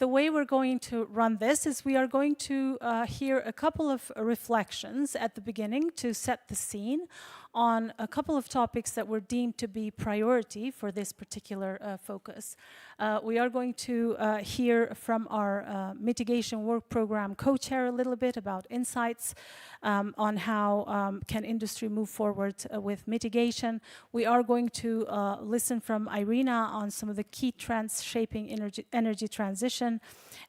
the way we're going to run this is we are going to hear a couple of reflections at the beginning to set the scene on a couple of topics that were deemed to be priority for this particular focus. We are going to hear from our mitigation work program co-chair a little bit about insights on how can industry move forward with mitigation. We are going to listen from Irina on some of the key trends shaping energy transition.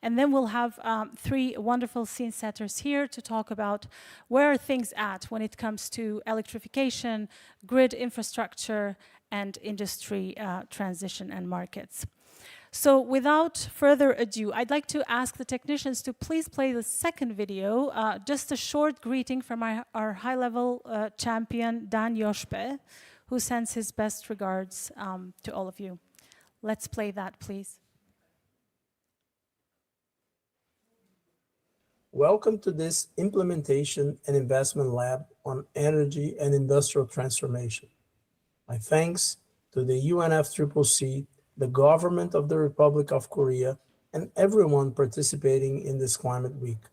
And then we'll have three wonderful scene setters here to talk about where are things at when it comes to electrification, grid infrastructure, and industry transition and markets. So without further ado, I'd like to ask the technicians to please play the second video, just a short greeting from our high-level champion, Dan Yoshpe, who sends his best regards to all of you. Let's play that, please. Welcome to this Implementation and Investment Lab on Energy and Industrial Transformation. My thanks to the UNFCCC, the Government of the Republic of Korea, and everyone participating in this Climate Week.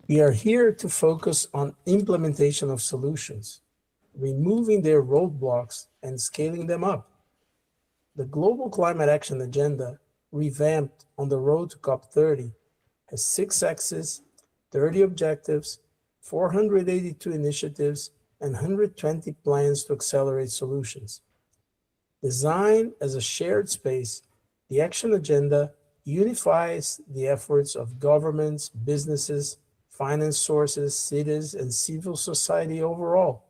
We are here to focus on implementation of solutions, removing their roadblocks and scaling them up. The Global Climate Action Agenda, revamped on the road to COP30, has 6 axes, 30 objectives, 482 initiatives, and 120 plans to accelerate solutions. Designed as a shared space, the Action Agenda unifies the efforts of governments, businesses, finance sources, cities, and civil society overall,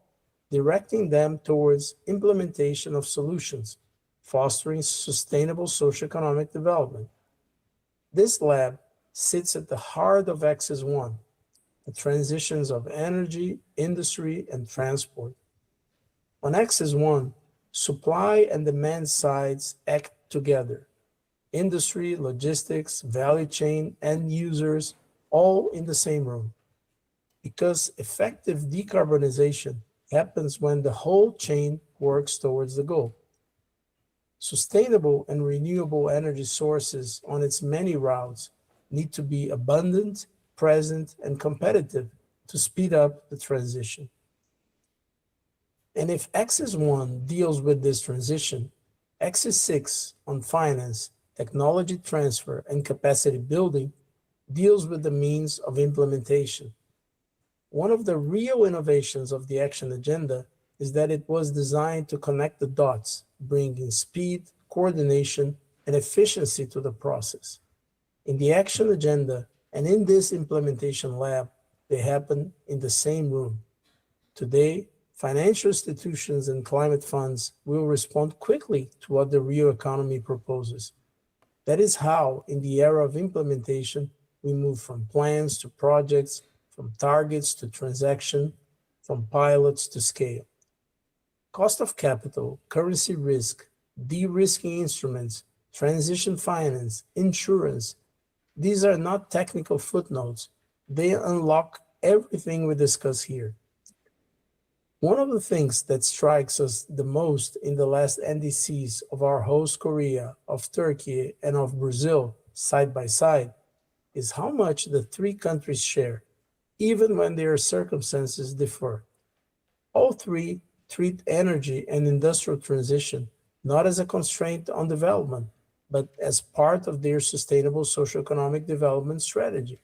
directing them towards implementation of solutions, fostering sustainable socioeconomic development. This lab sits at the heart of Axis 1, the transitions of energy, industry, and transport. On Axis 1, supply and demand sides act together. Industry, logistics, value chain, end users, all in the same room. Because effective decarbonization happens when the whole chain works towards the goal. Sustainable and renewable energy sources on its many routes need to be abundant, present, and competitive to speed up the transition. And if Axis 1 deals with this transition, Axis 6 on finance, technology transfer, and capacity building deals with the means of implementation. One of the real innovations of the Action Agenda is that it was designed to connect the dots, bringing speed, coordination, and efficiency to the process. In the Action Agenda and in this implementation lab, they happen in the same room. Today, financial institutions and climate funds will respond quickly to what the real economy proposes. That is how, in the era of implementation, we move from plans to projects, from targets to transaction, from pilots to scale. Cost of capital, currency risk, de-risking instruments, transition finance, insurance, these are not technical footnotes. They unlock everything we discuss here. One of the things that strikes us the most in the last NDCs of our host Korea, of Turkey, and of Brazil side by side is how much the 3 countries share, even when their circumstances differ. All 3 treat energy and industrial transition not as a constraint on development, but as part of their sustainable socioeconomic development strategy.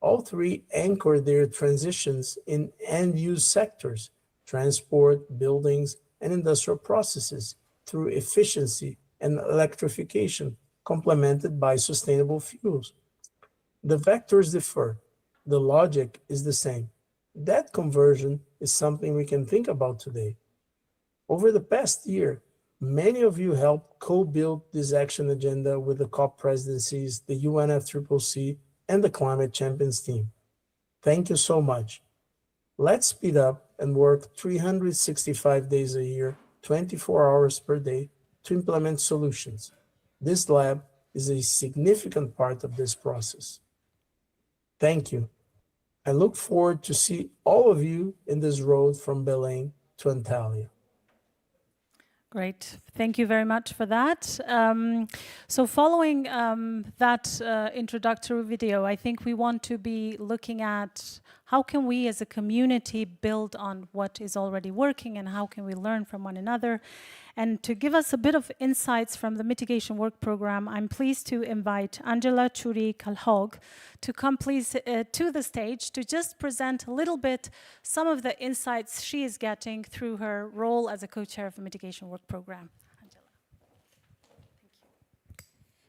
All 3 anchor their transitions in end-use sectors, transport, buildings, and industrial processes through efficiency and electrification, complemented by sustainable fuels. The vectors differ. The logic is the same. That conversion is something we can think about today. Over the past year, many of you helped co-build this action agenda with the COP presidencies, the UNFCCC, and the Climate Champions team. Thank you so much. Let's speed up and work 365 days a year, 24 hours per day to implement solutions. This lab is a significant part of this process. Thank you. I look forward to see all of you in this road from Belém to Antalya. Great. Thank you very much for that. So following that introductory video, I think we want to be looking at how can we as a community build on what is already working and how can we learn from one another. And to give us a bit of insights from the mitigation work program, I'm pleased to invite Angela Churi Kalhog to come please to the stage to just present a little bit some of the insights she is getting through her role as a co-chair of the mitigation work program. Angela.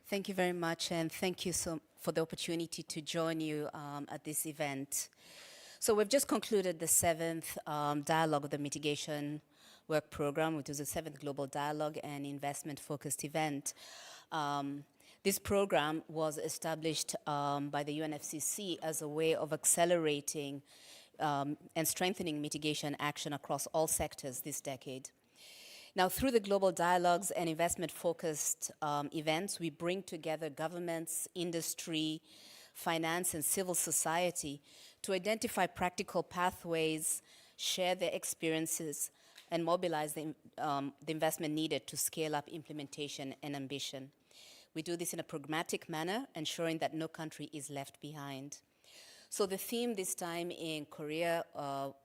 Thank you very much, and thank you for the opportunity to join you at this event. So we've just concluded the 7th dialogue of the mitigation work program, which is the 7th global dialogue and investment-focused event. This program was established by the UNFCCC as a way of accelerating and strengthening mitigation action across all sectors this decade. Now, through the global dialogues and investment-focused events, we bring together governments, industry, finance, and civil society to identify practical pathways, share their experiences, and mobilize the investment needed to scale up implementation and ambition. We do this in a pragmatic manner, ensuring that no country is left behind. So the theme this time in Korea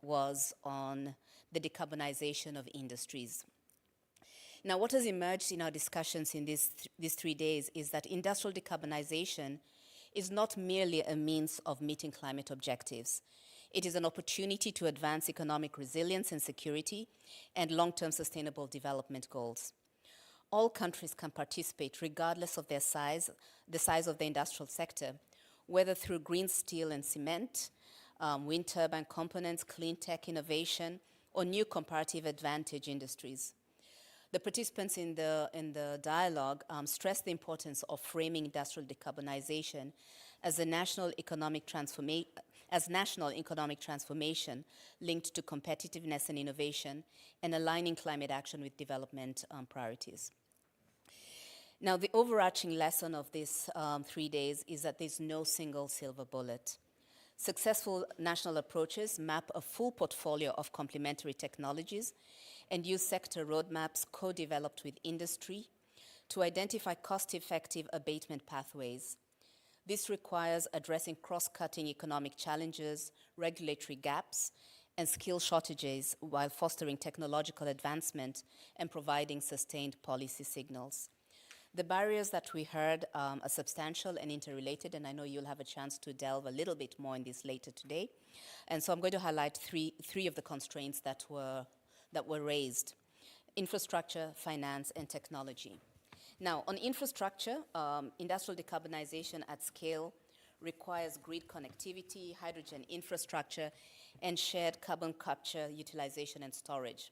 was on the decarbonization of industries. Now, what has emerged in our discussions in these 3 days is that industrial decarbonization is not merely a means of meeting climate objectives. It is an opportunity to advance economic resilience and security and long-term sustainable development goals. All countries can participate regardless of their size, the size of the industrial sector, whether through green steel and cement, wind turbine components, clean tech innovation, or new comparative advantage industries. The participants in the dialogue stressed the importance of framing industrial decarbonization as national economic transformation linked to competitiveness and innovation and aligning climate action with development priorities. Now, the overarching lesson of these 3 days is that there's no single silver bullet. Successful national approaches map a full portfolio of complementary technologies and use sector roadmaps co-developed with industry to identify cost-effective abatement pathways. This requires addressing cross-cutting economic challenges, regulatory gaps, and skill shortages while fostering technological advancement and providing sustained policy signals. The barriers that we heard are substantial and interrelated, and I know you'll have a chance to delve a little bit more in this later today. And so I'm going to highlight three of the constraints that were raised: infrastructure, finance, and technology. Now, on infrastructure, industrial decarbonization at scale requires grid connectivity, hydrogen infrastructure, and shared carbon capture, utilization, and storage,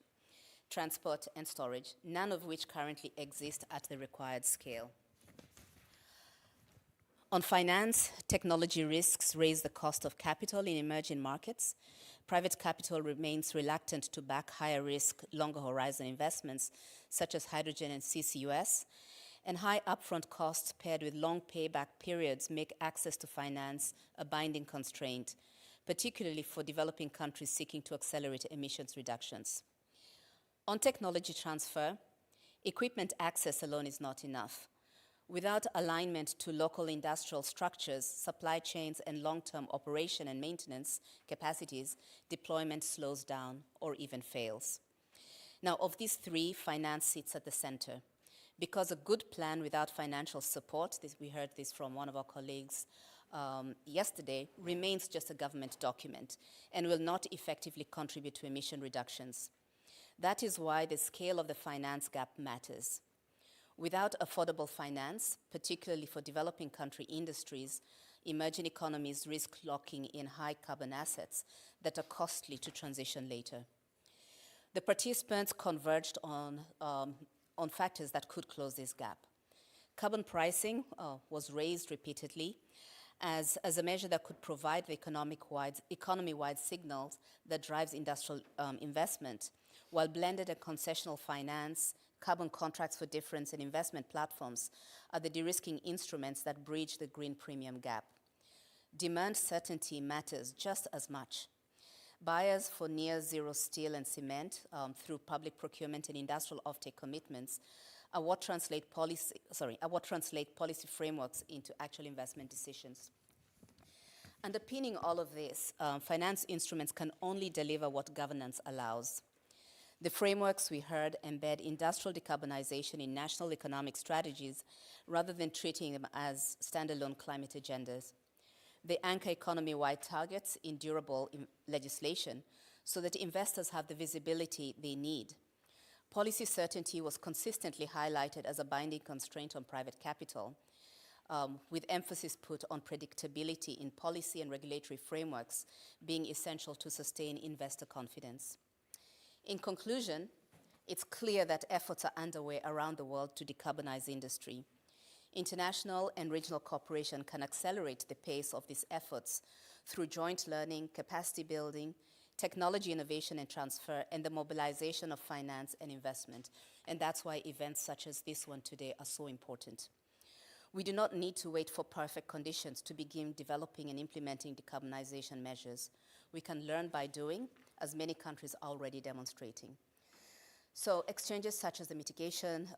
transport and storage, none of which currently exist at the required scale. On finance, technology risks raise the cost of capital in emerging markets. Private capital remains reluctant to back higher risk, longer horizon investments, such as hydrogen and CCUS, and high upfront costs paired with long payback periods make access to finance a binding constraint, particularly for developing countries seeking to accelerate emissions reductions. On technology transfer, equipment access alone is not enough. Without alignment to local industrial structures, supply chains, and long-term operation and maintenance capacities, deployment slows down or even fails. Now, of these three, finance sits at the center. Because a good plan without financial support, we heard this from one of our colleagues yesterday, remains just a government document and will not effectively contribute to emission reductions. That is why the scale of the finance gap matters. Without affordable finance, particularly for developing country industries, emerging economies risk locking in high carbon assets that are costly to transition later. The participants converged on factors that could close this gap. Carbon pricing was raised repeatedly as a measure that could provide the economy-wide signals that drives industrial investment, while blended and concessional finance, carbon contracts for difference, and investment platforms are the de-risking instruments that bridge the green premium gap. Demand certainty matters just as much. Buyers for near zero steel and cement through public procurement and industrial offtake commitments are what translate policy frameworks into actual investment decisions. Underpinning all of this, finance instruments can only deliver what governance allows. The frameworks we heard embed industrial decarbonization in national economic strategies rather than treating them as standalone climate agendas. They anchor economy-wide targets in durable legislation so that investors have the visibility they need. Policy certainty was consistently highlighted as a binding constraint on private capital, with emphasis put on predictability in policy and regulatory frameworks being essential to sustain investor confidence. In conclusion, it's clear that efforts are underway around the world to decarbonize industry. International and regional cooperation can accelerate the pace of these efforts through joint learning, capacity building, technology innovation and transfer, and the mobilization of finance and investment. And that's why events such as this one today are so important. We do not need to wait for perfect conditions to begin developing and implementing decarbonization measures. We can learn by doing, as many countries are already demonstrating. So exchanges such as the mitigation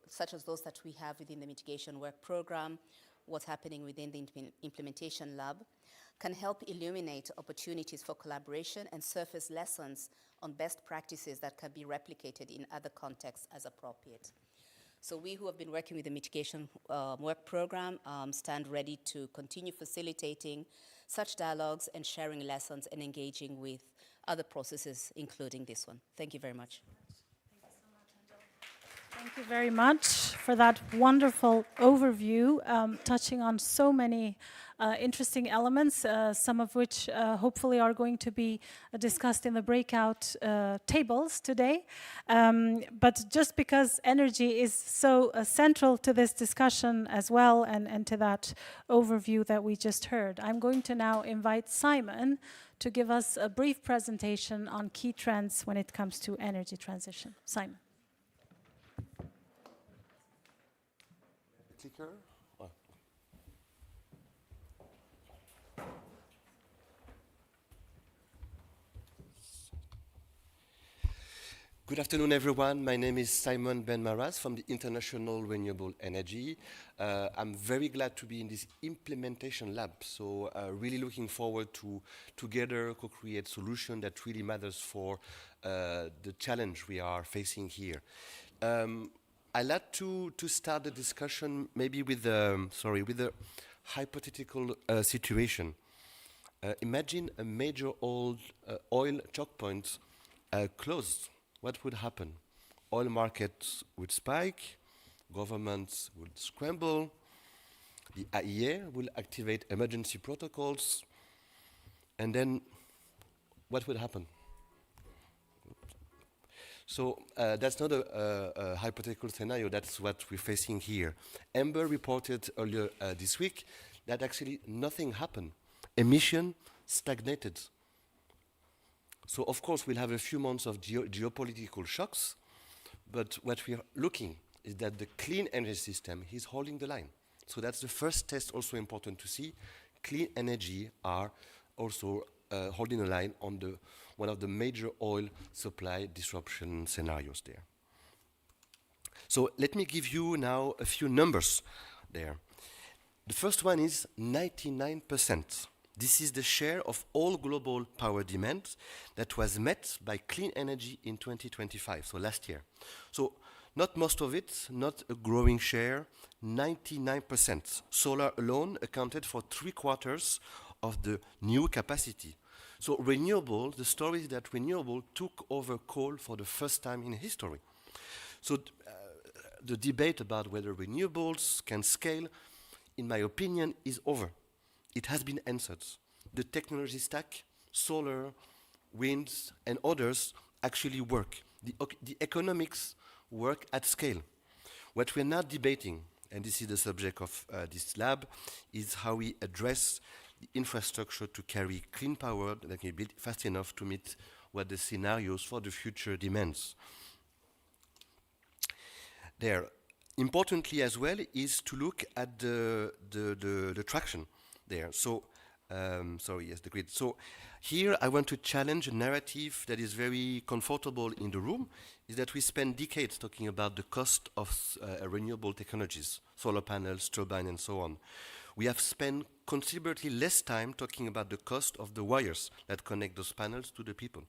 such as those that we have within the mitigation work program, what's happening within the implementation lab, can help illuminate opportunities for collaboration and surface lessons on best practices that can be replicated in other contexts as appropriate. So we who have been working with the mitigation work program stand ready to continue facilitating such dialogues and sharing lessons and engaging with other processes, including this one. Thank you very much. Thank you very much for that wonderful overview, touching on so many interesting elements, some of which hopefully are going to be discussed in the breakout tables today. But just because energy is so central to this discussion as well, and to that overview that we just heard, I'm going to now invite Simon to give us a brief presentation on key trends when it comes to energy transition. Simon. Clicker. Oh. Good afternoon, everyone. My name is Simon Ben-Maras from the International Renewable Energy. I'm very glad to be in this implementation lab. So really looking forward to together co-create solution that really matters for the challenge we are facing here. I'd like to start the discussion maybe with a hypothetical situation. Imagine a major oil choke point closed. What would happen? Oil markets would spike, governments would scramble, the IEA will activate emergency protocols, and then what would happen? So that's not a hypothetical scenario, that's what we're facing here. Amber reported earlier this week that actually nothing happened. Emission stagnated. So of course we'll have a few months of geopolitical shocks, but what we are looking is that the clean energy system is holding the line. So that's the first test, also important to see. Clean energy are also holding the line on one of the major oil supply disruption scenarios there. So let me give you now a few numbers there. The first one is 99%. This is the share of all global power demand that was met by clean energy in 2025, so last year. So not most of it, not a growing share, 99%. Solar alone accounted for 3/4 of the new capacity. So renewable, the story is that renewable took over coal for the first time in history. So the debate about whether renewables can scale, in my opinion, is over. It has been answered. The technology stack, solar, wind, and others actually work. The economics work at scale. What we're not debating, and this is the subject of this lab, is how we address the infrastructure to carry clean power that can be built fast enough to meet what the scenarios for the future demands. There, importantly as well, is to look at the traction there. So Sorry, yes, the grid. So here I want to challenge a narrative that is very comfortable in the room, is that we spend decades talking about the cost of renewable technologies, solar panels, turbine, and so on. We have spent considerably less time talking about the cost of the wires that connect those panels to the people.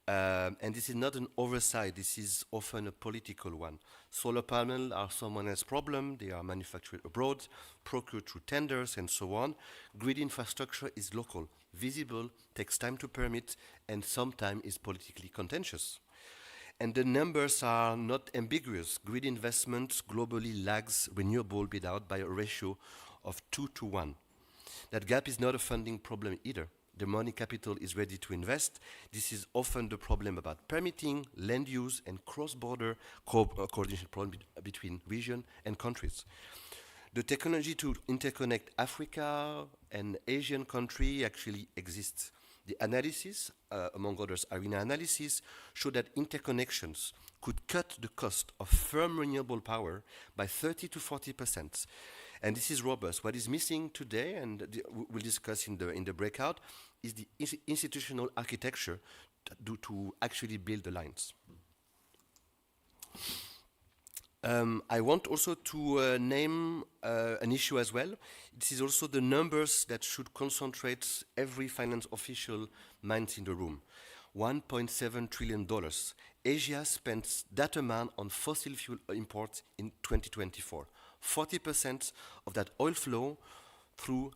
And this is not an oversight, this is often a political one. Solar panels are someone else's problem, they are manufactured abroad, procured through tenders and so on. Grid infrastructure is local, visible, takes time to permit, and sometimes is politically contentious. And the numbers are not ambiguous. Grid investment globally lags renewable build-out by a ratio of 2 to 1. That gap is not a funding problem either. The money capital is ready to invest. This is often the problem about permitting, land use, and cross-border coordination problem between region and countries. The technology to interconnect Africa and Asian country actually exists. The analysis, among others, ARENA analysis, show that interconnections could cut the cost of firm renewable power by 30 to 40%. And this is robust. What is missing today, and we'll discuss in the breakout, is the institutional architecture to actually build the lines. I want also to name an issue as well. This is also the numbers that should concentrate every finance official mind in the room. $1.7 trillion. Asia spends that amount on fossil fuel imports in 2024. 40% of that oil flow through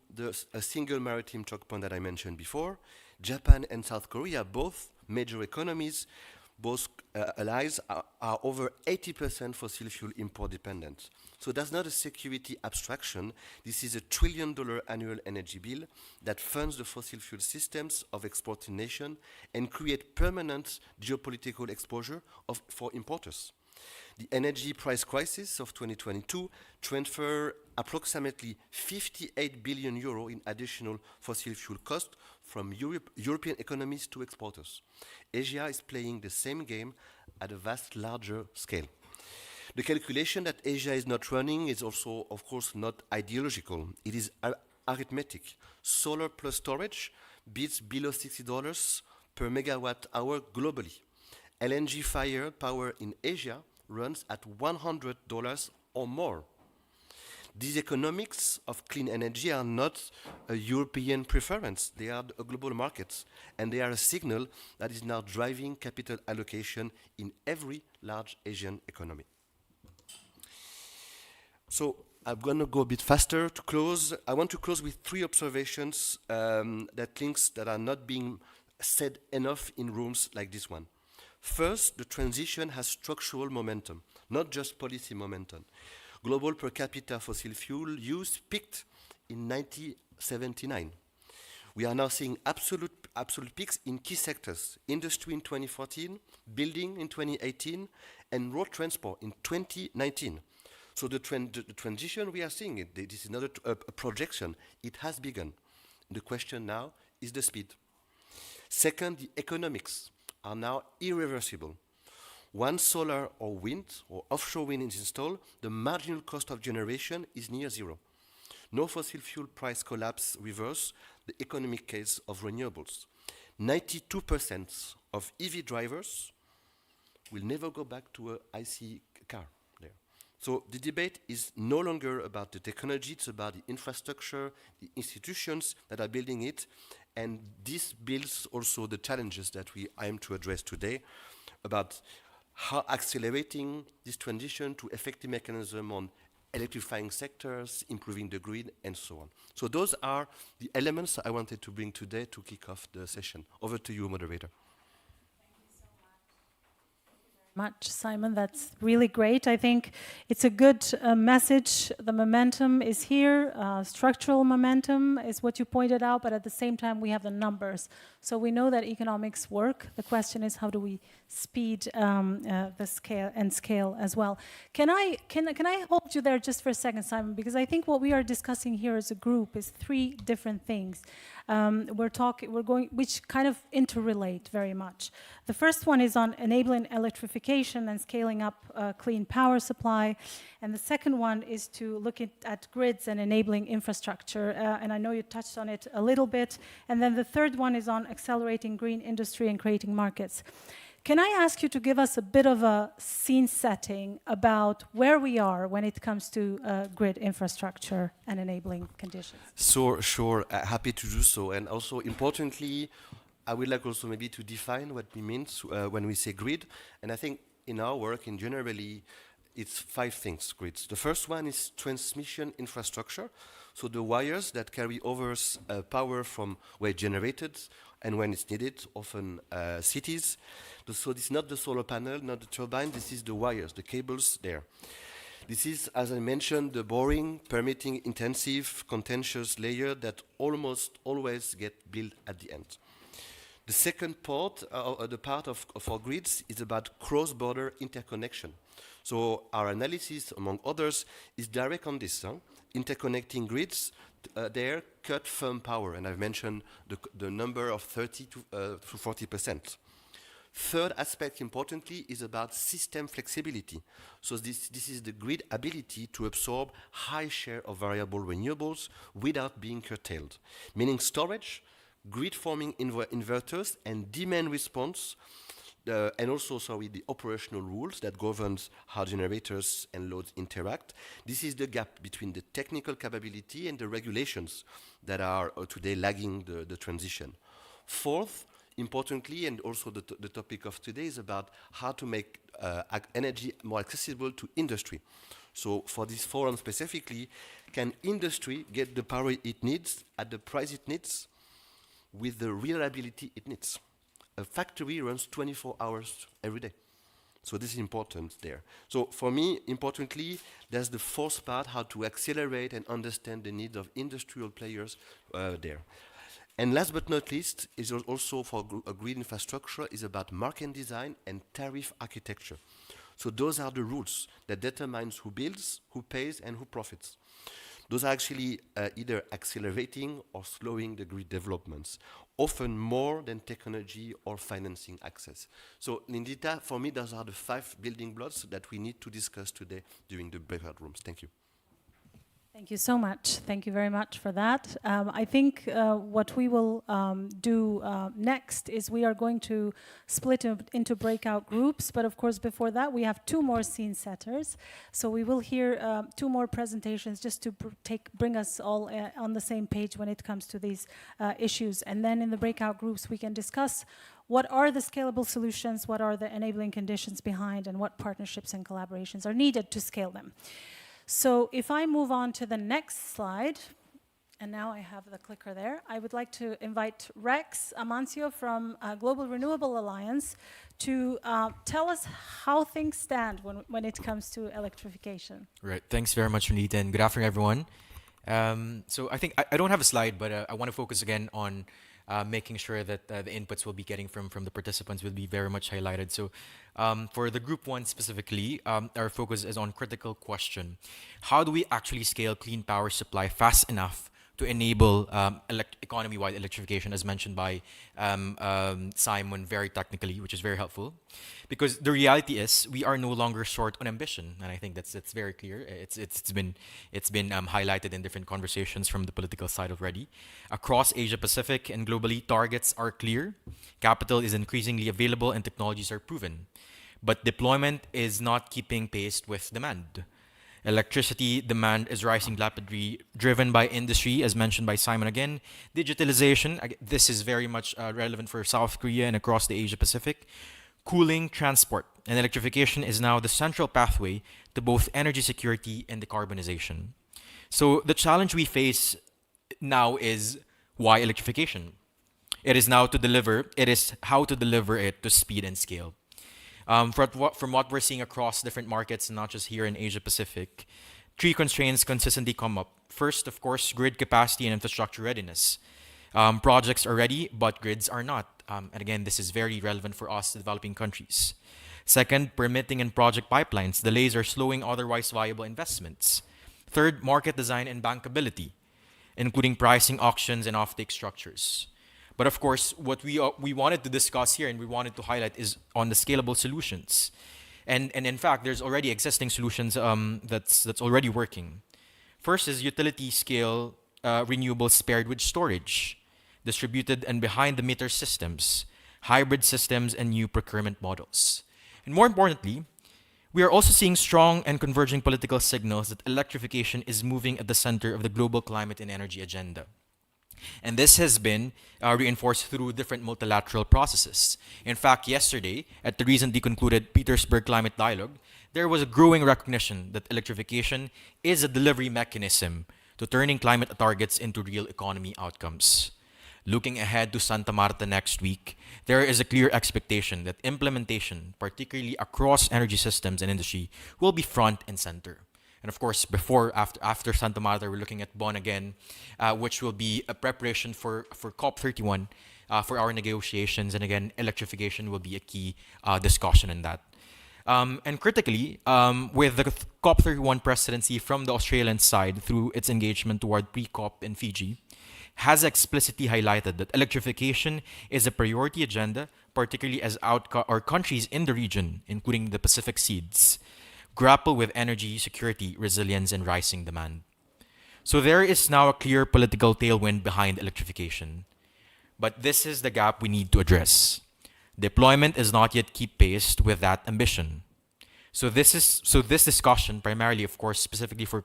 a single maritime choke point that I mentioned before. Japan and South Korea, both major economies, both allies, are over 80% fossil fuel import dependent. So that's not a security abstraction. This is $1 trillion annual energy bill that funds the fossil fuel systems of exporting nations and create permanent geopolitical exposure for importers. The energy price crisis of 2022 transferred approximately 58 billion euro in additional fossil fuel cost from European economies to exporters. Asia is playing the same game at a vast larger scale. The calculation that Asia is not running is also, of course, not ideological. It is arithmetic. Solar plus storage beats below $60 per megawatt hour globally. LNG-fired power in Asia runs at $100 or more. These economics of clean energy are not a European preference. They are a global market, and they are a signal that is now driving capital allocation in every large Asian economy. So I'm going to go a bit faster to close. I want to close with 3 observations that are not being said enough in rooms like this one. First, the transition has structural momentum, not just policy momentum. Global per capita fossil fuel use peaked in 1979. We are now seeing absolute peaks in key sectors: industry in 2014, building in 2018, and road transport in 2019. So the transition we are seeing, this is not a projection, it has begun. The question now is the speed. Second, the economics are now irreversible. Once solar or wind or offshore wind is installed, the marginal cost of generation is near zero. No fossil fuel price collapse reverse the economic case of renewables. 92% of EV drivers will never go back to an IC car there. So the debate is no longer about the technology, it's about the infrastructure, the institutions that are building it, and this builds also the challenges that we aim to address today about how accelerating this transition to effective mechanism on electrifying sectors, improving the grid, and so on. So those are the elements I wanted to bring today to kick off the session. Over to you, moderator. Much, Simon. That's really great. I think it's a good message. The momentum is here. Structural momentum is what you pointed out, but at the same time, we have the numbers. So we know that economics work. The question is, how do we speed the scale as well. Can I hold you there just for a second, Simon? Because I think what we are discussing here as a group is three different things. Which kind of interrelate very much. The first one is on enabling electrification and scaling up clean power supply, and the second one is to look at grids and enabling infrastructure. And I know you touched on it a little bit. And then the third one is on accelerating green industry and creating markets. Can I ask you to give us a bit of a scene setting about where we are when it comes to grid infrastructure and enabling conditions? So, sure, happy to do so. And also, importantly, I would like also maybe to define what we mean when we say grid. And I think in our work, in generally, it's 5 things, grids. The first one is transmission infrastructure. So the wires that carry over power from where it's generated and when it's needed, often cities. So this is not the solar panel, not the turbine, this is the wires, the cables there. This is, as I mentioned, the boring, permitting, intensive, contentious layer that almost always get built at the end. The second part, the part of our grids, is about cross-border interconnection. So our analysis, among others, is direct on this. Interconnecting grids, there cut firm power, and I've mentioned the number of 30 to 40%. Third aspect, importantly, is about system flexibility. So this is the grid ability to absorb high share of variable renewables without being curtailed, meaning storage, grid-forming inverters, and demand response, and also, the operational rules that governs how generators and loads interact. This is the gap between the technical capability and the regulations that are today lagging the transition. Fourth, importantly, and also the topic of today is about how to make energy more accessible to industry. So for this forum specifically, can industry get the power it needs at the price it needs with the reliability it needs? A factory runs 24 hours every day. So this is important there. So for me, importantly, there's the fourth part, how to accelerate and understand the needs of industrial players there. And last but not least, is also for a grid infrastructure is about market design and tariff architecture. So those are the rules that determines who builds, who pays, and who profits. Those are actually either accelerating or slowing the grid developments, often more than technology or financing access. So Lindita, for me, those are the 5 building blocks that we need to discuss today during the breakout rooms. Thank you. Thank you so much. Thank you very much for that. I think what we will do next is we are going to split into breakout groups. But of course, before that, we have 2 more scene setters. So we will hear 2 more presentations just to bring us all on the same page when it comes to these issues. And then in the breakout groups, we can discuss what are the scalable solutions, what are the enabling conditions behind, and what partnerships and collaborations are needed to scale them. So if I move on to the next slide, and now I have the clicker there, I would like to invite Rex Amancio from Global Renewable Alliance to tell us how things stand when it comes to electrification. Right. Thanks very much, Renita, and good afternoon, everyone. So I think I don't have a slide, but I want to focus again on making sure that the inputs we'll be getting from the participants will be very much highlighted. So for the group 1 specifically, our focus is on critical question. How do we actually scale clean power supply fast enough to enable economy-wide electrification, as mentioned by Simon very technically, which is very helpful? Because the reality is we are no longer short on ambition, and I think that's very clear. It's been highlighted in different conversations from the political side already. Across Asia Pacific and globally, targets are clear, capital is increasingly available, and technologies are proven. But deployment is not keeping pace with demand. Electricity demand is rising rapidly, driven by industry, as mentioned by Simon again. Digitalization, this is very much relevant for South Korea and across the Asia Pacific. Cooling, transport, and electrification is now the central pathway to both energy security and decarbonization. So the challenge we face now is why electrification? It is how to deliver it to speed and scale. From what we're seeing across different markets, not just here in Asia Pacific, 3 constraints consistently come up. First, of course, grid capacity and infrastructure readiness. Projects are ready, but grids are not. And again, this is very relevant for us, developing countries. Second, permitting and project pipelines. Delays are slowing otherwise viable investments. Third, market design and bankability, including pricing, auctions, and offtake structures. But of course, what we wanted to discuss here and we wanted to highlight is on the scalable solutions. And in fact, there's already existing solutions that's already working. First is utility scale renewables paired with storage, distributed and behind the meter systems, hybrid systems, and new procurement models. And more importantly, we are also seeing strong and converging political signals that electrification is moving at the center of the global climate and energy agenda. And this has been reinforced through different multilateral processes. In fact, yesterday, at the recently concluded Petersburg Climate Dialogue, there was a growing recognition that electrification is a delivery mechanism to turning climate targets into real economy outcomes. Looking ahead to Santa Marta next week, there is a clear expectation that implementation, particularly across energy systems and industry, will be front and center. And of course, after Santa Marta, we're looking at Bonn again, which will be a preparation for COP31 for our negotiations. And again, electrification will be a key discussion in that. And critically, with the COP31 presidency from the Australian side through its engagement toward pre-COP in Fiji, has explicitly highlighted that electrification is a priority agenda, particularly as countries in the region, including the Pacific Seeds, grapple with energy security, resilience, and rising demand. So there is now a clear political tailwind behind electrification. But this is the gap we need to address. Deployment is not yet keep pace with that ambition. So this discussion, primarily, of course, specifically for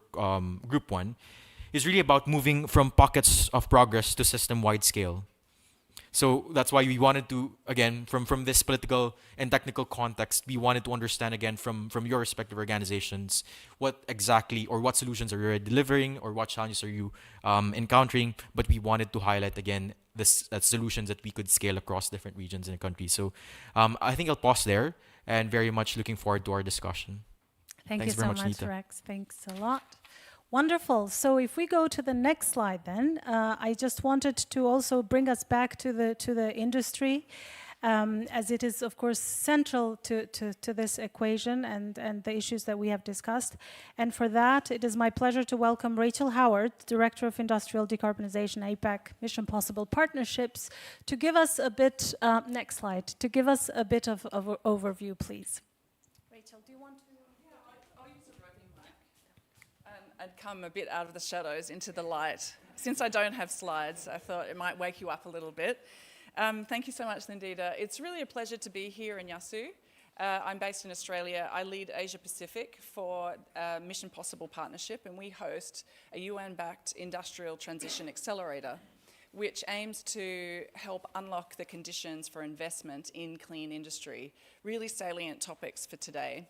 Group 1, is really about moving from pockets of progress to system-wide scale. So that's why we wanted to, again, from this political and technical context, we wanted to understand, again, from your respective organizations, what exactly or what solutions are you delivering or what challenges are you encountering. But we wanted to highlight, again, this solutions that we could scale across different regions and countries. So I think I'll pause there and very much looking forward to our discussion. Thank Thanks you very so much, much, Nita. Rex. Thanks a lot. Wonderful. So if we go to the next slide, then I just wanted to also bring us back to the industry, as it is, of course, central to this equation and the issues that we have discussed. And for that, it is my pleasure to welcome Rachel Howard, Director of Industrial Decarbonization, APAC Mission Possible Partnerships, to give us a bit. Next slide. To give us a bit of overview, please. Rachel, do you want to? I'll use the roving mic and come a bit out of the shadows into the light. Since I don't have slides, I thought it might wake you up a little bit. Thank you so much, Nandita. It's really a pleasure to be here in Yasu. I'm based in Australia. I lead Asia Pacific for Mission Possible Partnership, and we host a UN-backed industrial transition accelerator, which aims to help unlock the conditions for investment in clean industry. Really salient topics for today.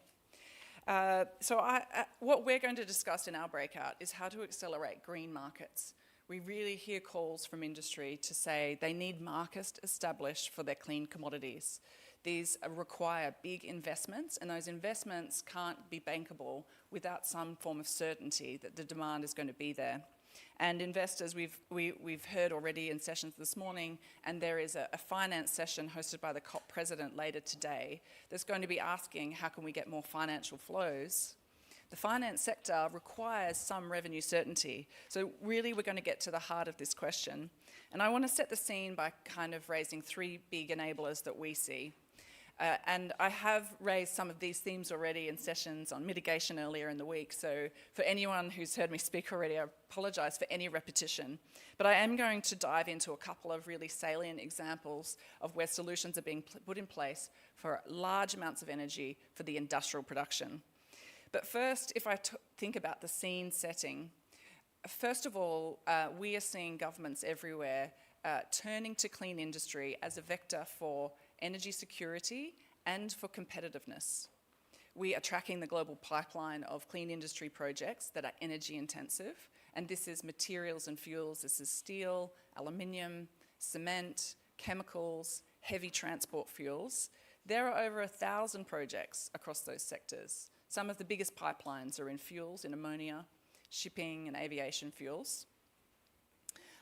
What we're going to discuss in our breakout is how to accelerate green markets. We really hear calls from industry to say they need markets established for their clean commodities. These require big investments, and those investments can't be bankable without some form of certainty that the demand is going to be there. And investors, we've heard already in sessions this morning, and there is a finance session hosted by the COP president later today that's going to be asking how can we get more financial flows. The finance sector requires some revenue certainty. So really we're going to get to the heart of this question. And I want to set the scene by kind of raising three big enablers that we see. And I have raised some of these themes already in sessions on mitigation earlier in the week. So for anyone who's heard me speak already, I apologise for any repetition. But I am going to dive into a couple of really salient examples of where solutions are being put in place for large amounts of energy for the industrial production. But first, if I think about the scene setting, first of all, we are seeing governments everywhere turning to clean industry as a vector for energy security and for competitiveness. We are tracking the global pipeline of clean industry projects that are energy intensive, and this is materials and fuels. This is steel, aluminium, cement, chemicals, heavy transport fuels. There are over 1,000 projects across those sectors. Some of the biggest pipelines are in fuels, in ammonia, shipping and aviation fuels.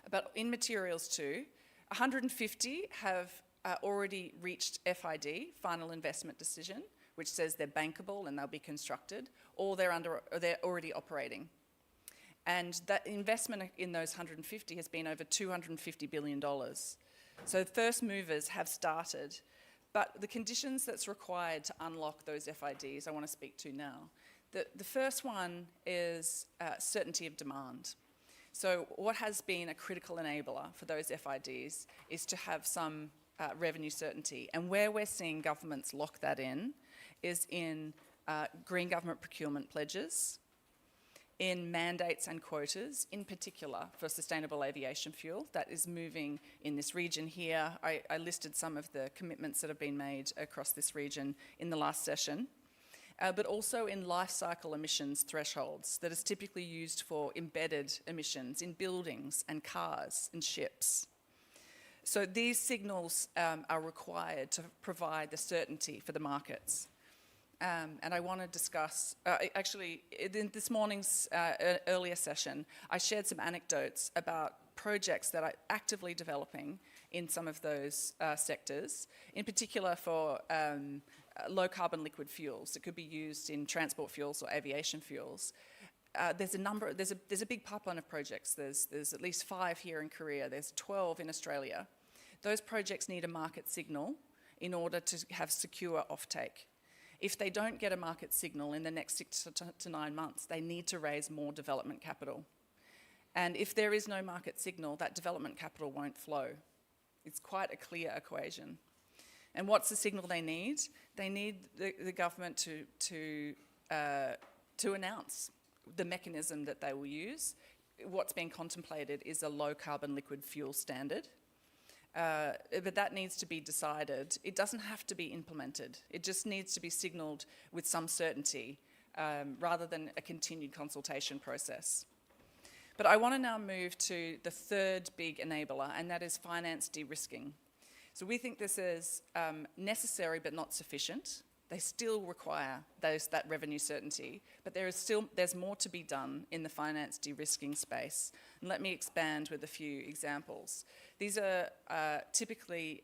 But in materials too, 150 have already reached FID, final investment decision, which says they're bankable and they'll be constructed, or they're already operating. And that investment in those 150 has been over $250 billion. So first movers have started, but the conditions that's required to unlock those FIDs I want to speak to now. The first one is certainty of demand. So what has been a critical enabler for those FIDs is to have some revenue certainty. And where we're seeing governments lock that in is in green government procurement pledges, in mandates and quotas, in particular for sustainable aviation fuel that is moving in this region here. I listed some of the commitments that have been made across this region in the last session. But also in life cycle emissions thresholds that is typically used for embedded emissions in buildings and cars and ships. So these signals are required to provide the certainty for the markets. And I want to discuss, actually, in this morning's earlier session, I shared some anecdotes about projects that are actively developing in some of those sectors, in particular for low carbon liquid fuels that could be used in transport fuels or aviation fuels. There's a big pipeline of projects. There's at least 5 here in Korea. There's 12 in Australia. Those projects need a market signal in order to have secure offtake. If they don't get a market signal in the next 6 to 9 months, they need to raise more development capital. And if there is no market signal, that development capital won't flow. It's quite a clear equation. And what's the signal they need? They need the government to announce the mechanism that they will use. What's being contemplated is a low carbon liquid fuel standard. But that needs to be decided. It doesn't have to be implemented. It just needs to be signalled with some certainty rather than a continued consultation process. But I want to now move to the third big enabler, and that is finance de-risking. So we think this is necessary but not sufficient. They still require that revenue certainty, but there's more to be done in the finance de-risking space. And let me expand with a few examples. These are typically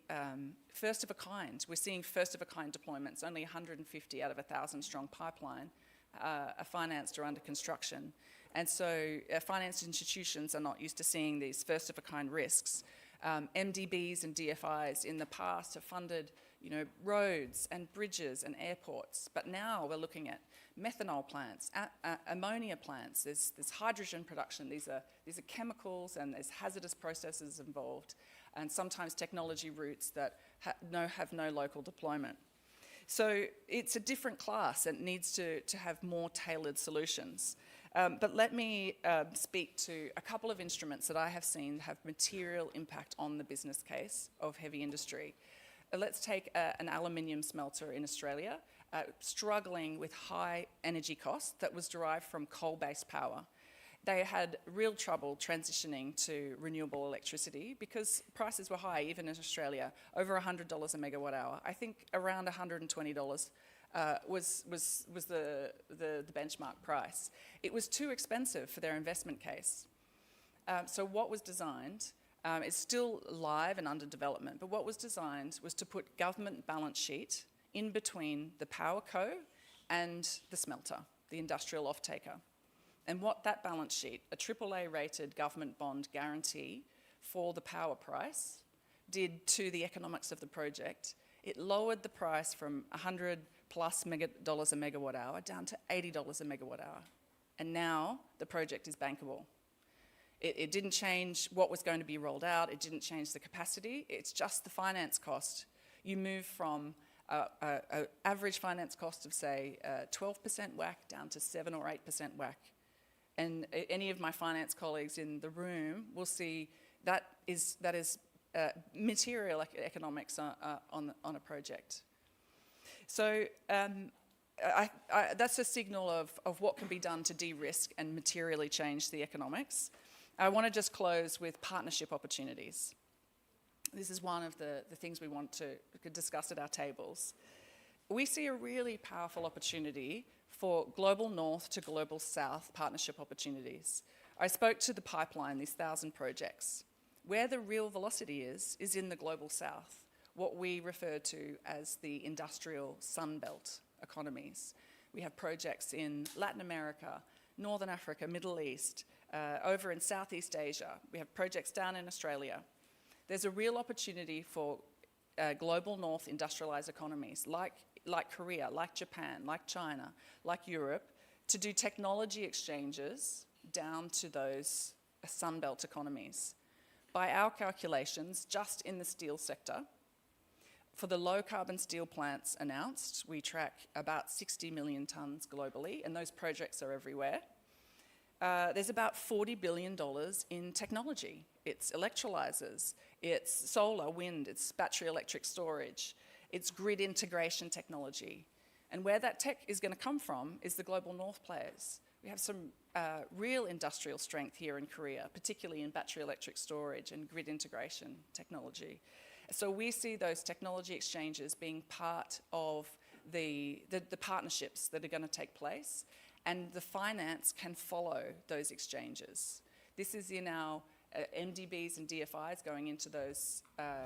first of a kind. We're seeing first of a kind deployments. Only 150 out of 1,000 strong pipeline are financed or under construction. And so finance institutions are not used to seeing these first of a kind risks. MDBs and DFIs in the past have funded roads and bridges and airports, but now we're looking at methanol plants, ammonia plants, there's hydrogen production, these are chemicals and there's hazardous processes involved, and sometimes technology routes that have no local deployment. So it's a different class and needs to have more tailored solutions. But let me speak to a couple of instruments that I have seen have material impact on the business case of heavy industry. Let's take an aluminium smelter in Australia, struggling with high energy costs that was derived from coal-based power. They had real trouble transitioning to renewable electricity because prices were high, even in Australia, over $100 a megawatt hour. I think around $120 was the benchmark price. It was too expensive for their investment case. So what was designed, it's still live and under development, but what was designed was to put government balance sheet in between the power co and the smelter, the industrial off-taker. And what that balance sheet, a AAA rated government bond guarantee for the power price, did to the economics of the project, it lowered the price from $100+ dollars a megawatt hour down to $80 a megawatt hour. And now the project is bankable. It didn't change what was going to be rolled out, it didn't change the capacity, it's just the finance cost. You move from an average finance cost of, say, 12% WACC down to 7 or 8% WACC. And any of my finance colleagues in the room will see that is material economics on a project. So that's a signal of what can be done to de-risk and materially change the economics. I want to just close with partnership opportunities. This is one of the things we want to discuss at our tables. We see a really powerful opportunity for global north to global south partnership opportunities. I spoke to the pipeline, these 1,000 projects. Where the real velocity is in the global south, what we refer to as the industrial Sunbelt economies. We have projects in Latin America, Northern Africa, Middle East, over in Southeast Asia. We have projects down in Australia. There's a real opportunity for global north industrialized economies like Korea, like Japan, like China, like Europe, to do technology exchanges down to those Sunbelt economies. By our calculations, just in the steel sector, for the low carbon steel plants announced, we track about 60 million tonnes globally, and those projects are everywhere. There's about $40 billion in technology. It's electrolyzers, it's solar, wind, it's battery electric storage, it's grid integration technology. And where that tech is going to come from is the global north players. We have some real industrial strength here in Korea, particularly in battery electric storage and grid integration technology. So we see those technology exchanges being part of the partnerships that are going to take place, and the finance can follow those exchanges. This is in our MDBs and DFIs going into those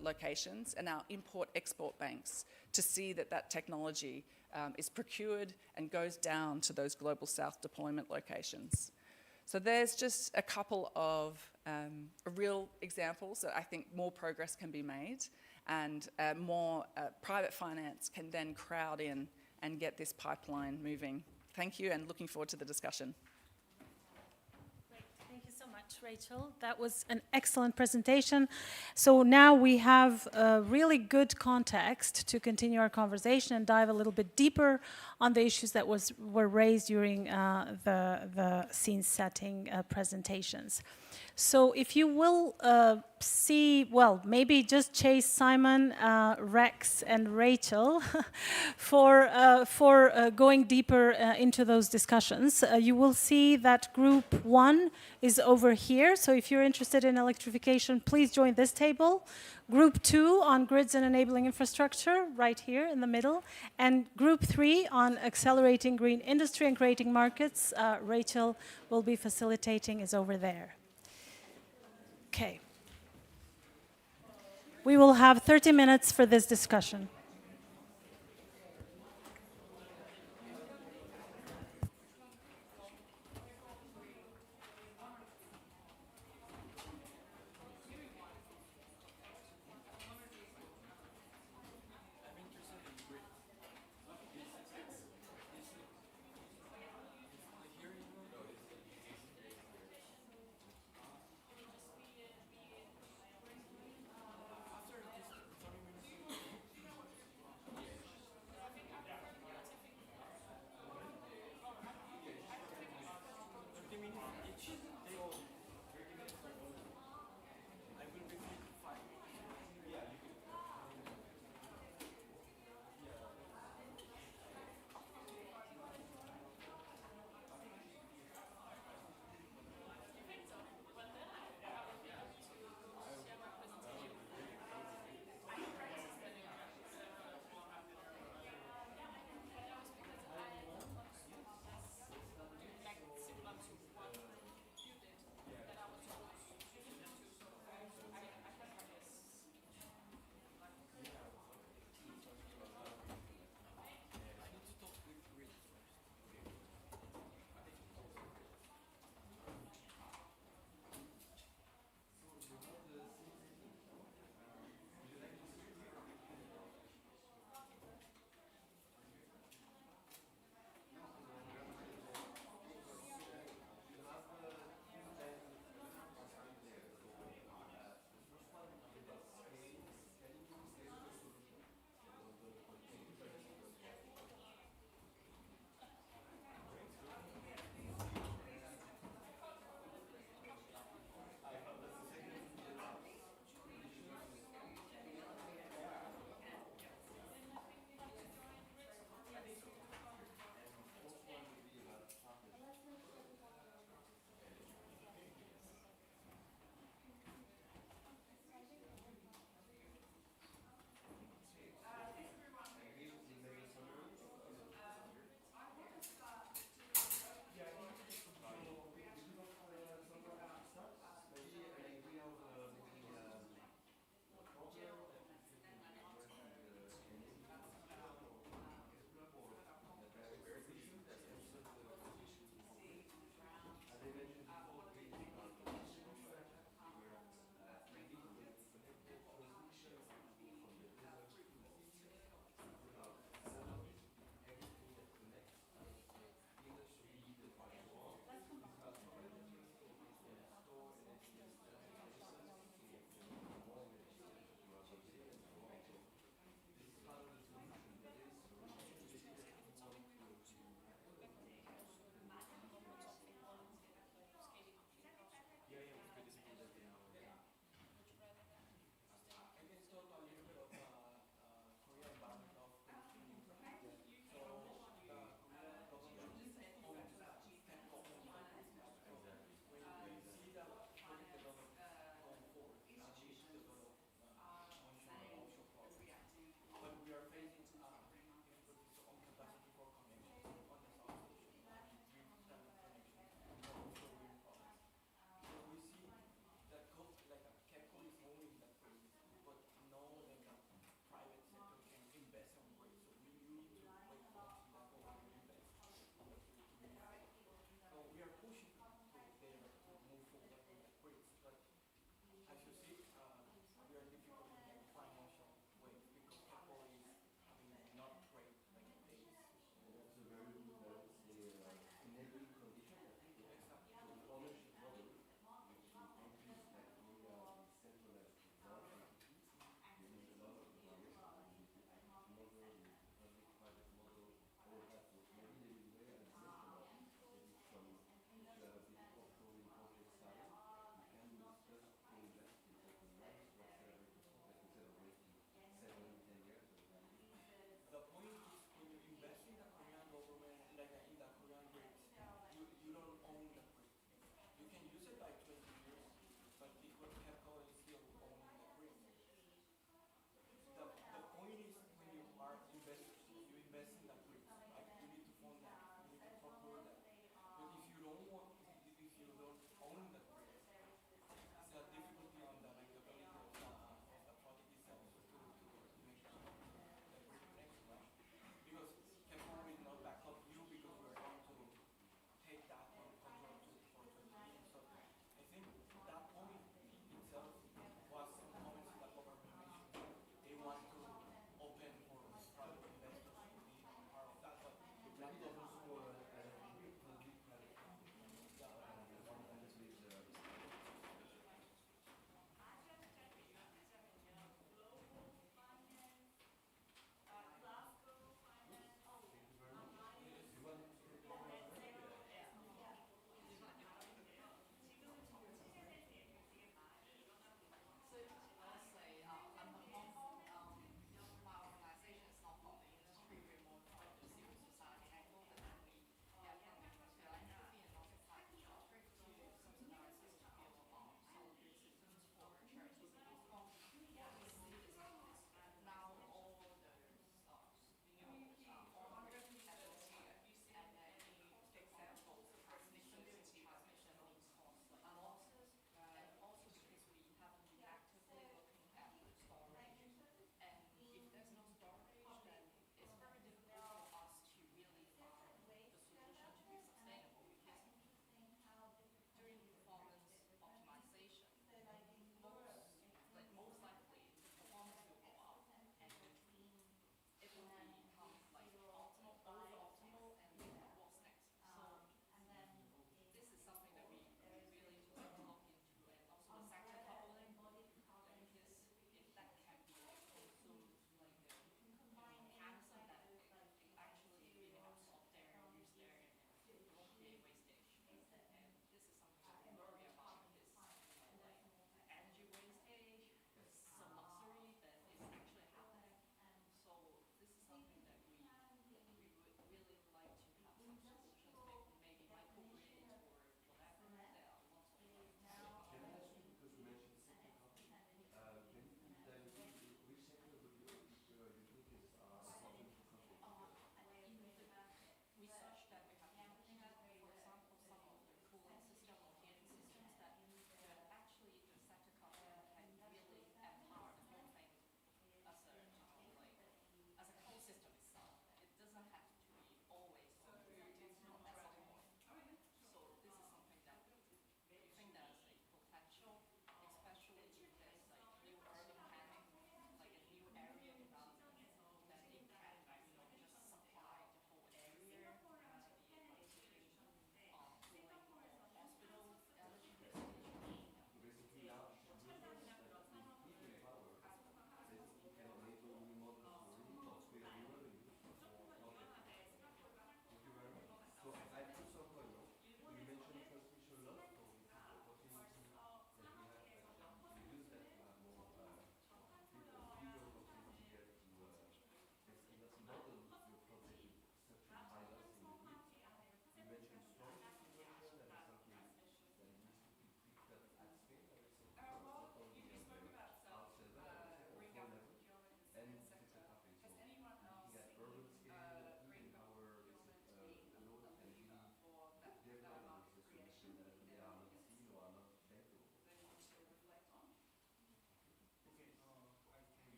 locations, and our import-export banks to see that that technology is procured and goes down to those global south deployment locations. So there's just a couple of real examples that I think more progress can be made, and more private finance can then crowd in and get this pipeline moving. Thank you, and looking forward to the discussion. Great. Thank you so much, Rachel. That was an excellent presentation. So now we have a really good context to continue our conversation and dive a little bit deeper on the issues that were raised during the scene setting presentations. So if you will see, well, maybe just chase Simon, Rex, and Rachel for going deeper into those discussions. You will see that group 1 is over here. So if you're interested in electrification, please join this table. Group 2 on grids and enabling infrastructure, right here in the middle. And group 3 on accelerating green industry and creating markets, Rachel will be facilitating, is over there. Okay. We will have 30 minutes for this discussion.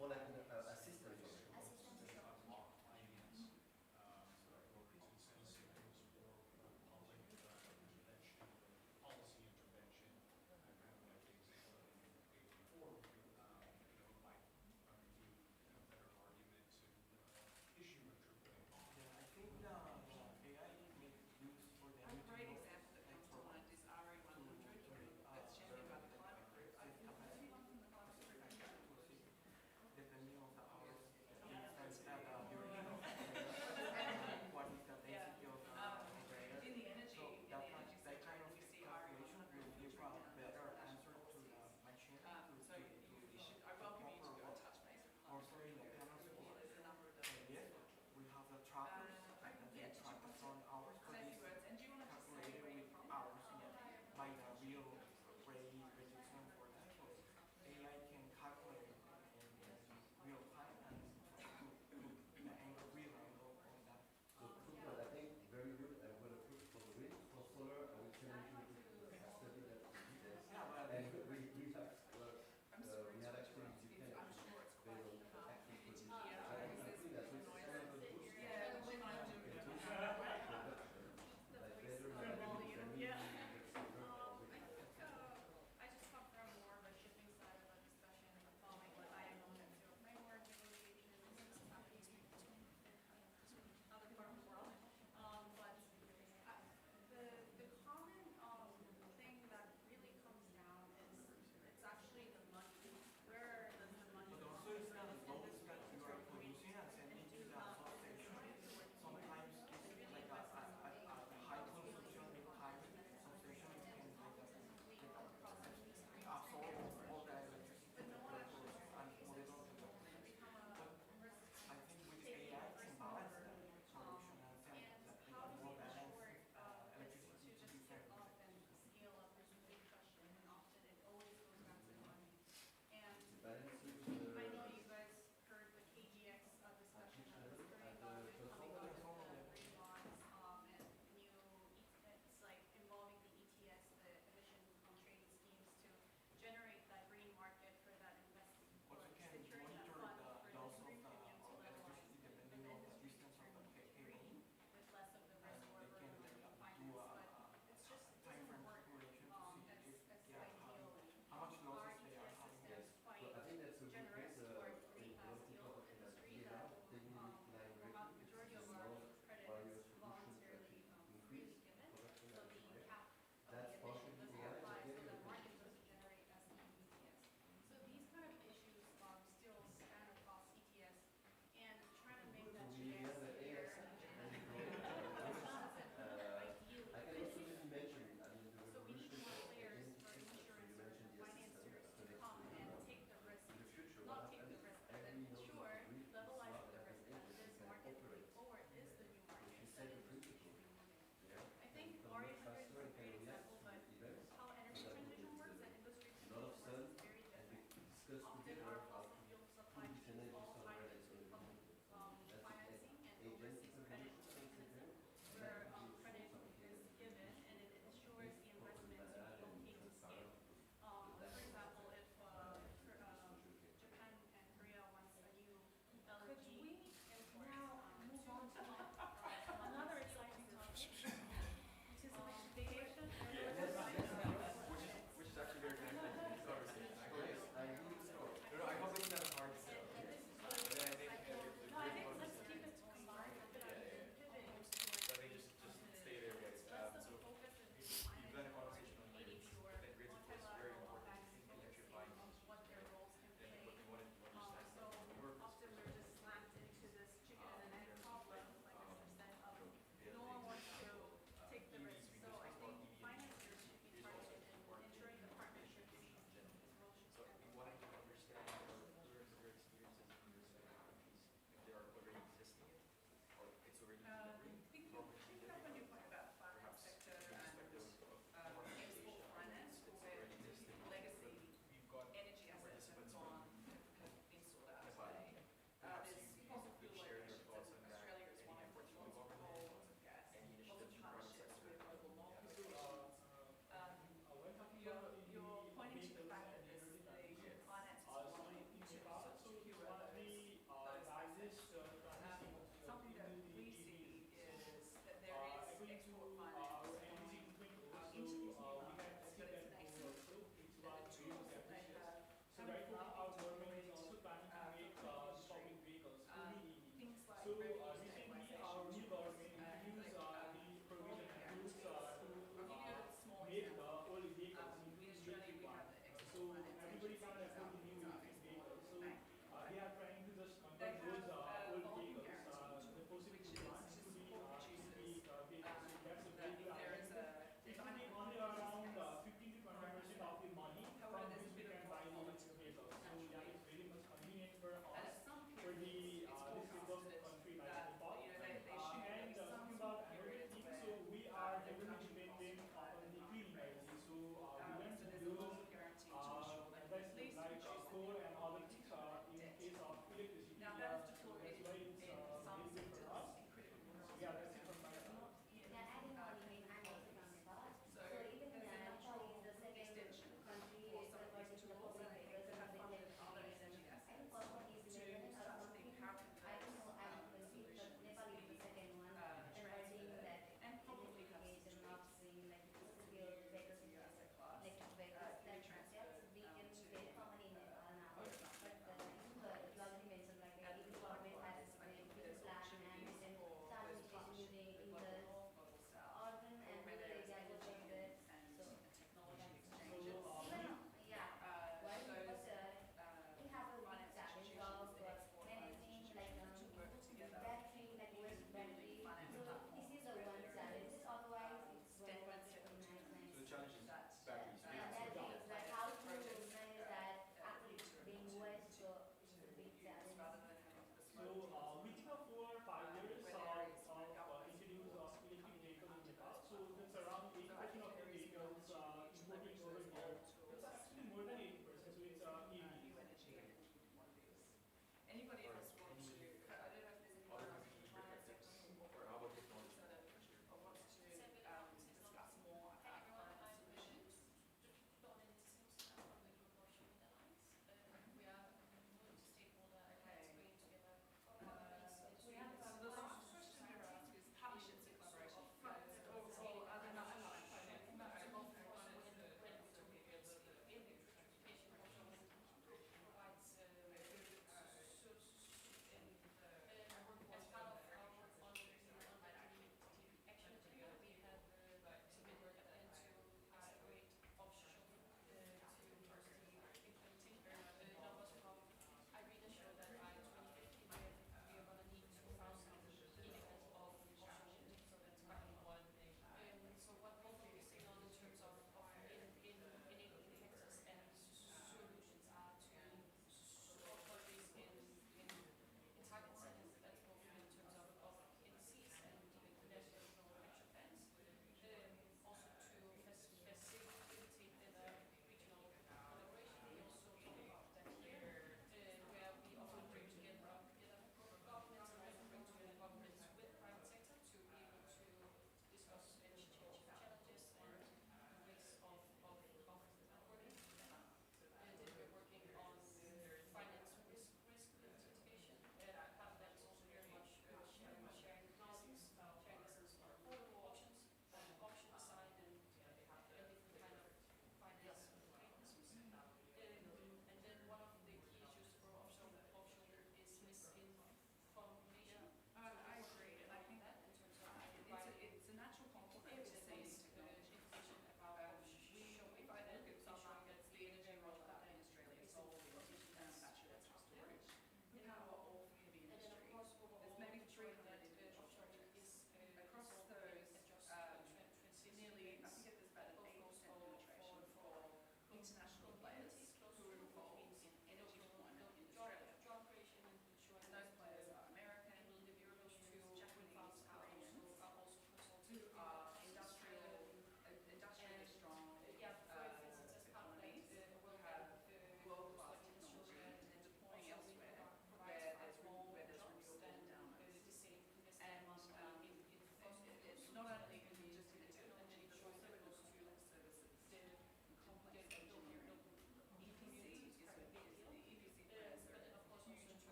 more like an assistant. A great example that comes to mind is RE100 that's championed by the climate group. Have you looked in the climate group?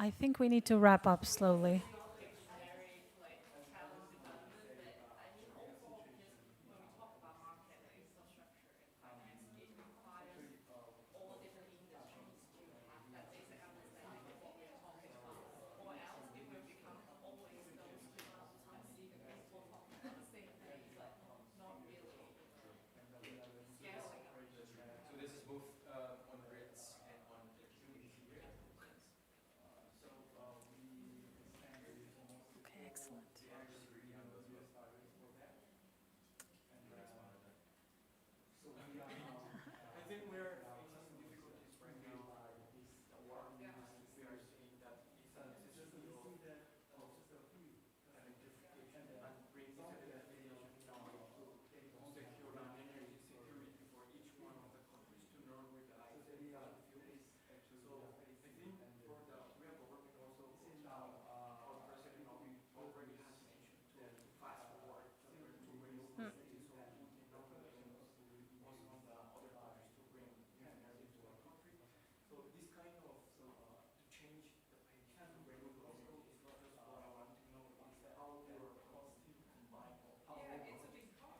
I think we need to wrap up slowly. Okay, excellent.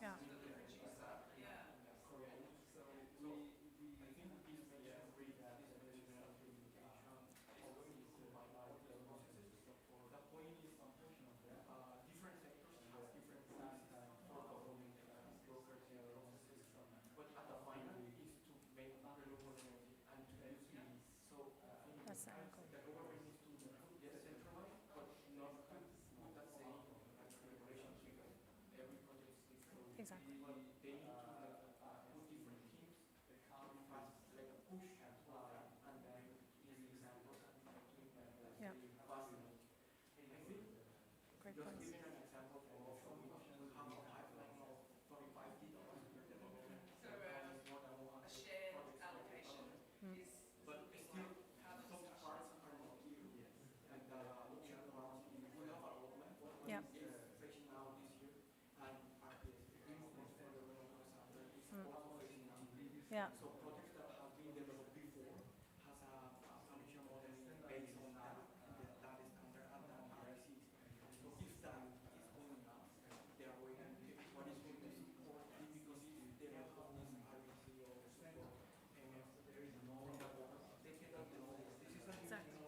Yeah. That's the angle. Exactly. Yeah. Great points. Yeah. Yeah. Exactly.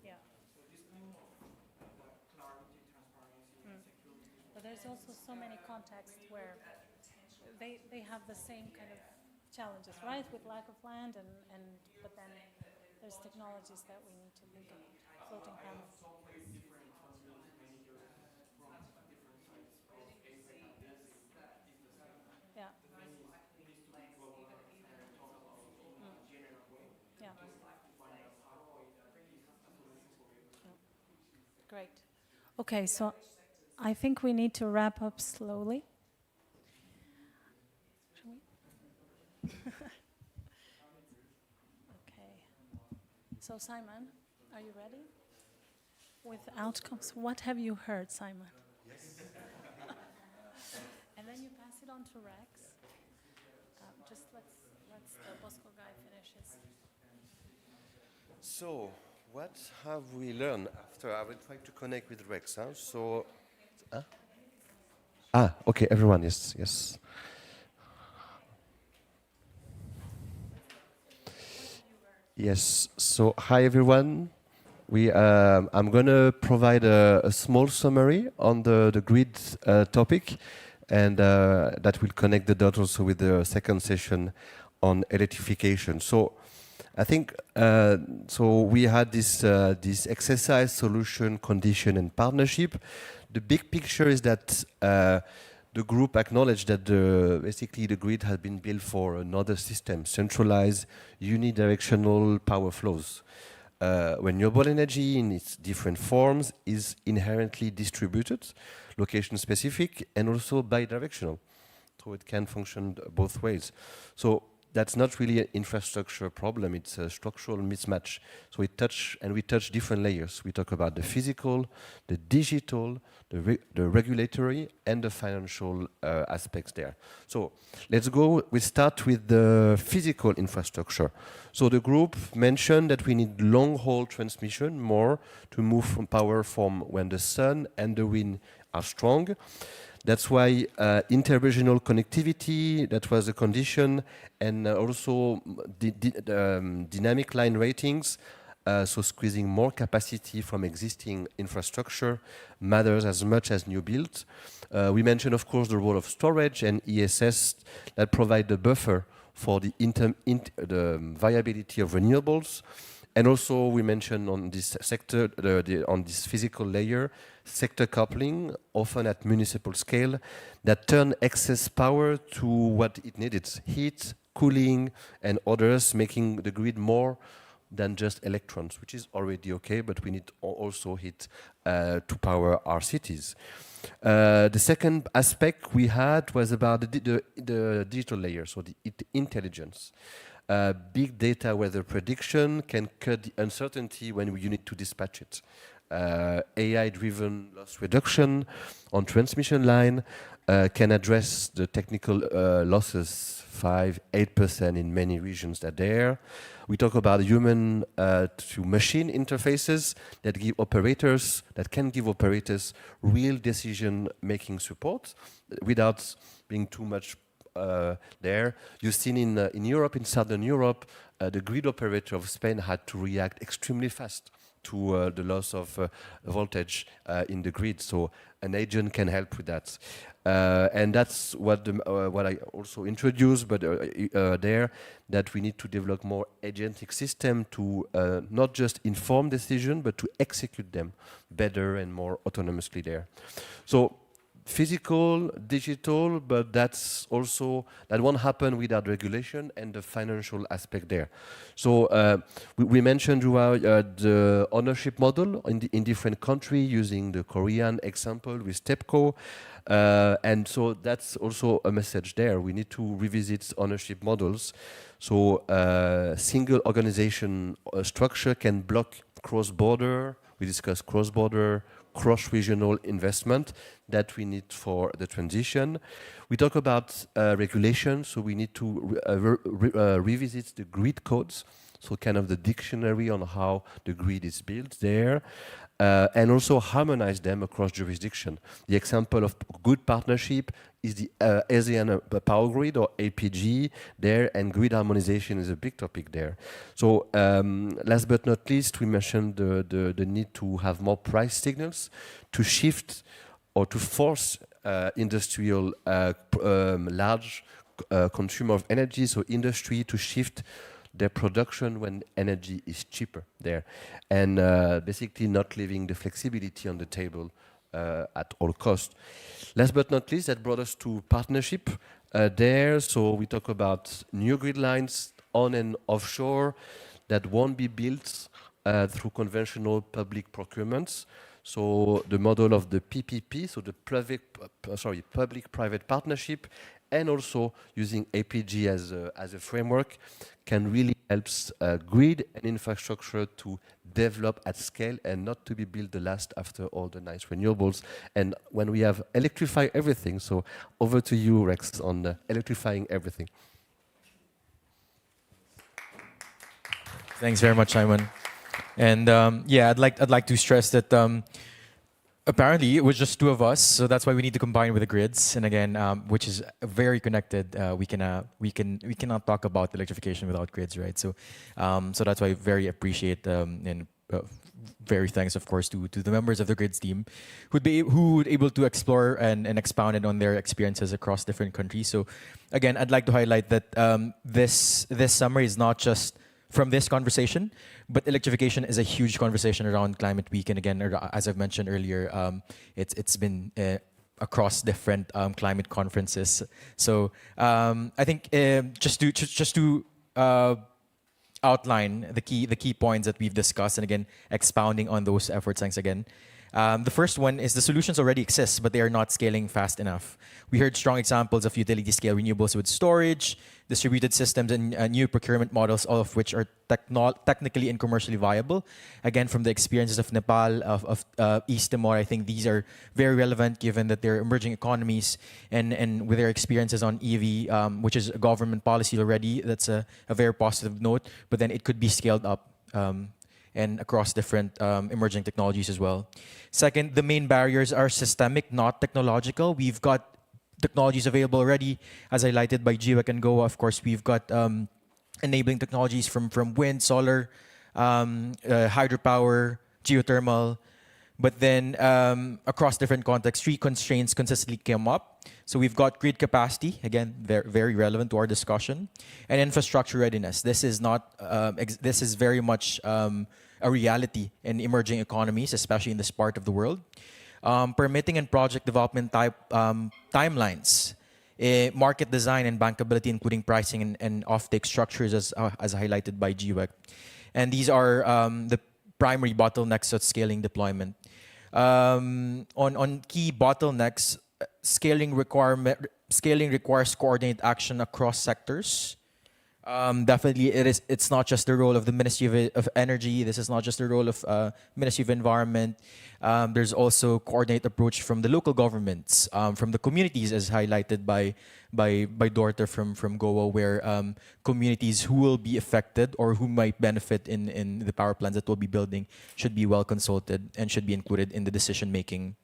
Yeah. But there's also so many contexts where they have the same kind of challenges, right? With lack of land and but then there's technologies that we need to think of. Floating panels. Yeah. Yeah. Great. Okay, so I think we need to wrap up slowly. Shall we? Okay. So Simon, are you ready? With outcomes, what have you heard, Simon? And then you pass it on to Rex. Just let's the Bosco guy finish his. So, what have we learned after? I will try to connect with Rex. Huh? So, okay, everyone, yes, yes. Yes. So, hi everyone. I'm going to provide a small summary on the grid topic, and that will connect the dots also with the second session on electrification. So, I think so. We had this exercise, solution, condition, and partnership. The big picture is that the group acknowledged that basically the grid had been built for another system, centralized, unidirectional power flows. Renewable energy in its different forms is inherently distributed, location-specific, and also bidirectional. So it can function both ways. So that's not really an infrastructure problem, it's a structural mismatch. So we touch different layers. We talk about the physical, the digital, the regulatory, and the financial aspects there. So let's go, we start with the physical infrastructure. So the group mentioned that we need long-haul transmission more to move from power from when the sun and the wind are strong. That's why interregional connectivity, that was a condition, and also dynamic line ratings, so squeezing more capacity from existing infrastructure matters as much as new build. We mentioned, of course, the role of storage and ESS that provide the buffer for the viability of renewables. And also we mentioned on this sector, on this physical layer, sector coupling, often at municipal scale, that turn excess power to what it needed, heat, cooling, and others, making the grid more than just electrons, which is already okay, but we need also heat to power our cities. The second aspect we had was about the digital layer, so the intelligence. Big data weather prediction can cut the uncertainty when you need to dispatch it. AI-driven loss reduction on transmission line can address the technical losses, 5-8% in many regions that are there. We talk about human to machine interfaces that can give operators real decision-making support without being too much there. You've seen in Europe, in Southern Europe, the grid operator of Spain had to react extremely fast to the loss of voltage in the grid. So an agent can help with that. And that's what I also introduced, but there, that we need to develop more agentic system to not just inform decision, but to execute them better and more autonomously there. So physical, digital, but that's also, that won't happen without regulation and the financial aspect there. So we mentioned the ownership model in different countries, using the Korean example with TEPCO. And so that's also a message there. We need to revisit ownership models. So single organization structure can block cross-border, we discussed cross-border, cross-regional investment that we need for the transition. We talk about regulation, so we need to revisit the grid codes, so kind of the dictionary on how the grid is built there, and also harmonize them across jurisdiction. The example of good partnership is the ASEAN Power Grid, or APG, there, and grid harmonization is a big topic there. So last but not least, we mentioned the need to have more price signals to shift or to force industrial large consumer of energy, so industry, to shift their production when energy is cheaper there, and basically not leaving the flexibility on the table at all costs. Last but not least, that brought us to partnership there. So we talk about new grid lines on and offshore that won't be built through conventional public procurements. So the model of the PPP, so the public-private partnership, and also using APG as a framework, can really help grid and infrastructure to develop at scale and not to be built the last after all the nice renewables. And when we have electrified everything, so over to you, Rex, on electrifying everything. Thanks very much, Simon. And yeah, I'd like to stress that apparently it was just two of us, so that's why we need to combine with the grids. And again, which is very connected. We cannot talk about electrification without grids, right? So so that's why I very appreciate and very thanks, of course, to the members of the grids team who were able to explore and expounded on their experiences across different countries. So again, I'd like to highlight that this summary is not just from this conversation, but electrification is a huge conversation around Climate Week. And again, as I've mentioned earlier, it's been across different climate conferences. So I think just to outline the key points that we've discussed, and again expounding on those efforts. Thanks again. The first one is the solutions already exist, but they are not scaling fast enough. We heard strong examples of utility-scale renewables with storage, distributed systems, and new procurement models, all of which are technically and commercially viable. Again, from the experiences of Nepal, of East Timor, I think these are very relevant given that they're emerging economies, and with their experiences on EV, which is a government policy already, that's a very positive note, but then it could be scaled up. And across different emerging technologies as well. Second, the main barriers are systemic, not technological. We've got technologies available already, as highlighted by GWEC and GOA. Of course, we've got enabling technologies from wind, solar, hydropower, geothermal. But then across different contexts, three constraints consistently came up. So we've got grid capacity, again, very relevant to our discussion, and infrastructure readiness. This is not. This is very much a reality in emerging economies, especially in this part of the world. Permitting and project development timelines, market design and bankability, including pricing and offtake structures, as highlighted by GWEC. And these are the primary bottlenecks of scaling deployment. On key bottlenecks, scaling requires coordinated action across sectors. Definitely, it's not just the role of the Ministry of Energy. This is not just the role of Ministry of Environment. There's also coordinated approach from the local governments, from the communities, as highlighted by Dorte from Goa, where communities who will be affected or who might benefit in the power plants that we'll be building should be well consulted and should be included in the decision making.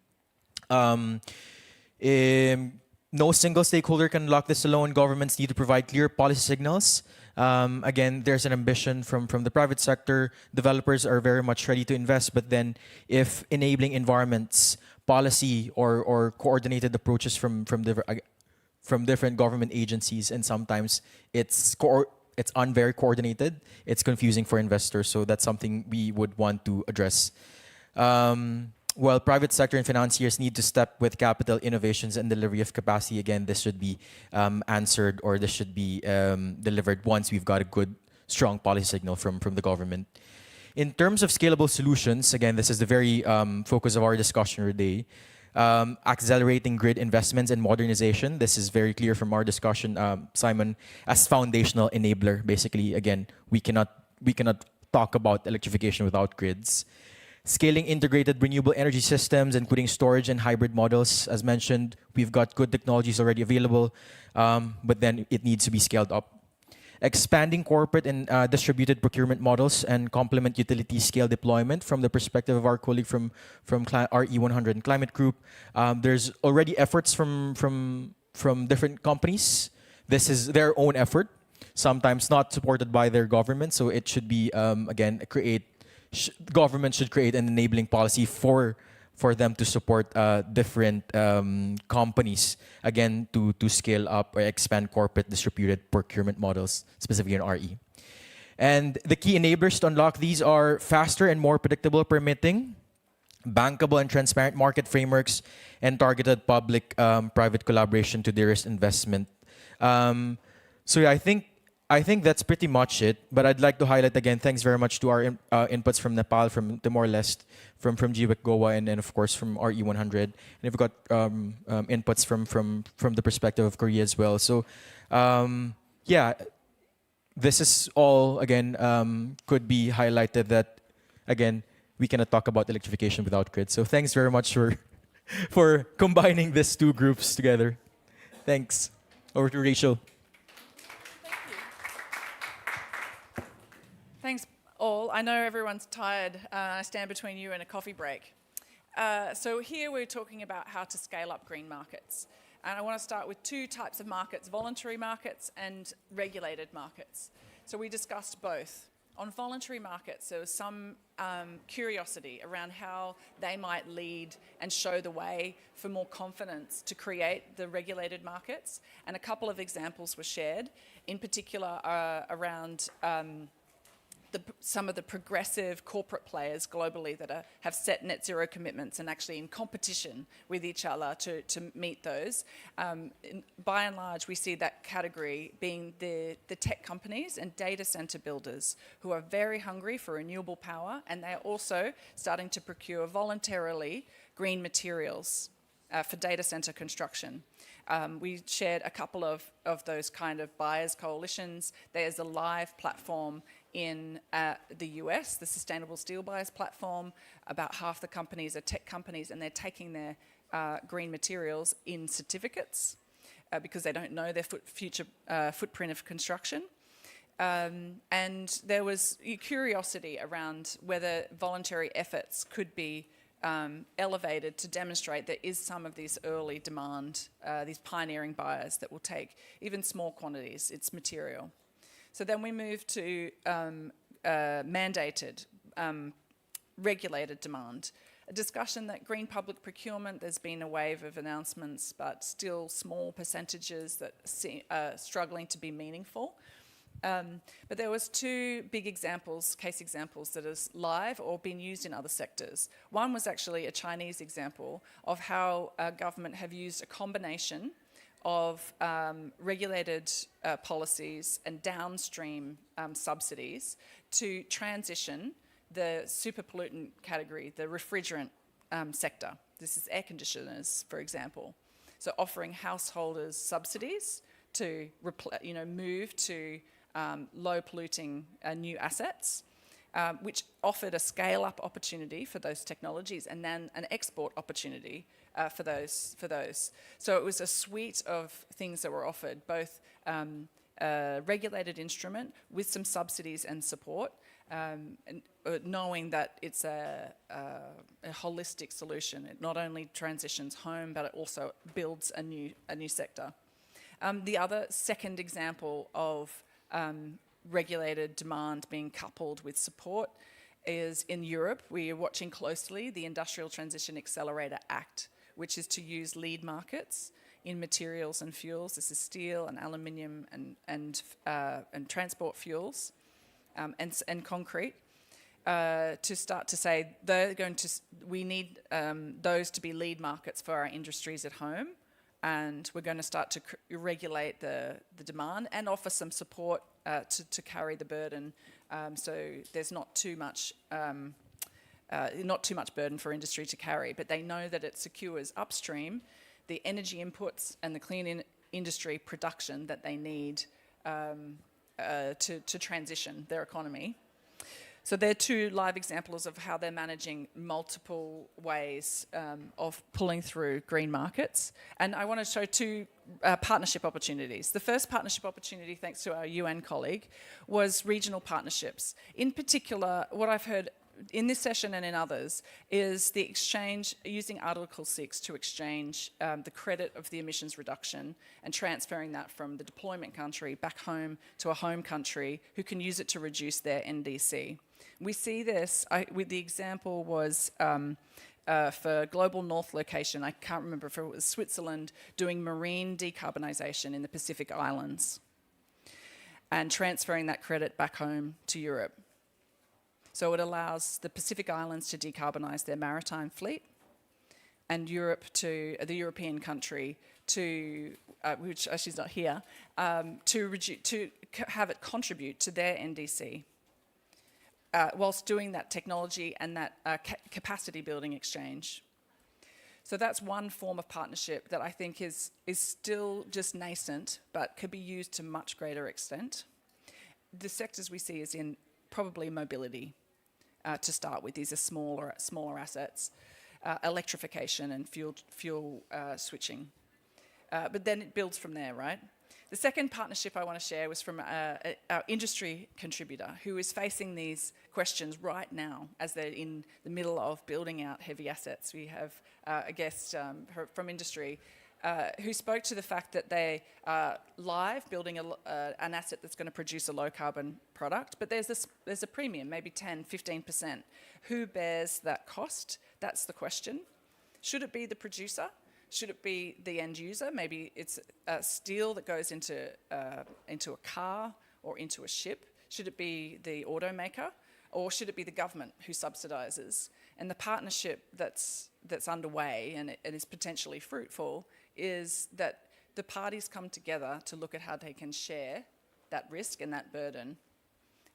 No single stakeholder can unlock this alone. Governments need to provide clear policy signals. Again, there's an ambition from the private sector. Developers are very much ready to invest, but then if enabling environments, policy, or coordinated approaches from different government agencies, and sometimes it's very coordinated, it's confusing for investors. So that's something we would want to address. While private sector and financiers need to step with capital, innovations, and delivery of capacity, again, this should be answered, or this should be delivered once we've got a good, strong policy signal from the government. In terms of scalable solutions, again, this is the very focus of our discussion today. Accelerating grid investments and modernization. This is very clear from our discussion, Simon, as foundational enabler. Basically, again, we cannot talk about electrification without grids. Scaling integrated renewable energy systems, including storage and hybrid models. As mentioned, we've got good technologies already available, but then it needs to be scaled up. Expanding corporate and distributed procurement models and complement utility scale deployment from the perspective of our colleague from RE100 and Climate Group. There's already efforts from different companies. This is their own effort, sometimes not supported by their government. So it should be, again, government should create an enabling policy for them to support different companies, again, to scale up or expand corporate distributed procurement models, specifically in RE. And the key enablers to unlock these are faster and more predictable permitting, bankable and transparent market frameworks, and targeted public-private collaboration to de-risk investment. So yeah, I think that's pretty much it, but I'd like to highlight again, thanks very much to our inputs from Nepal, from Timor-Leste, from GWEC Goa, and of course from RE100. And we've got inputs from the perspective of Korea as well. So yeah, this is all, again, could be highlighted that, again, we cannot talk about electrification without grid. So thanks very much for combining these two groups together. Thanks. Over to Rachel. Thanks, all. I know everyone's tired. I stand between you and a coffee break. So here we're talking about how to scale up green markets. And I want to start with two types of markets, voluntary markets and regulated markets. So we discussed both. On voluntary markets, there was some curiosity around how they might lead and show the way for more confidence to create the regulated markets. And a couple of examples were shared, in particular around some of the progressive corporate players globally that have set net zero commitments and actually in competition with each other to meet those. By and large, we see that category being the tech companies and data center builders who are very hungry for renewable power, and they're also starting to procure voluntarily green materials for data center construction. We shared a couple of those kind of buyers coalitions. There's a live platform in the US, the Sustainable Steel Buyers Platform. About half the companies are tech companies, and they're taking their green materials in certificates because they don't know their future footprint of construction. And there was curiosity around whether voluntary efforts could be elevated to demonstrate there is some of these early demand, these pioneering buyers that will take even small quantities, its material. So then we move to mandated, regulated demand. A discussion that green public procurement, there's been a wave of announcements, but still small percentages that are struggling to be meaningful. But there was two big examples, case examples that is live or been used in other sectors. One was actually a Chinese example of how government have used a combination of regulated policies and downstream subsidies to transition the super pollutant category, the refrigerant sector. This is air conditioners, for example. So offering householders subsidies to move to low polluting new assets, which offered a scale-up opportunity for those technologies and then an export opportunity for those. So it was a suite of things that were offered, both a regulated instrument with some subsidies and support, and knowing that it's a holistic solution. It not only transitions home, but it also builds a new sector. The other second example of regulated demand being coupled with support is in Europe. We are watching closely the Industrial Transition Accelerator Act, which is to use lead markets in materials and fuels. This is steel and aluminium and transport fuels and concrete. To start to say we need those to be lead markets for our industries at home, and we're going to start to regulate the demand and offer some support to carry the burden, so there's not too much burden for industry to carry, but they know that it secures upstream the energy inputs and the clean industry production that they need to transition their economy. So they're two live examples of how they're managing multiple ways of pulling through green markets. And I want to show two partnership opportunities. The first partnership opportunity, thanks to our UN colleague, was regional partnerships. In particular, what I've heard in this session and in others is the exchange, using Article 6 to exchange the credit of the emissions reduction and transferring that from the deployment country back home to a home country who can use it to reduce their NDC. We see this, with the example was for Global North location, I can't remember if it was Switzerland, doing marine decarbonisation in the Pacific Islands and transferring that credit back home to Europe. So it allows the Pacific Islands to decarbonise their maritime fleet, and Europe to the European country to, which she's not here, to have it contribute to their NDC, whilst doing that technology and that capacity building exchange. So that's one form of partnership that I think is still just nascent, but could be used to much greater extent. The sectors we see is in probably mobility. To start with, these are smaller assets, electrification and fuel switching. But then it builds from there, right? The second partnership I want to share was from our industry contributor who is facing these questions right now as they're in the middle of building out heavy assets. We have a guest from industry who spoke to the fact that they are live building an asset that's going to produce a low carbon product, but there's a premium, maybe 10, 15%. Who bears that cost? That's the question. Should it be the producer? Should it be the end user? Maybe it's steel that goes into a car or into a ship. Should it be the automaker, or should it be the government who subsidises? And the partnership that's underway and it is potentially fruitful is that the parties come together to look at how they can share that risk and that burden.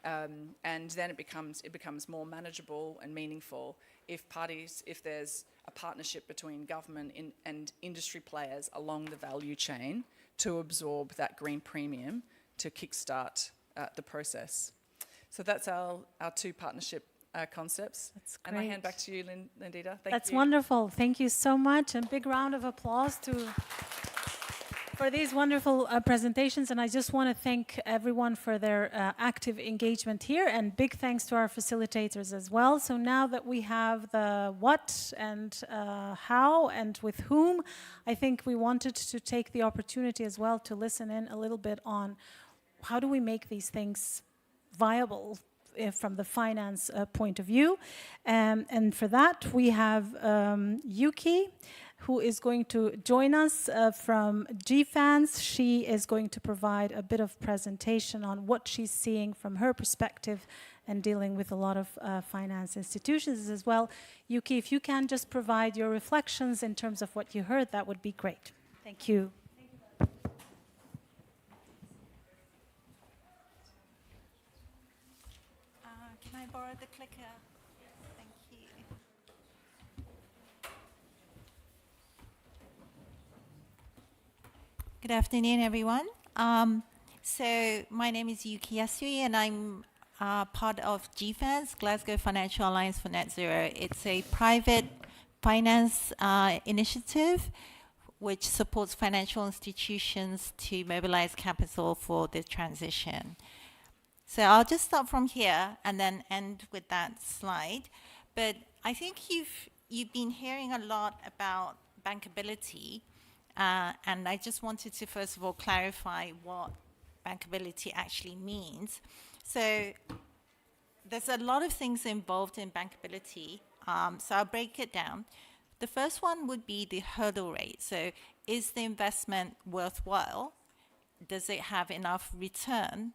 And then it becomes more manageable and meaningful if there's a partnership between government and industry players along the value chain to absorb that green premium to kickstart the process. So that's our two partnership concepts. That's And I hand great. back to you, Lindita. Thank That's you. wonderful. Thank you so much. And big round of applause for these wonderful presentations. And I just want to thank everyone for their active engagement here, and big thanks to our facilitators as well. So now that we have the what and how and with whom, I think we wanted to take the opportunity as well to listen in a little bit on how do we make these things viable from the finance point of view. And for that, we have Yuki, who is going to join us from GFANZ. She is going to provide a bit of presentation on what she's seeing from her perspective and dealing with a lot of finance institutions as well. Yuki, if you can just provide your reflections in terms of what you heard, that would be great. Thank you. Can I borrow the clicker? Thank you. Good afternoon, everyone. So my name is Yuki Yasui, and I'm part of GFANZ, Glasgow Financial Alliance for Net Zero. It's a private finance initiative which supports financial institutions to mobilize capital for the transition. So I'll just start from here and then end with that slide. But I think you've been hearing a lot about bankability, and I just wanted to first of all clarify what bankability actually means. So there's a lot of things involved in bankability, so I'll break it down. The first one would be the hurdle rate. So is the investment worthwhile? Does it have enough return?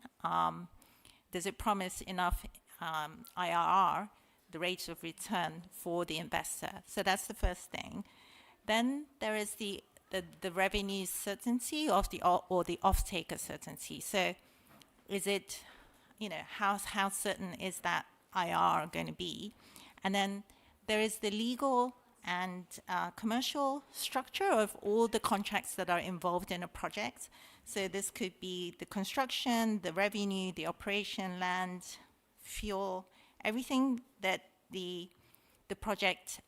Does it promise enough IRR, the rate of return for the investor? So that's the first thing. Then there is the revenue certainty of or the off-taker certainty. So is it, how certain is that IRR going to be? And then there is the legal and commercial structure of all the contracts that are involved in a project. So this could be the construction, the revenue, the operation, land, fuel, everything that the project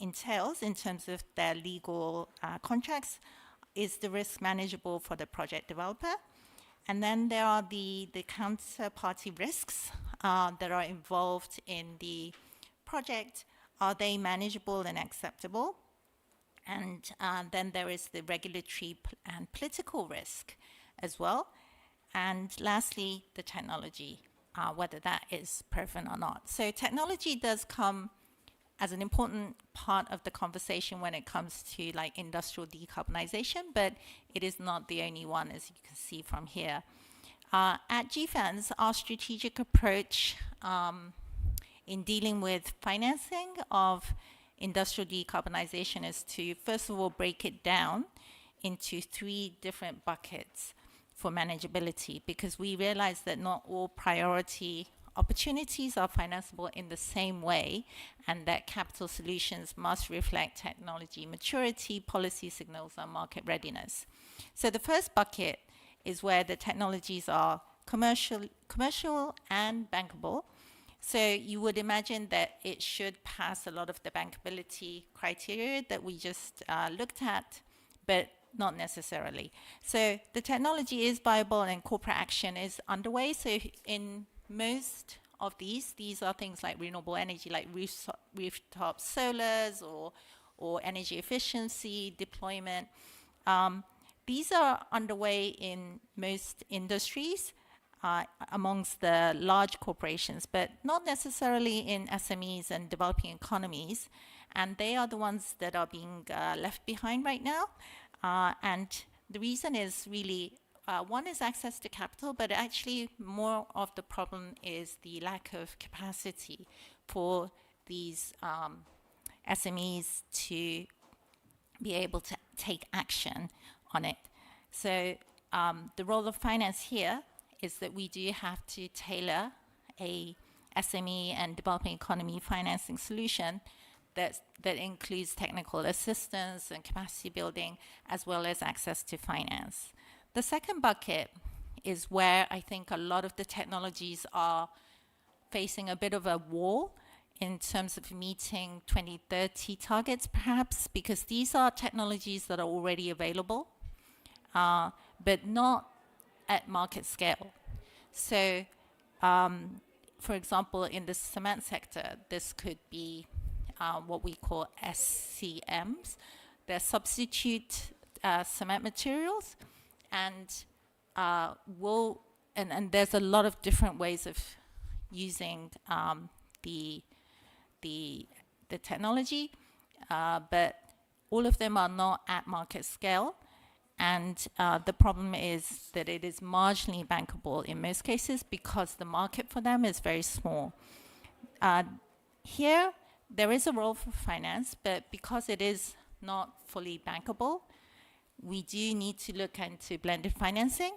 entails in terms of their legal contracts. Is the risk manageable for the project developer? And then there are the counterparty risks that are involved in the project. Are they manageable and acceptable? And then there is the regulatory and political risk as well. And lastly, the technology, whether that is proven or not. So technology does come as an important part of the conversation when it comes to like industrial decarbonization, but it is not the only one, as you can see from here. At GFANZ, our strategic approach in dealing with financing of industrial decarbonization is to, first of all, break it down into 3 different buckets for manageability, because we realize that not all priority opportunities are financeable in the same way, and that capital solutions must reflect technology maturity, policy signals, and market readiness. So the first bucket is where the technologies are commercial and bankable. So you would imagine that it should pass a lot of the bankability criteria that we just looked at, but not necessarily. So the technology is viable and corporate action is underway. So in most of these are things like renewable energy, like rooftop solars or energy efficiency deployment. These are underway in most industries, amongst the large corporations, but not necessarily in SMEs and developing economies. And they are the ones that are being left behind right now. And the reason is really one is access to capital, but actually more of the problem is the lack of capacity for these SMEs to be able to take action on it. So the role of finance here is that we do have to tailor a SME and developing economy financing solution that includes technical assistance and capacity building, as well as access to finance. The second bucket is where I think a lot of the technologies are facing a bit of a wall in terms of meeting 2030 targets, perhaps, because these are technologies that are already available, but not at market scale. So, for example, in the cement sector, this could be what we call SCMs. They're substitute cement materials, and there's a lot of different ways of using the technology, but all of them are not at market scale. And the problem is that it is marginally bankable in most cases because the market for them is very small. Here, there is a role for finance, but because it is not fully bankable, we do need to look into blended financing.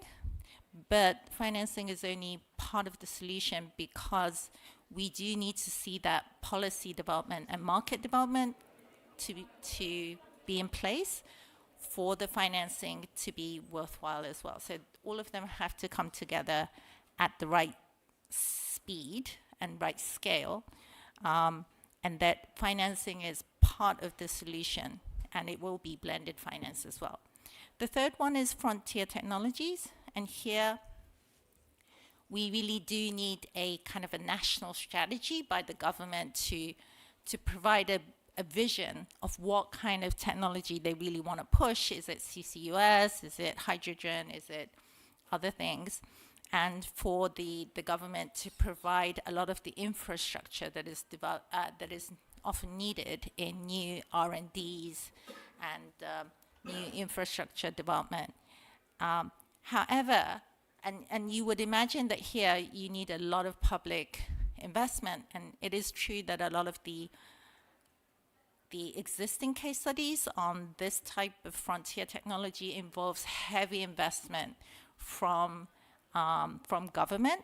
But financing is only part of the solution because we do need to see that policy development and market development to be in place for the financing to be worthwhile as well. So all of them have to come together at the right speed and right scale, and that financing is part of the solution, and it will be blended finance as well. The third one is frontier technologies, and here we really do need a kind of a national strategy by the government to provide a vision of what kind of technology they really want to push. Is it CCUS? Is it hydrogen? Is it other things? And for the government to provide a lot of the infrastructure that is often needed in new R&Ds and new infrastructure development. However, and you would imagine that here you need a lot of public investment, and it is true that a lot of the existing case studies on this type of frontier technology involves heavy investment from government,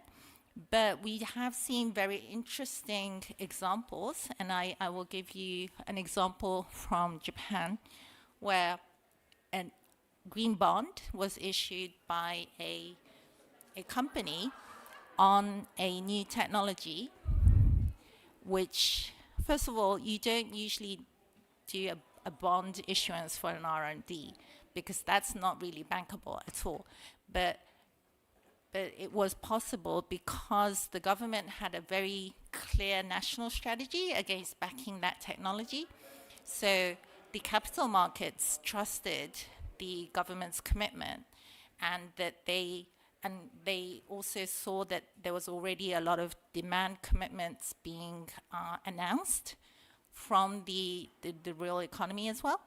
but we have seen very interesting examples, and I will give you an example from Japan, where a green bond was issued by a company on a new technology, which, first of all, you don't usually do a bond issuance for an R&D because that's not really bankable at all. But it was possible because the government had a very clear national strategy against backing that technology. So the capital markets trusted the government's commitment, and that they also saw that there was already a lot of demand commitments being announced from the real economy as well,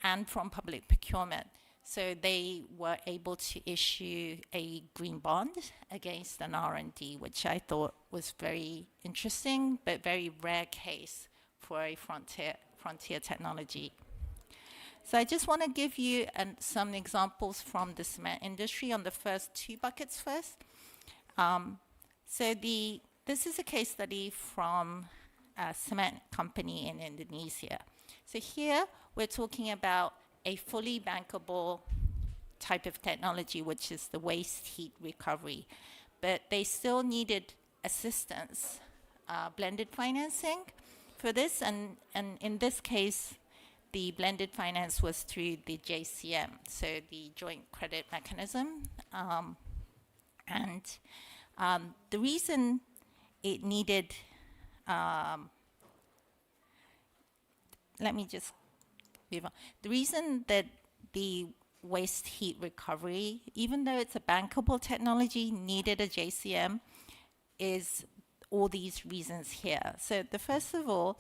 and from public procurement. So they were able to issue a green bond against an R&D, which I thought was very interesting, but very rare case for a frontier technology. So I just want to give you some examples from the cement industry on the first two buckets first. This is a case study from a cement company in Indonesia. So here we're talking about a fully bankable type of technology, which is the waste heat recovery. But they still needed assistance, blended financing for this. And in this case, the blended finance was through the JCM, so the Joint Credit Mechanism. The reason it needed, let me just move on. The reason that the waste heat recovery, even though it's a bankable technology, needed a JCM is all these reasons here. So the first of all,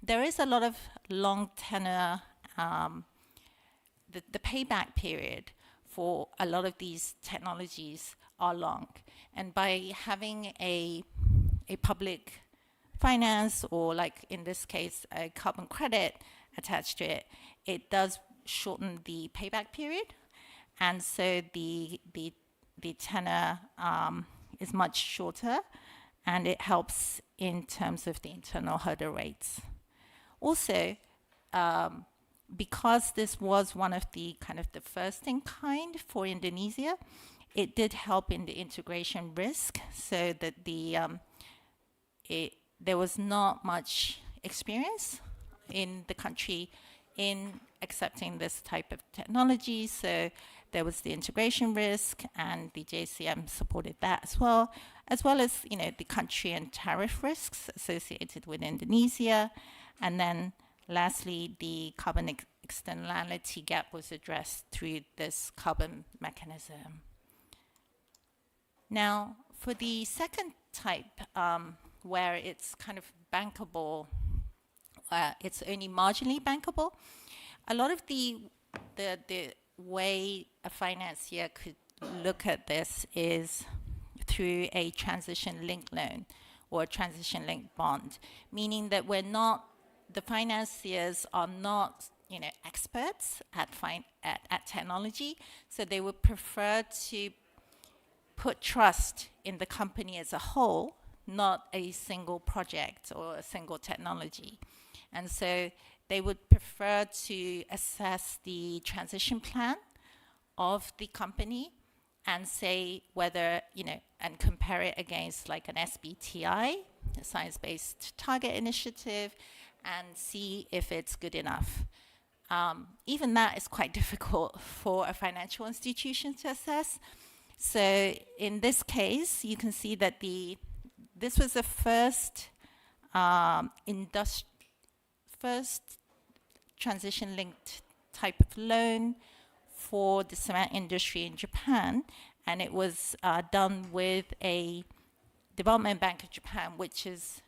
there is a lot of long tenor, the payback period for a lot of these technologies are long. And by having a public finance, or like in this case, a carbon credit attached to it, it does shorten the payback period. And so the tenor is much shorter, and it helps in terms of the internal hurdle rates. Also, because this was one of the kind of the first in kind for Indonesia, it did help in the integration risk, so that there was not much experience in the country in accepting this type of technology. So there was the integration risk, and the JCM supported that as well as the country and tariff risks associated with Indonesia. And then lastly, the carbon externality gap was addressed through this carbon mechanism. Now, for the second type, where it's kind of bankable, it's only marginally bankable, a lot of the way a financier could look at this is through a transition-linked loan or a transition-linked bond, meaning that the financiers are not, experts at technology, so they would prefer to put trust in the company as a whole, not a single project or a single technology. And so they would prefer to assess the transition plan of the company and say whether, and compare it against like an SBTI, a Science-Based Target Initiative, and see if it's good enough. Even that is quite difficult for a financial institution to assess. So in this case, you can see that this was the first transition-linked type of loan for the cement industry in Japan, and it was done with a Development Bank of Japan, which is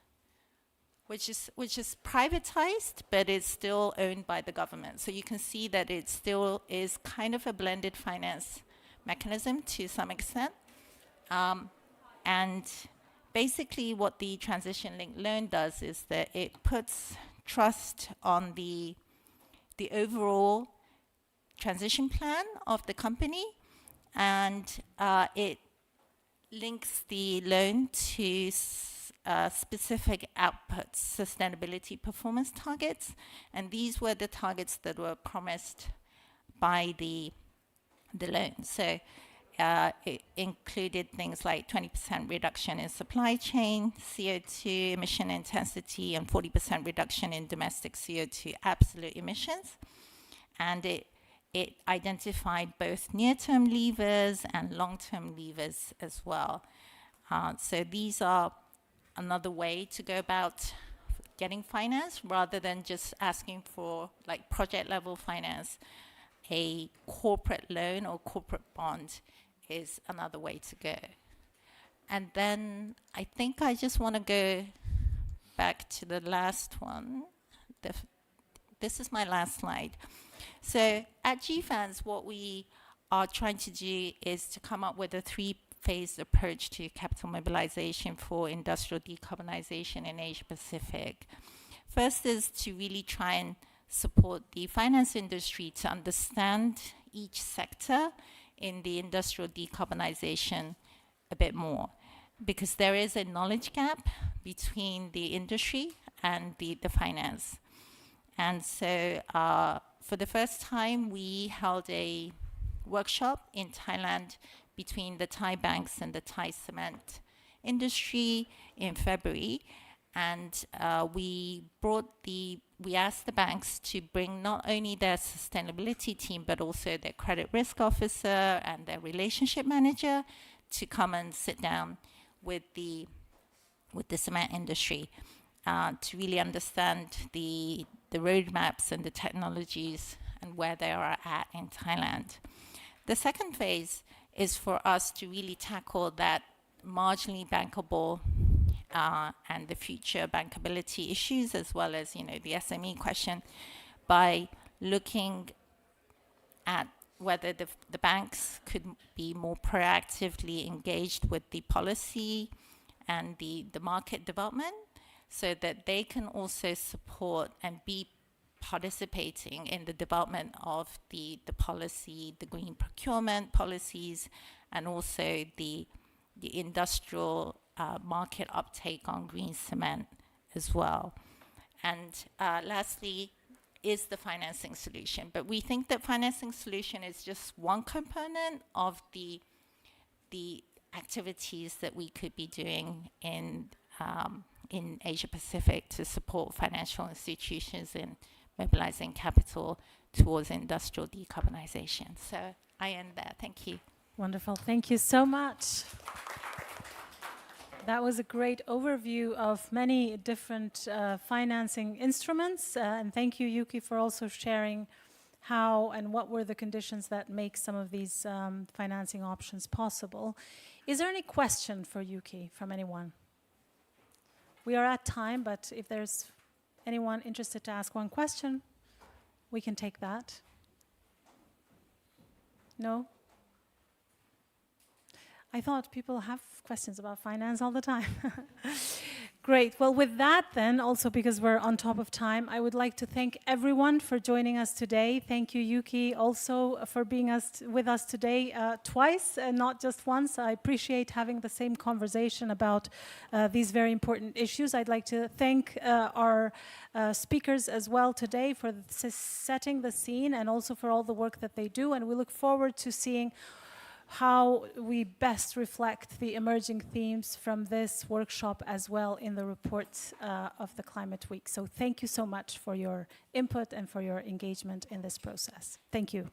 privatized, but it's still owned by the government. So you can see that it still is kind of a blended finance mechanism to some extent. And basically what the transition-linked loan does is that it puts trust on the overall transition plan of the company, and it links the loan to specific outputs, sustainability performance targets, and these were the targets that were promised by the loan. So it included things like 20% reduction in supply chain CO2 emission intensity and 40% reduction in domestic CO2 absolute emissions. And it identified both near-term levers and long-term levers as well. So these are another way to go about getting finance rather than just asking for like project-level finance. A corporate loan or corporate bond is another way to go. And then I think I just want to go back to the last one. This is my last slide. So at GFANZ, what we are trying to do is to come up with a three-phase approach to capital mobilization for industrial decarbonization in Asia Pacific. First is to really try and support the finance industry to understand each sector in the industrial decarbonization a bit more, because there is a knowledge gap between the industry and the finance. And so for the first time, we held a workshop in Thailand between the Thai banks and the Thai cement industry in February. And we asked the banks to bring not only their sustainability team, but also their credit risk officer and their relationship manager to come and sit down with the cement industry to really understand the roadmaps and the technologies and where they are at in Thailand. The second phase is for us to really tackle that marginally bankable and the future bankability issues, as well as the SME question, by looking at whether the banks could be more proactively engaged with the policy and the market development so that they can also support and be participating in the development of the policy, the green procurement policies, and also the industrial market uptake on green cement as well. And lastly, is the financing solution. But we think that financing solution is just one component of the activities that we could be doing in Asia Pacific to support financial institutions in mobilizing capital towards industrial decarbonization. So I end there. Thank you. Wonderful. Thank you so much. That was a great overview of many different financing instruments. And thank you, Yuki, for also sharing how and what were the conditions that make some of these financing options possible. Is there any question for Yuki from anyone? We are at time, but if there's anyone interested to ask one question, we can take that. No? I thought people have questions about finance all the time. Great. Well, with that then, also because we're on top of time, I would like to thank everyone for joining us today. Thank you, Yuki, also for being with us today twice and not just once. I appreciate having the same conversation about these very important issues. I'd like to thank our speakers as well today for setting the scene and also for all the work that they do. And we look forward to seeing how we best reflect the emerging themes from this workshop as well in the reports of the Climate Week. So thank you so much for your input and for your engagement in this process. Thank you.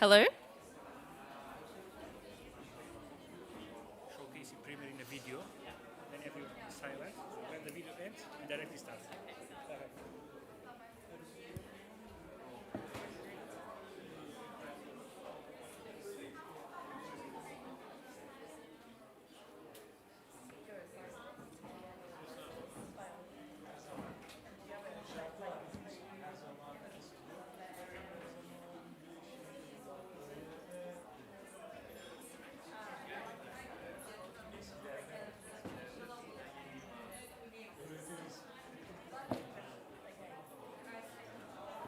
Hello? Showcasing premiering the video, then everyone is silent. When the video ends, we directly start. Okay.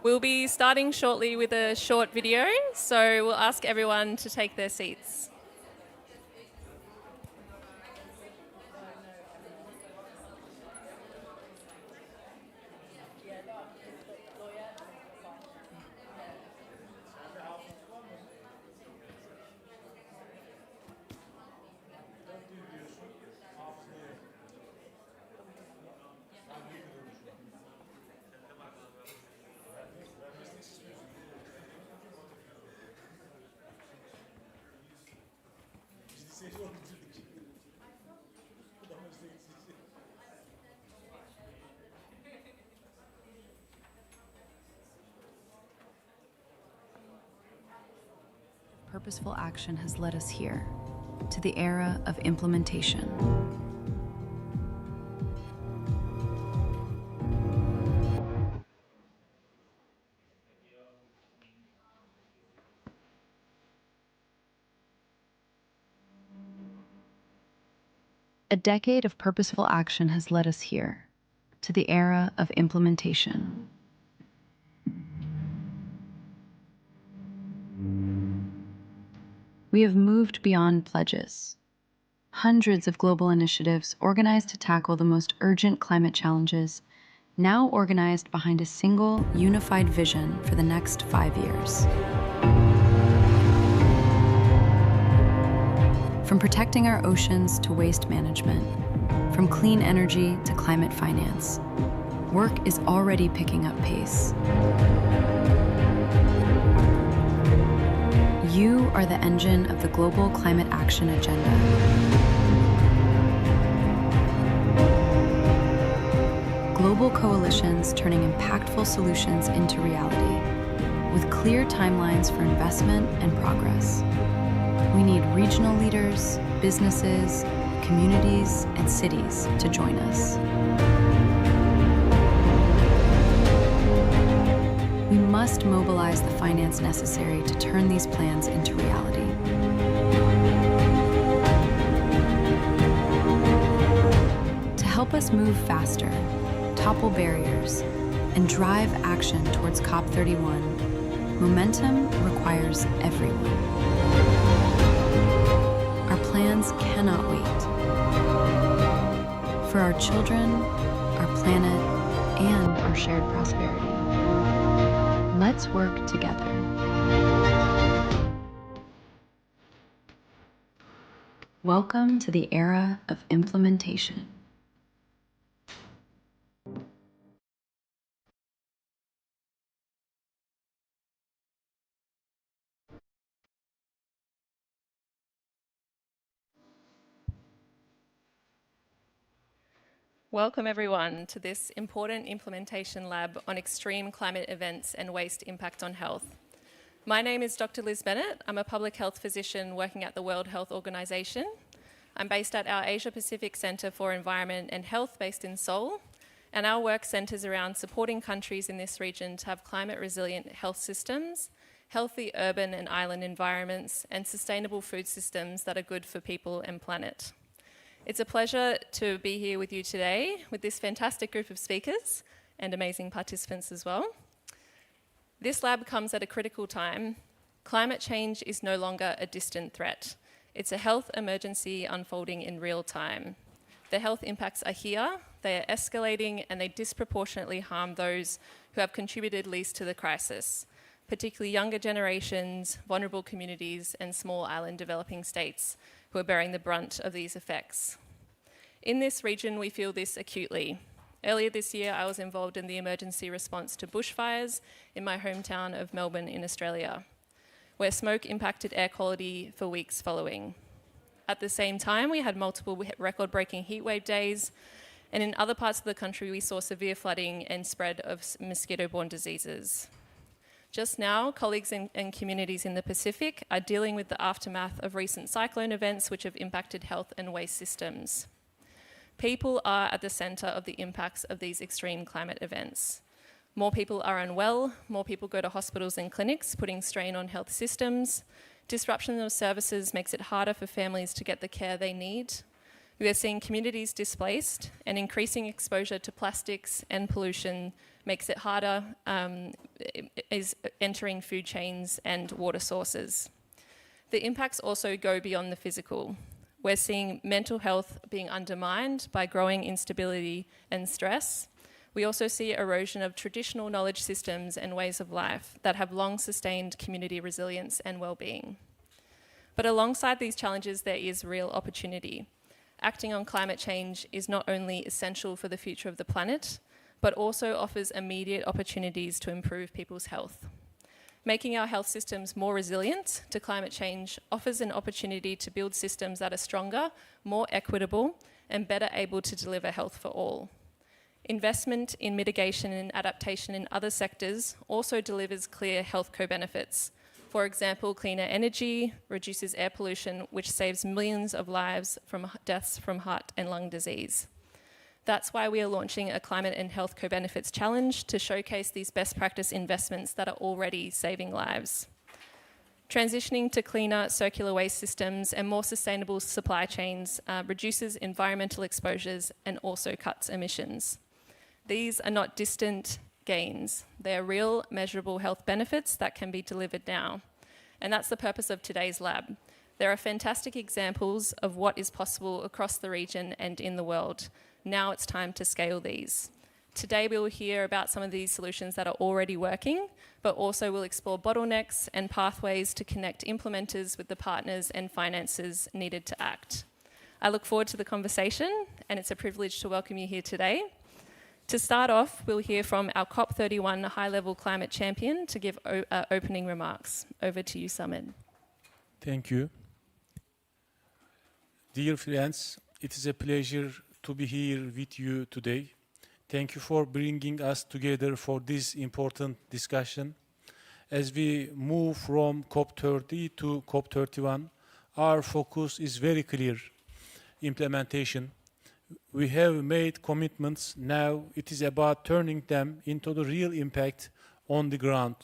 We'll be starting shortly with a short video, so we'll ask everyone to take their seats. Purposeful action has led us here, to the era of implementation. A decade of purposeful action has led us here, to the era of implementation. We have moved beyond pledges. Hundreds of global initiatives organized to tackle the most urgent climate challenges, now organized behind a single, unified vision for the next 5 years. From protecting our oceans to waste management, from clean energy to climate finance, work is already picking up pace. You are the engine of the global climate action agenda. Global coalitions turning impactful solutions into reality, with clear timelines for investment and progress. We need regional leaders, businesses, communities, and cities to join us. We must mobilize the finance necessary to turn these plans into reality. To help us move faster, topple barriers, and drive action towards COP31, momentum requires everyone. Our plans cannot wait. For our children, our planet, and our shared prosperity. Let's work together. Welcome to the era of implementation. Welcome everyone to this important implementation lab on extreme climate events and waste impact on health. My name is Dr. Liz Bennett. I'm a public health physician working at the World Health Organization. I'm based at our Asia Pacific Centre for Environment and Health based in Seoul, and our work centres around supporting countries in this region to have climate resilient health systems, healthy urban and island environments, and sustainable food systems that are good for people and planet. It's a pleasure to be here with you today with this fantastic group of speakers and amazing participants as well. This lab comes at a critical time. Climate change is no longer a distant threat. It's a health emergency unfolding in real time. The health impacts are here, they are escalating, and they disproportionately harm those who have contributed least to the crisis, particularly younger generations, vulnerable communities, and small island developing states who are bearing the brunt of these effects. In this region, we feel this acutely. Earlier this year, I was involved in the emergency response to bushfires in my hometown of Melbourne in Australia. where smoke impacted air quality for weeks following. At the same time, we had multiple record-breaking heatwave days, and in other parts of the country, we saw severe flooding and spread of mosquito-borne diseases. Just now, colleagues and communities in the Pacific are dealing with the aftermath of recent cyclone events which have impacted health and waste systems. People are at the centre of the impacts of these extreme climate events. More people are unwell, more people go to hospitals and clinics, putting strain on health systems. Disruption of services makes it harder for families to get the care they need. We are seeing communities displaced, and increasing exposure to plastics and pollution makes it harder, is entering food chains and water sources. The impacts also go beyond the physical. We're seeing mental health being undermined by growing instability and stress. We also see erosion of traditional knowledge systems and ways of life that have long sustained community resilience and well-being. But alongside these challenges, there is real opportunity. Acting on climate change is not only essential for the future of the planet, but also offers immediate opportunities to improve people's health. Making our health systems more resilient to climate change offers an opportunity to build systems that are stronger, more equitable, and better able to deliver health for all. Investment in mitigation and adaptation in other sectors also delivers clear health co-benefits. For example, cleaner energy reduces air pollution, which saves millions of lives from deaths from heart and lung disease. That's why we are launching a Climate and Health Co-Benefits Challenge to showcase these best practice investments that are already saving lives. Transitioning to cleaner circular waste systems and more sustainable supply chains reduces environmental exposures and also cuts emissions. These are not distant gains. They are real, measurable health benefits that can be delivered now. And that's the purpose of today's lab. There are fantastic examples of what is possible across the region and in the world. Now it's time to scale these. Today we will hear about some of these solutions that are already working, but also we'll explore bottlenecks and pathways to connect implementers with the partners and finances needed to act. I look forward to the conversation, and it's a privilege to welcome you here today. To start off, we'll hear from our COP31 high-level climate champion to give opening remarks. Over to you, Samit. Thank you. Dear friends, it is a pleasure to be here with you today. Thank you for bringing us together for this important discussion. As we move from COP30 to COP31, our focus is very clear: implementation. We have made commitments. Now it is about turning them into the real impact on the ground.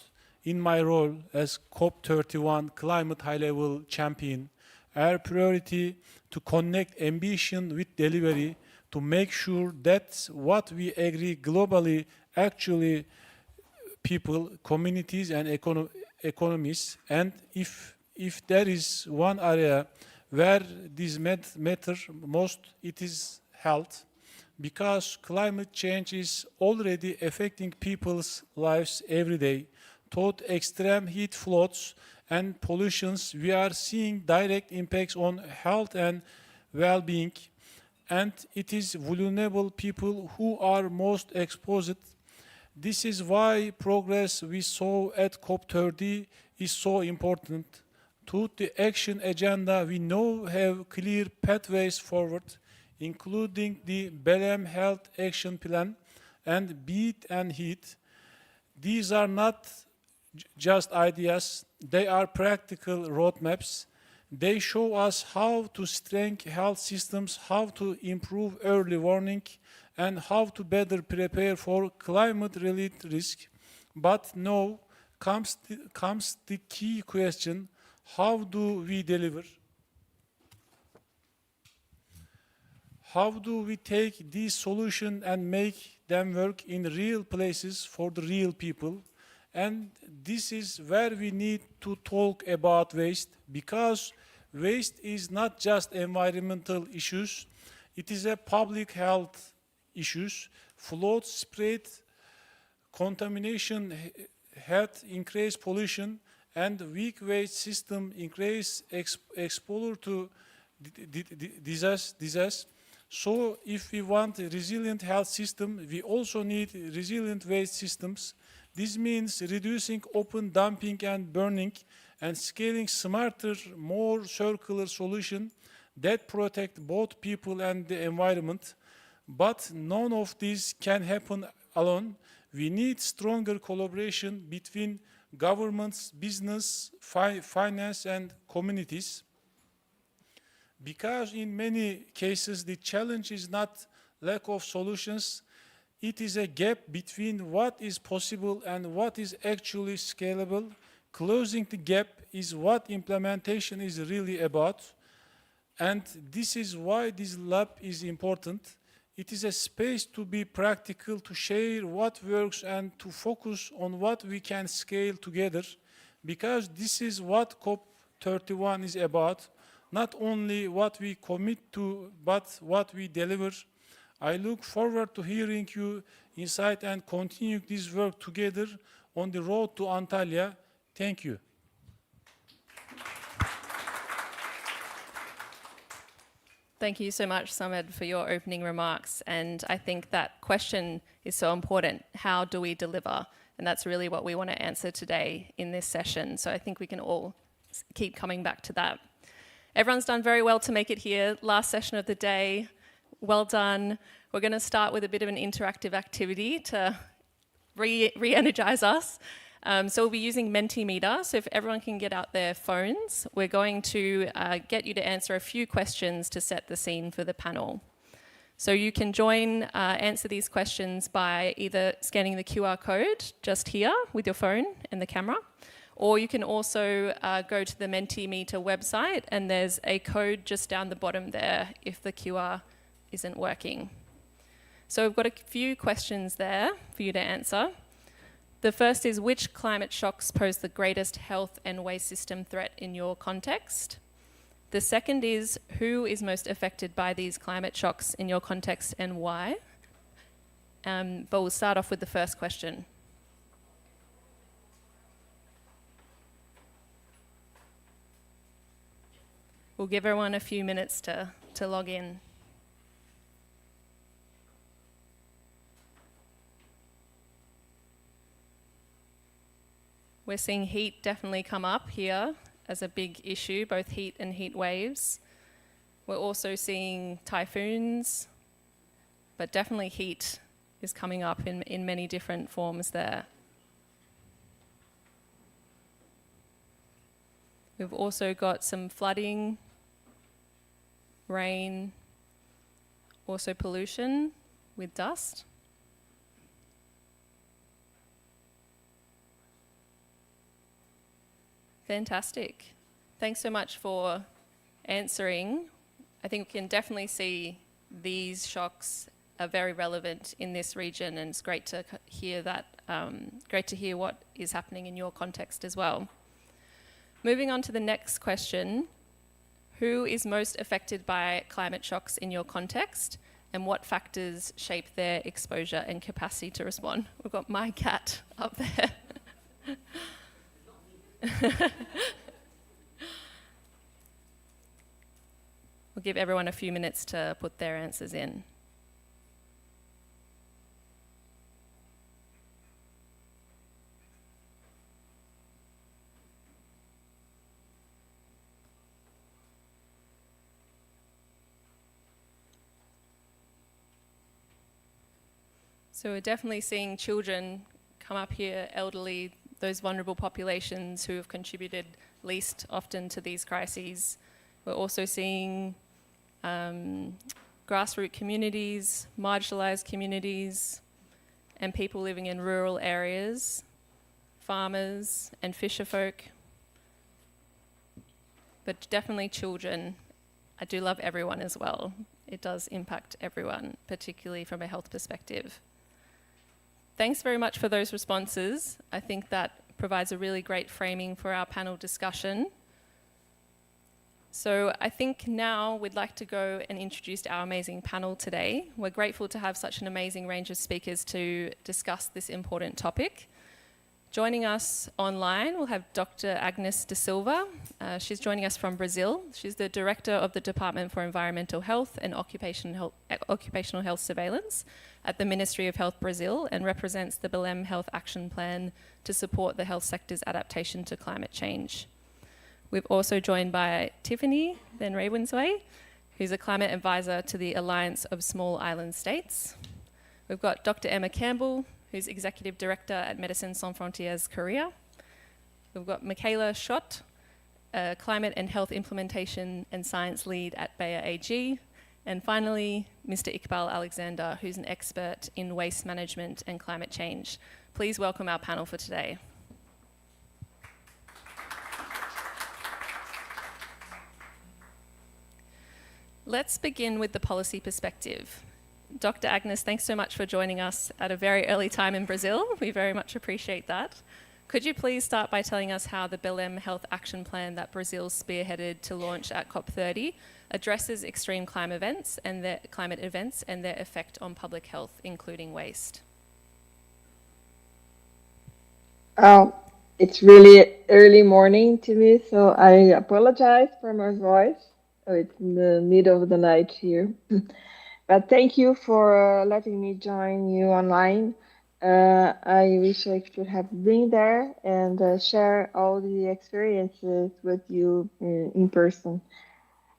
In my role as COP31 climate high-level champion, our priority to connect ambition with delivery, to make sure that what we agree globally actually people, communities and economies. And if there is one area where this matter most, it is health, because climate change is already affecting people's lives every day. Through extreme heat floods and pollutions, we are seeing direct impacts on health and well-being, and it is vulnerable people who are most exposed. This is why progress we saw at COP30 is so important. To the action agenda, we now have clear pathways forward, including the Belém Health Action Plan and Beat and Heat. These are not just ideas, they are practical roadmaps. They show us how to strengthen health systems, how to improve early warning, and how to better prepare for climate-related risk. But now comes the key question: how do we deliver? How do we take these solutions and make them work in real places for the real people? And this is where we need to talk about waste, because waste is not just environmental issues, it is a public health issues. Flood spread, contamination, health increase pollution, and weak waste system increase exposure to disaster. So if we want a resilient health system, we also need resilient waste systems. This means reducing open dumping and burning and scaling smarter, more circular solutions that protect both people and the environment. But none of this can happen alone. We need stronger collaboration between governments, business, finance, and communities. Because in many cases, the challenge is not lack of solutions, it is a gap between what is possible and what is actually scalable. Closing the gap is what implementation is really about. And this is why this lab is important. It is a space to be practical, to share what works and to focus on what we can scale together, because this is what COP31 is about, not only what we commit to, but what we deliver. I look forward to hearing you insight and continue this work together on the road to Antalya. Thank you. Thank you so much, Samed, for your opening remarks. And I think that question is so important. How do we deliver? And that's really what we want to answer today in this session. So I think we can all keep coming back to that. Everyone's done very well to make it here. Last session of the day. Well done. We're going to start with a bit of an interactive activity to re-energize us. So we'll be using Mentimeter. So if everyone can get out their phones, we're going to get you to answer a few questions to set the scene for the panel. So you can answer these questions by either scanning the QR code just here with your phone and the camera, or you can also go to the Mentimeter website, and there's a code just down the bottom there if the QR isn't working. So we've got a few questions there for you to answer. The first is, which climate shocks pose the greatest health and waste system threat in your context? The second is, who is most affected by these climate shocks in your context and why? But we'll start off with the first question. We'll give everyone a few minutes to log in. We're seeing heat definitely come up here as a big issue, both heat and heat waves. We're also seeing typhoons, but definitely heat is coming up in many different forms there. We've also got some flooding, rain, also pollution with dust. Fantastic. Thanks so much for answering. I think we can definitely see these shocks are very relevant in this region, and it's great to hear that. Great to hear what is happening in your context as well. Moving on to the next question. Who is most affected by climate shocks in your context, and what factors shape their exposure and capacity to respond? We've got my cat up there. We'll give everyone a few minutes to put their answers in. So we're definitely seeing children come up here, elderly, those vulnerable populations who have contributed least often to these crises. We're also seeing grassroots communities, marginalised communities, and people living in rural areas, farmers and fisher folk, but definitely children. I do love everyone as well. It does impact everyone, particularly from a health perspective. Thanks very much for those responses. I think that provides a really great framing for our panel discussion. So I think now we'd like to go and introduce our amazing panel today. We're grateful to have such an amazing range of speakers to discuss this important topic. Joining us online, we'll have Dr. Agnes de Silva. She's joining us from Brazil. She's the Director of the Department for Environmental Health and Occupational Health Surveillance at the Ministry of Health Brazil, and represents the Belém Health Action Plan to support the health sector's adaptation to climate change. We're also joined by Tiffany Van Ravensway, who's a climate advisor to the Alliance of Small Island States. We've got Dr. Emma Campbell, who's executive director at Médecins Sans Frontières Korea. We've got Michaela Schott, a climate and health implementation and science lead at Bayer AG. And finally, Mr. Iqbal Alexander, who's an expert in waste management and climate change. Please welcome our panel for today. Let's begin with the policy perspective. Dr. Agnes, thanks so much for joining us at a very early time in Brazil. We very much appreciate that. Could you please start by telling us how the Belém Health Action Plan that Brazil spearheaded to launch at COP30 addresses extreme climate events and their effect on public health, including waste? It's really early morning to me, so I apologize for my voice. It's in the middle of the night here. But thank you for letting me join you online. I wish I could have been there and share all the experiences with you in person.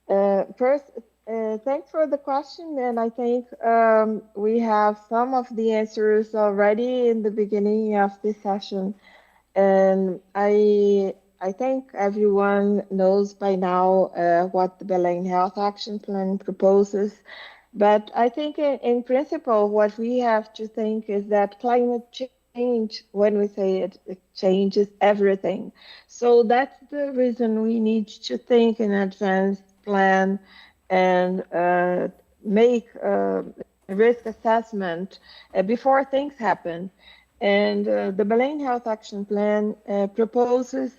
First, thanks for the question, and I think we have some of the answers already in the beginning of this session. And I think everyone knows by now what the Belém Health Action Plan proposes. But I think in principle, what we have to think is that climate change, when we say it changes everything. So that's the reason we need to think in advance, plan, and make a risk assessment before things happen. And the Belém Health Action Plan proposes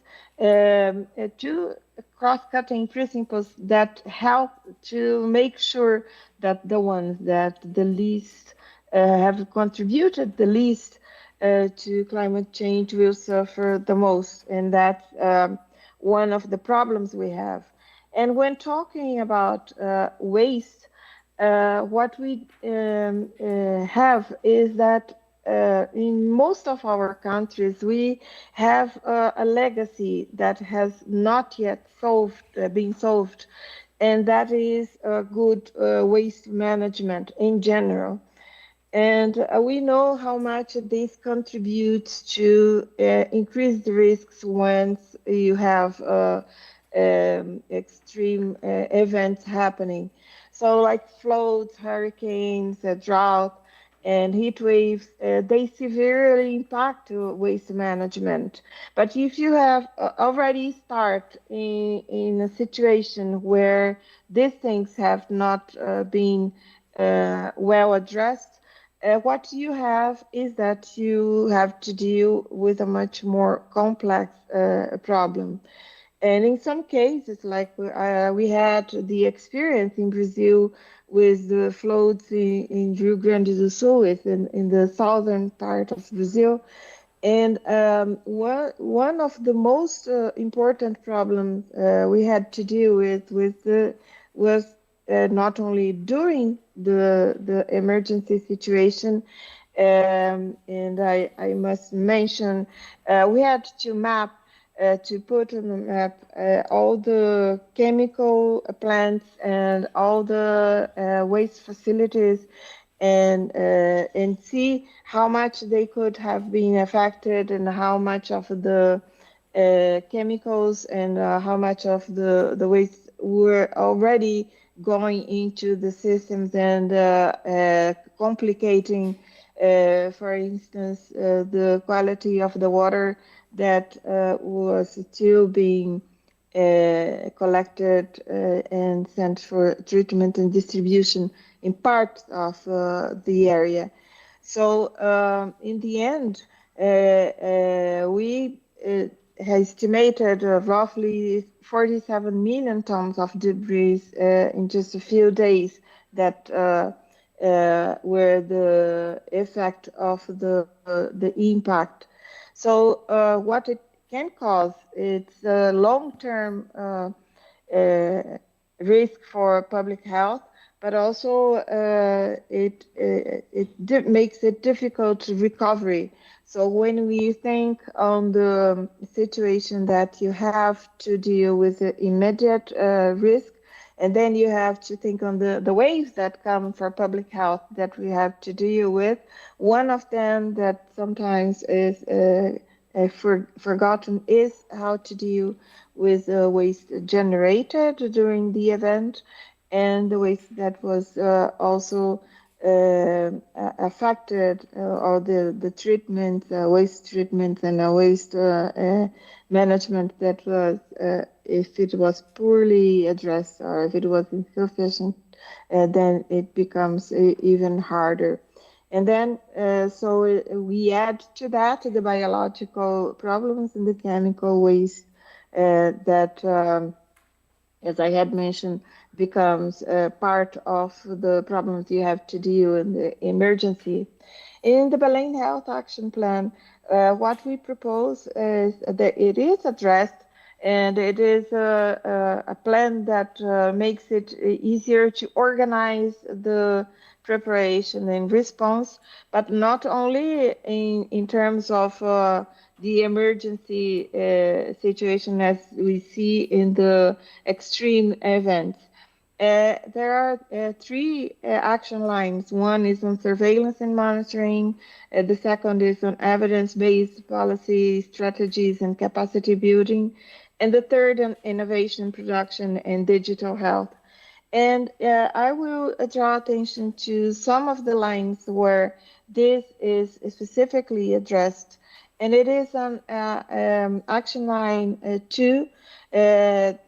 two cross-cutting principles that help to make sure that the ones that the least have contributed the least to climate change will suffer the most. And that's one of the problems we have. And when talking about waste, what we have is that in most of our countries, we have a legacy that has not yet been solved, and that is good waste management in general. And we know how much this contributes to increased risks once you have extreme events happening. So like floods, hurricanes, drought, and heat waves, they severely impact waste management. But if you have already started in a situation where these things have not been well addressed, what you have is that you have to deal with a much more complex problem. And in some cases, like we had the experience in Brazil with the floods in Rio Grande do Sul, in the southern part of Brazil. And one of the most important problems we had to deal with was not only during the emergency situation, and I must mention, we had to map to put on the map all the chemical plants and all the waste facilities, and see how much they could have been affected and how much of the chemicals and how much of the waste were already going into the systems and complicating, for instance, the quality of the water that was still being collected and sent for treatment and distribution in parts of the area. So in the end, we estimated roughly 47 million tons of debris in just a few days that were the effect of the impact. So what it can cause, it's a long-term risk for public health, but also it makes it difficult to recovery. So when we think on the situation that you have to deal with the immediate risk, and then you have to think on the waves that come for public health that we have to deal with. One of them that sometimes is forgotten is how to deal with waste generated during the event and the waste that was also affected, or the treatment, waste treatment and waste management that was, if it was poorly addressed or if it was insufficient, then it becomes even harder. And then, we add to that the biological problems and the chemical waste that, as I had mentioned, becomes part of the problems you have to deal in the emergency. In the Belém Health Action Plan, what we propose is that it is addressed, and it is a plan that makes it easier to organize the preparation and response, but not only in terms of the emergency situation as we see in the extreme events. There are three action lines. One is on surveillance and monitoring. The second is on evidence-based policy strategies and capacity building. And the third on innovation, production, and digital health. And I will draw attention to some of the lines where this is specifically addressed. And it is on action line 2 that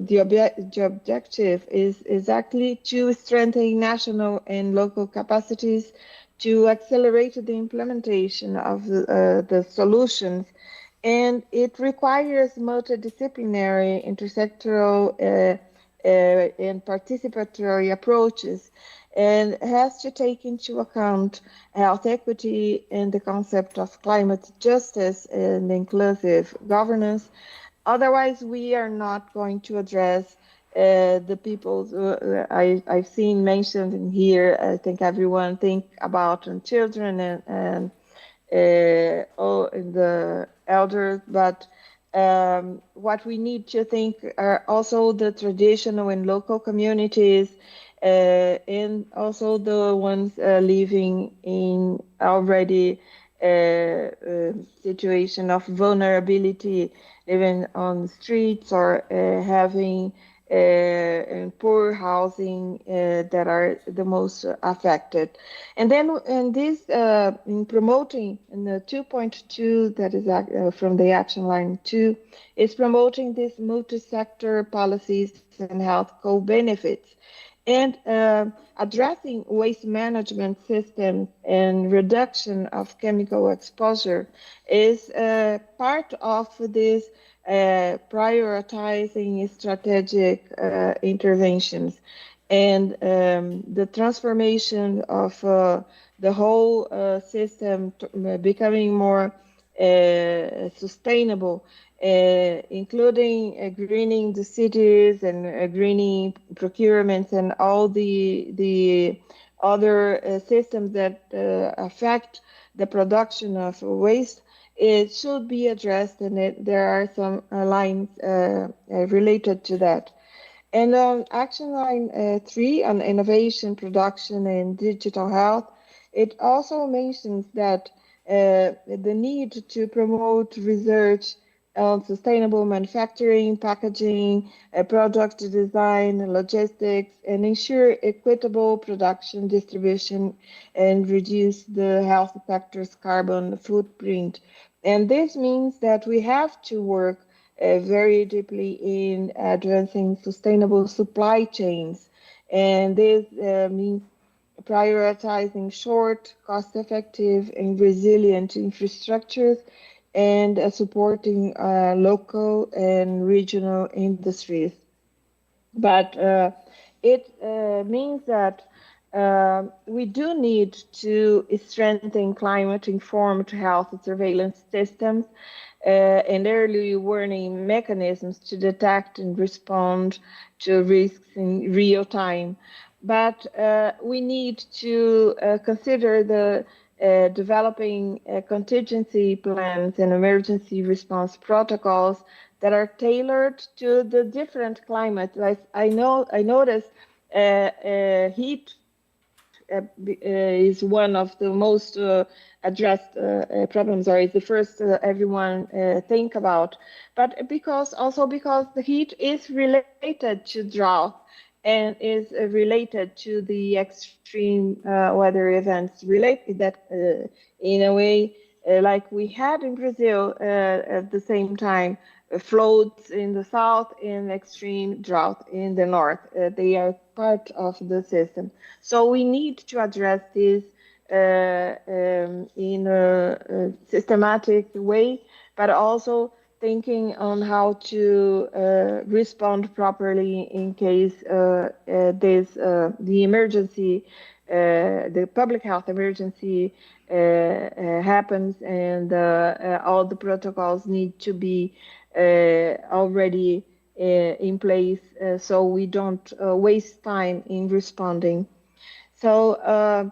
the objective is exactly to strengthen national and local capacities to accelerate the implementation of the solutions. And it requires multidisciplinary, intersectoral, and participatory approaches, and has to take into account health equity and the concept of climate justice and inclusive governance. Otherwise, we are not going to address the people I've seen mentioned in here. I think everyone think about children and the elders, but what we need to think are also the traditional and local communities, and also the ones living in already situation of vulnerability, living on the streets or having poor housing that are the most affected. And then in this, in promoting in the 2.2 that is from the action line 2, is promoting these multi-sector policies and health co-benefits, and addressing waste management systems and reduction of chemical exposure is part of this prioritizing strategic interventions, and the transformation of the whole system becoming more sustainable, including greening the cities and greening procurements and all the other systems that affect the production of waste. It should be addressed, and there are some lines related to that. And on action line 3 on innovation, production, and digital health, it also mentions that the need to promote research on sustainable manufacturing, packaging, product design, logistics, and ensure equitable production, distribution, and reduce the health sector's carbon footprint. And this means that we have to work very deeply in advancing sustainable supply chains. And this means prioritizing short, cost-effective, and resilient infrastructures, and supporting local and regional industries. But it means that we do need to strengthen climate-informed health surveillance systems and early warning mechanisms to detect and respond to risks in real time. but we need to consider the developing contingency plans and emergency response protocols that are tailored to the different climate. Like I noticed heat is one of the most addressed problems, or is the first everyone think about. But because the heat is related to drought and is related to the extreme weather events related that in a way like we had in Brazil at the same time, floods in the south and extreme drought in the north. They are part of the system. So we need to address this in a systematic way, but also thinking on how to respond properly in case the emergency, the public health emergency happens, and all the protocols need to be already in place, so we don't waste time in responding. So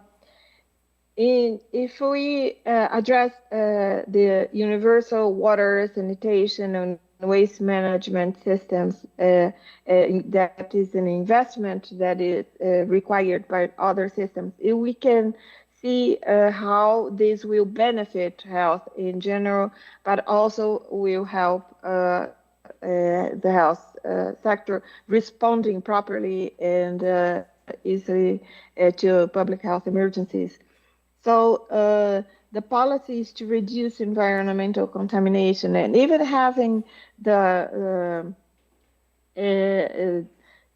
if we address the universal water, sanitation, and waste management systems, that is an investment that is required by other systems, if we can see how this will benefit health in general, but also will help the health sector responding properly and easily to public health emergencies. So the policies to reduce environmental contamination, and even having the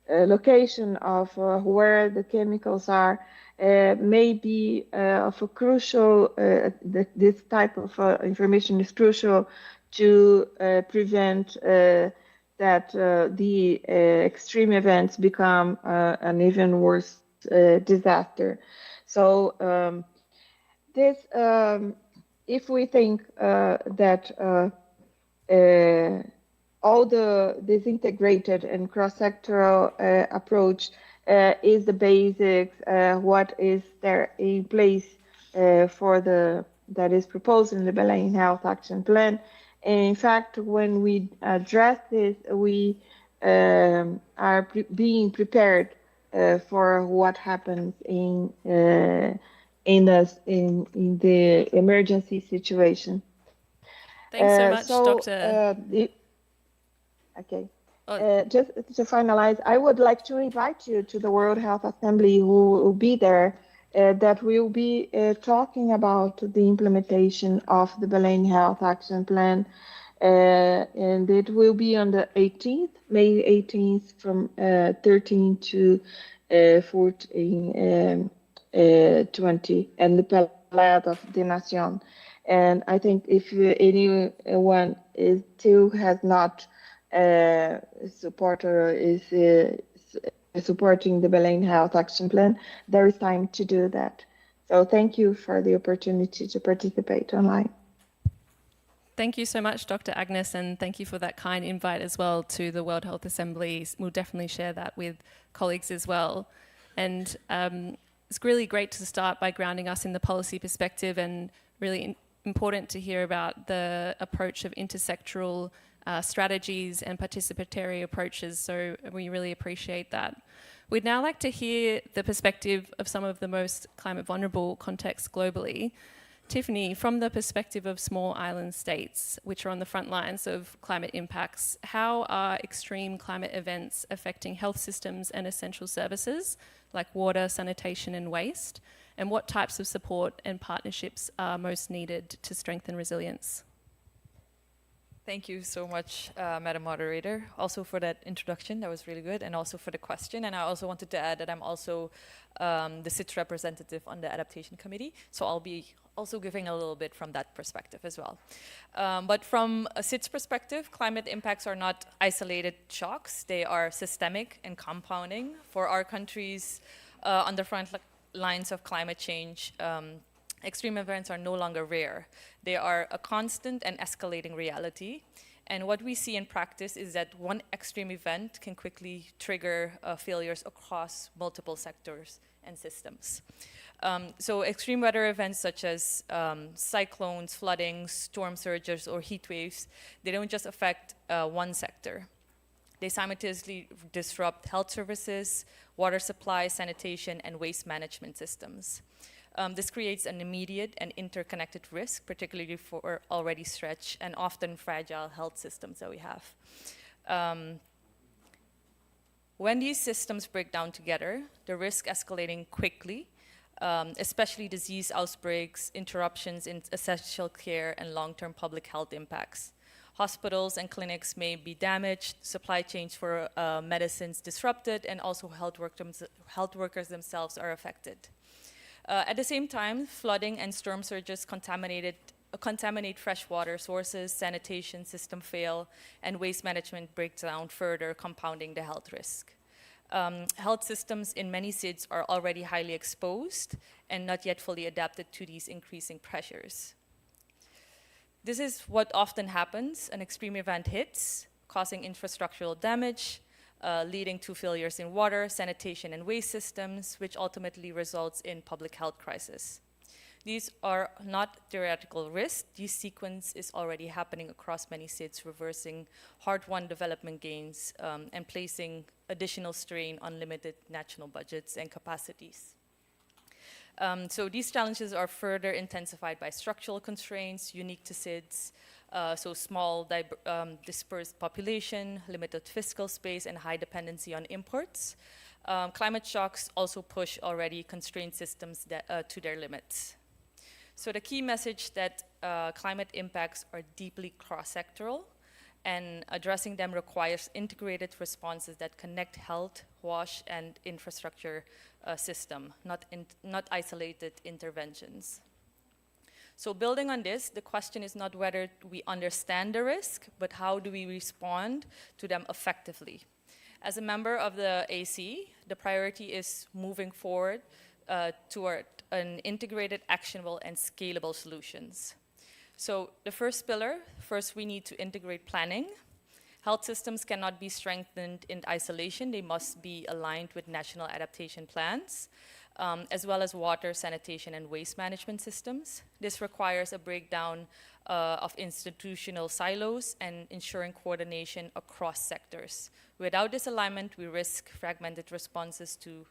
location of where the chemicals are may be of a crucial, this type of information is crucial to prevent that the extreme events become an even worse disaster. So this, if we think that all this integrated and cross-sectoral approach is the basics, what is there in place that is proposed in the Belém Health Action Plan. And in fact, when we address this, we are being prepared for what happens in the emergency situation. Thanks so much, Dr. Okay. Just to finalize, I would like to invite you to the World Health Assembly, who will be there, that will be talking about the implementation of the Belém Health Action Plan. And it will be on the 18th, May 18th, from 13 to 14, 20, and the Palais of the Nation. And I think if anyone still has not supported or is supporting the Belém Health Action Plan, there is time to do that. So thank you for the opportunity to participate online. Thank you so much, Dr. Agnes, and thank you for that kind invite as well to the World Health Assembly. We'll definitely share that with colleagues as well. And it's really great to start by grounding us in the policy perspective, and really important to hear about the approach of intersectoral strategies and participatory approaches, so we really appreciate that. We'd now like to hear the perspective of some of the most climate vulnerable contexts globally. Tiffany, from the perspective of small island states, which are on the front lines of climate impacts, how are extreme climate events affecting health systems and essential services like water, sanitation and waste? And what types of support and partnerships are most needed to strengthen resilience? Thank you so much, Madam Moderator, also for that introduction. That was really good, and also for the question. And I also wanted to add that I'm also the SITS representative on the Adaptation Committee, so I'll be also giving a little bit from that perspective as well. But from a SITS perspective, climate impacts are not isolated shocks. They are systemic and compounding. For our countries on the front lines of climate change, extreme events are no longer rare. They are a constant and escalating reality. And what we see in practice is that one extreme event can quickly trigger failures across multiple sectors and systems. So extreme weather events such as cyclones, flooding, storm surges, or heat waves, they don't just affect one sector. They simultaneously disrupt health services, water supply, sanitation, and waste management systems. This creates an immediate and interconnected risk, particularly for already stretched and often fragile health systems that we have. When these systems break down together, the risk escalating quickly, especially disease outbreaks, interruptions in essential care, and long-term public health impacts. Hospitals and clinics may be damaged, supply chains for medicines disrupted, and also health workers themselves are affected. At the same time, flooding and storm surges contaminate freshwater sources, sanitation system fail, and waste management breaks down further, compounding the health risk. Health systems in many cities are already highly exposed and not yet fully adapted to these increasing pressures. This is what often happens. An extreme event hits, causing infrastructural damage, leading to failures in water, sanitation, and waste systems, which ultimately results in public health crisis. These are not theoretical risks. This sequence is already happening across many cities, reversing hard-won development gains and placing additional strain on limited national budgets and capacities. So these challenges are further intensified by structural constraints unique to SIDS, so small dispersed population, limited fiscal space, and high dependency on imports. Climate shocks also push already constrained systems to their limits. So the key message that climate impacts are deeply cross-sectoral, and addressing them requires integrated responses that connect health, WASH, and infrastructure system, not isolated interventions. So building on this, the question is not whether we understand the risk, but how do we respond to them effectively? As a member of the AC, the priority is moving forward toward an integrated, actionable, and scalable solutions. So the first pillar, first we need to integrate planning. Health systems cannot be strengthened in isolation. They must be aligned with national adaptation plans, as well as water, sanitation, and waste management systems. This requires a breakdown of institutional silos and ensuring coordination across sectors. Without this alignment, we risk fragmented responses to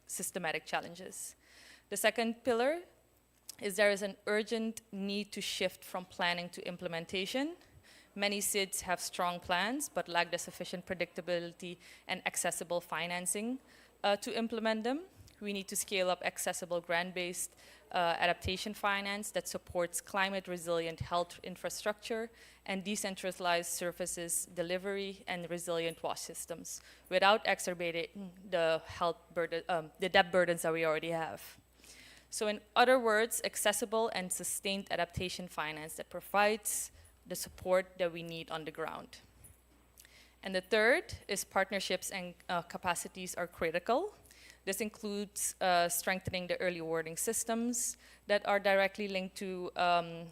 systematic challenges. The second pillar is there is an urgent need to shift from planning to implementation. Many SIDS have strong plans, but lack the sufficient predictability and accessible financing to implement them. We need to scale up accessible grant-based adaptation finance that supports climate-resilient health infrastructure and decentralized services delivery and resilient WASH systems without exacerbating the health burden, the debt burdens that we already have. So in other words, accessible and sustained adaptation finance that provides the support that we need on the ground. And the third is partnerships and capacities are critical. This includes strengthening the early warning systems that are directly linked to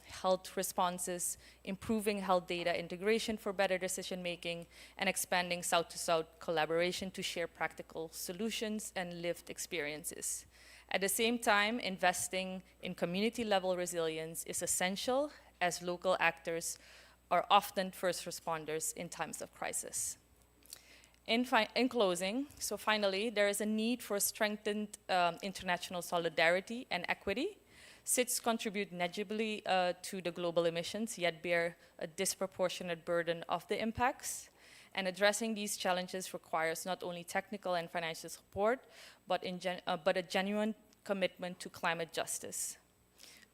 health responses, improving health data integration for better decision making, and expanding South-to-South collaboration to share practical solutions and lived experiences. At the same time, investing in community-level resilience is essential, as local actors are often first responders in times of crisis. In closing, so finally, there is a need for strengthened international solidarity and equity. SIDS contribute negligibly to the global emissions, yet bear a disproportionate burden of the impacts. And addressing these challenges requires not only technical and financial support, but a genuine commitment to climate justice.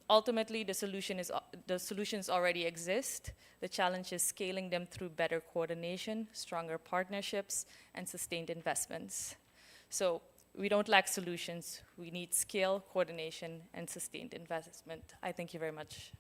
Ultimately, the solutions already exist. The challenge is scaling them through better coordination, stronger partnerships, and sustained investments. So we don't lack solutions. We need scale, coordination, and sustained investment. I thank you very much.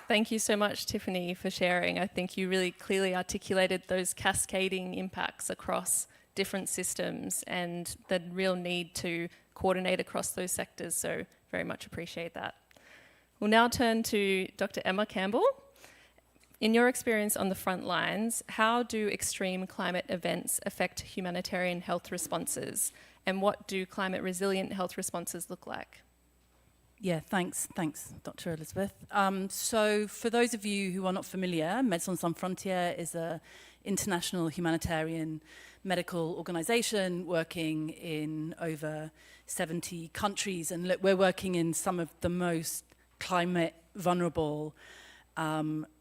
Thank you so much, Tiffany, for sharing. I think you really clearly articulated those cascading impacts across different systems and the real need to coordinate across those sectors. So very much appreciate that. We'll now turn to Dr. Emma Campbell. In your experience on the front lines, how do extreme climate events affect humanitarian health responses? And what do climate resilient health responses look like? Yeah, thanks, Dr. Elizabeth. So for those of you who are not familiar, Médecins Sans Frontières is an international humanitarian medical organization working in over 70 countries. And look, we're working in some of the most climate vulnerable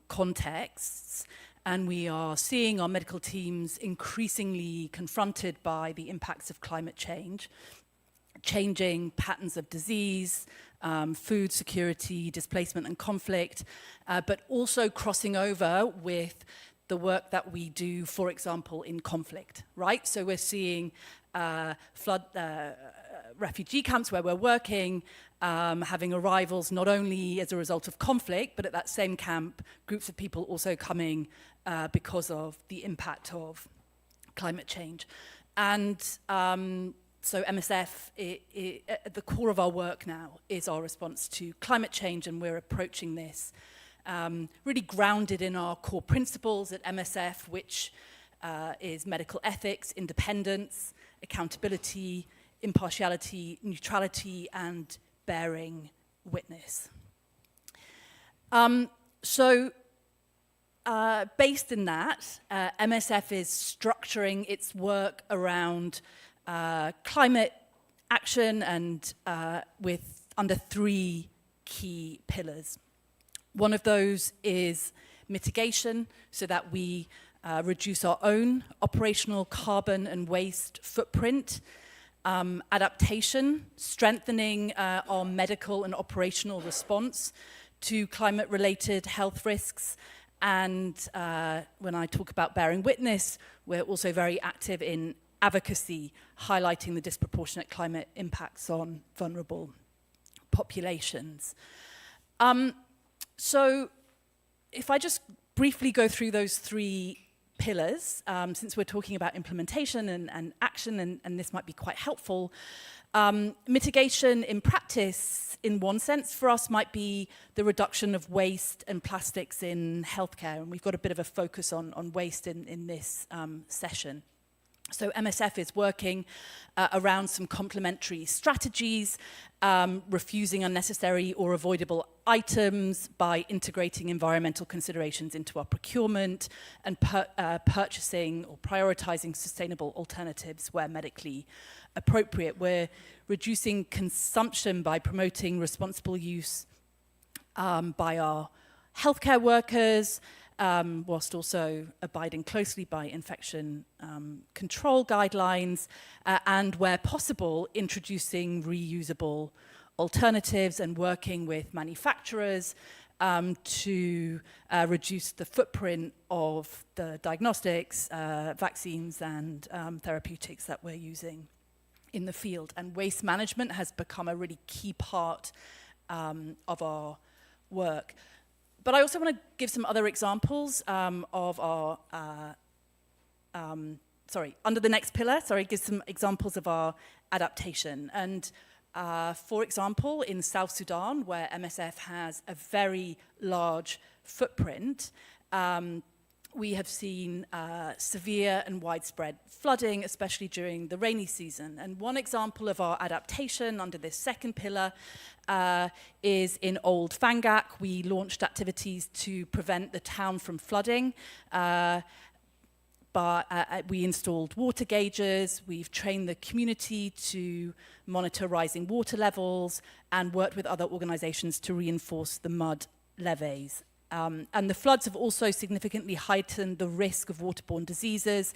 contexts. And we are seeing our medical teams increasingly confronted by the impacts of climate change, changing patterns of disease, food security, displacement and conflict, but also crossing over with the work that we do, for example, in conflict, right? So we're seeing refugee camps where we're working, having arrivals not only as a result of conflict, but at that same camp, groups of people also coming because of the impact of climate change. And so MSF, at the core of our work now, is our response to climate change, and we're approaching this really grounded in our core principles at MSF, which is medical ethics, independence, accountability, impartiality, neutrality, and bearing witness. Based in that, MSF is structuring its work around climate action and under three key pillars. One of those is mitigation, so that we reduce our own operational carbon and waste footprint. Adaptation, strengthening our medical and operational response to climate-related health risks. And when I talk about bearing witness, we're also very active in advocacy, highlighting the disproportionate climate impacts on vulnerable populations. So if I just briefly go through those three pillars, since we're talking about implementation and action, and this might be quite helpful. Mitigation in practice, in one sense, for us might be the reduction of waste and plastics in healthcare, and we've got a bit of a focus on waste in this session. So MSF is working around some complementary strategies, refusing unnecessary or avoidable items by integrating environmental considerations into our procurement, and purchasing or prioritizing sustainable alternatives where medically appropriate. We're reducing consumption by promoting responsible use by our healthcare workers, whilst also abiding closely by infection control guidelines, and where possible, introducing reusable alternatives and working with manufacturers to reduce the footprint of the diagnostics, vaccines, and therapeutics that we're using in the field. And waste management has become a really key part of our work. But I also want to give some other examples of our, under the next pillar, give some examples of our adaptation. And for example, in South Sudan, where MSF has a very large footprint, we have seen severe and widespread flooding, especially during the rainy season. And one example of our adaptation under this second pillar is in Old Fangak. We launched activities to prevent the town from flooding. We installed water gauges, we've trained the community to monitor rising water levels, and worked with other organizations to reinforce the mud levees. And the floods have also significantly heightened the risk of waterborne diseases,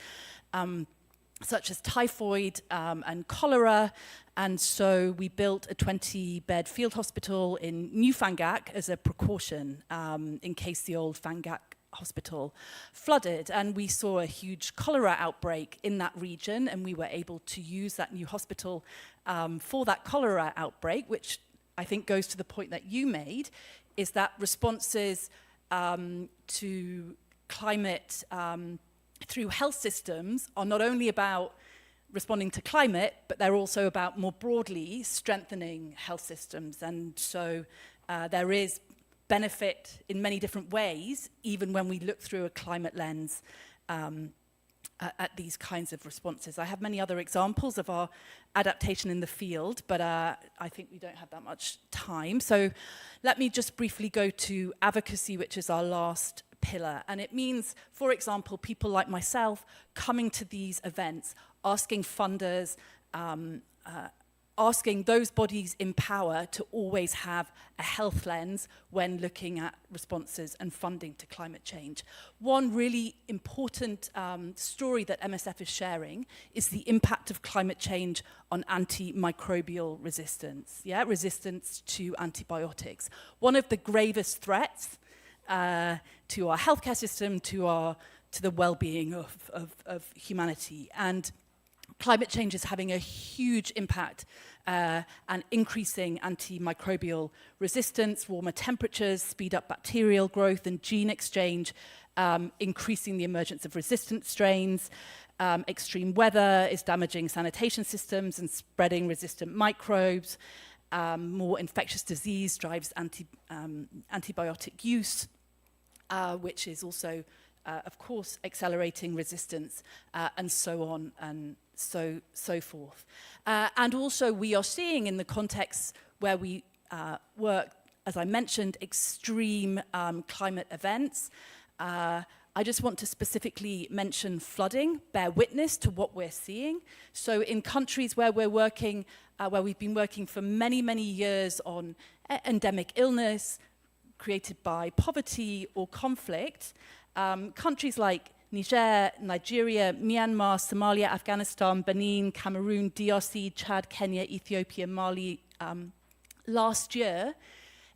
such as typhoid and cholera. And so we built a 20-bed field hospital in New Fangak as a precaution in case the Old Fangak hospital flooded. And we saw a huge cholera outbreak in that region, and we were able to use that new hospital for that cholera outbreak, which I think goes to the point that you made, is that responses to climate through health systems are not only about responding to climate, but they're also about more broadly strengthening health systems. And so there is benefit in many different ways, even when we look through a climate lens at these kinds of responses. I have many other examples of our adaptation in the field, but I think we don't have that much time. So let me just briefly go to advocacy, which is our last pillar. And it means, for example, people like myself coming to these events, asking funders, asking those bodies in power to always have a health lens when looking at responses and funding to climate change. One really important story that MSF is sharing is the impact of climate change on antimicrobial resistance, resistance to antibiotics. One of the gravest threats to our healthcare system, to the well-being of humanity. And climate change is having a huge impact and increasing antimicrobial resistance. Warmer temperatures speed up bacterial growth and gene exchange, increasing the emergence of resistant strains. Extreme weather is damaging sanitation systems and spreading resistant microbes. More infectious disease drives antibiotic use, which is also, of course, accelerating resistance, and so on and so forth. And also we are seeing in the context where we work, as I mentioned, extreme climate events. I just want to specifically mention flooding, bear witness to what we're seeing. So in countries where we're working, where we've been working for many, many years on endemic illness created by poverty or conflict, countries like Niger, Nigeria, Myanmar, Somalia, Afghanistan, Benin, Cameroon, DRC, Chad, Kenya, Ethiopia, Mali. Last year,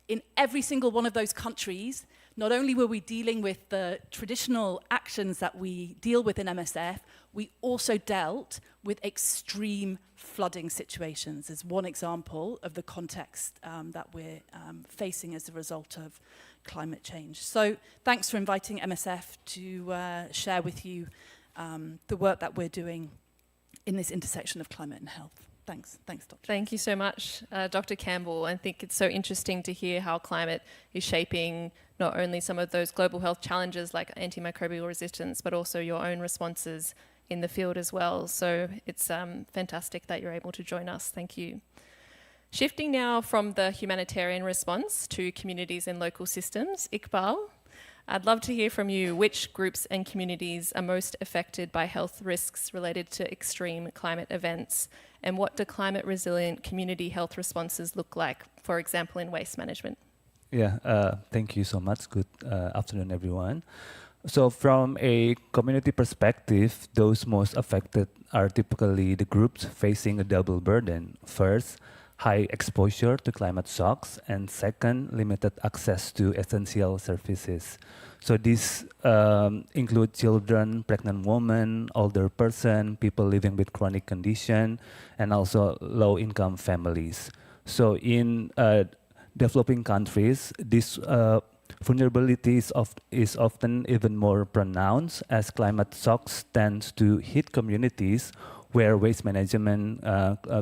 in every single one of those countries, not only were we dealing with the traditional actions that we deal with in MSF, we also dealt with extreme flooding situations as one example of the context that we're facing as a result of climate change. So thanks for inviting MSF to share with you the work that we're doing in this intersection of climate and health. Thanks, Dr. Thank you so much, Dr. Campbell. I think it's so interesting to hear how climate is shaping not only some of those global health challenges like antimicrobial resistance, but also your own responses in the field as well. So it's fantastic that you're able to join us. Thank you. Shifting now from the humanitarian response to communities and local systems, Iqbal, I'd love to hear from you which groups and communities are most affected by health risks related to extreme climate events, and what do climate resilient community health responses look like, for example, in waste management? Yeah, thank you so much. Good afternoon, everyone. So from a community perspective, those most affected are typically the groups facing a double burden. First, high exposure to climate shocks, and second, limited access to essential services. So these include children, pregnant women, older person, people living with chronic condition, and also low-income families. So in developing countries, this vulnerability is often even more pronounced as climate shocks tend to hit communities where waste management,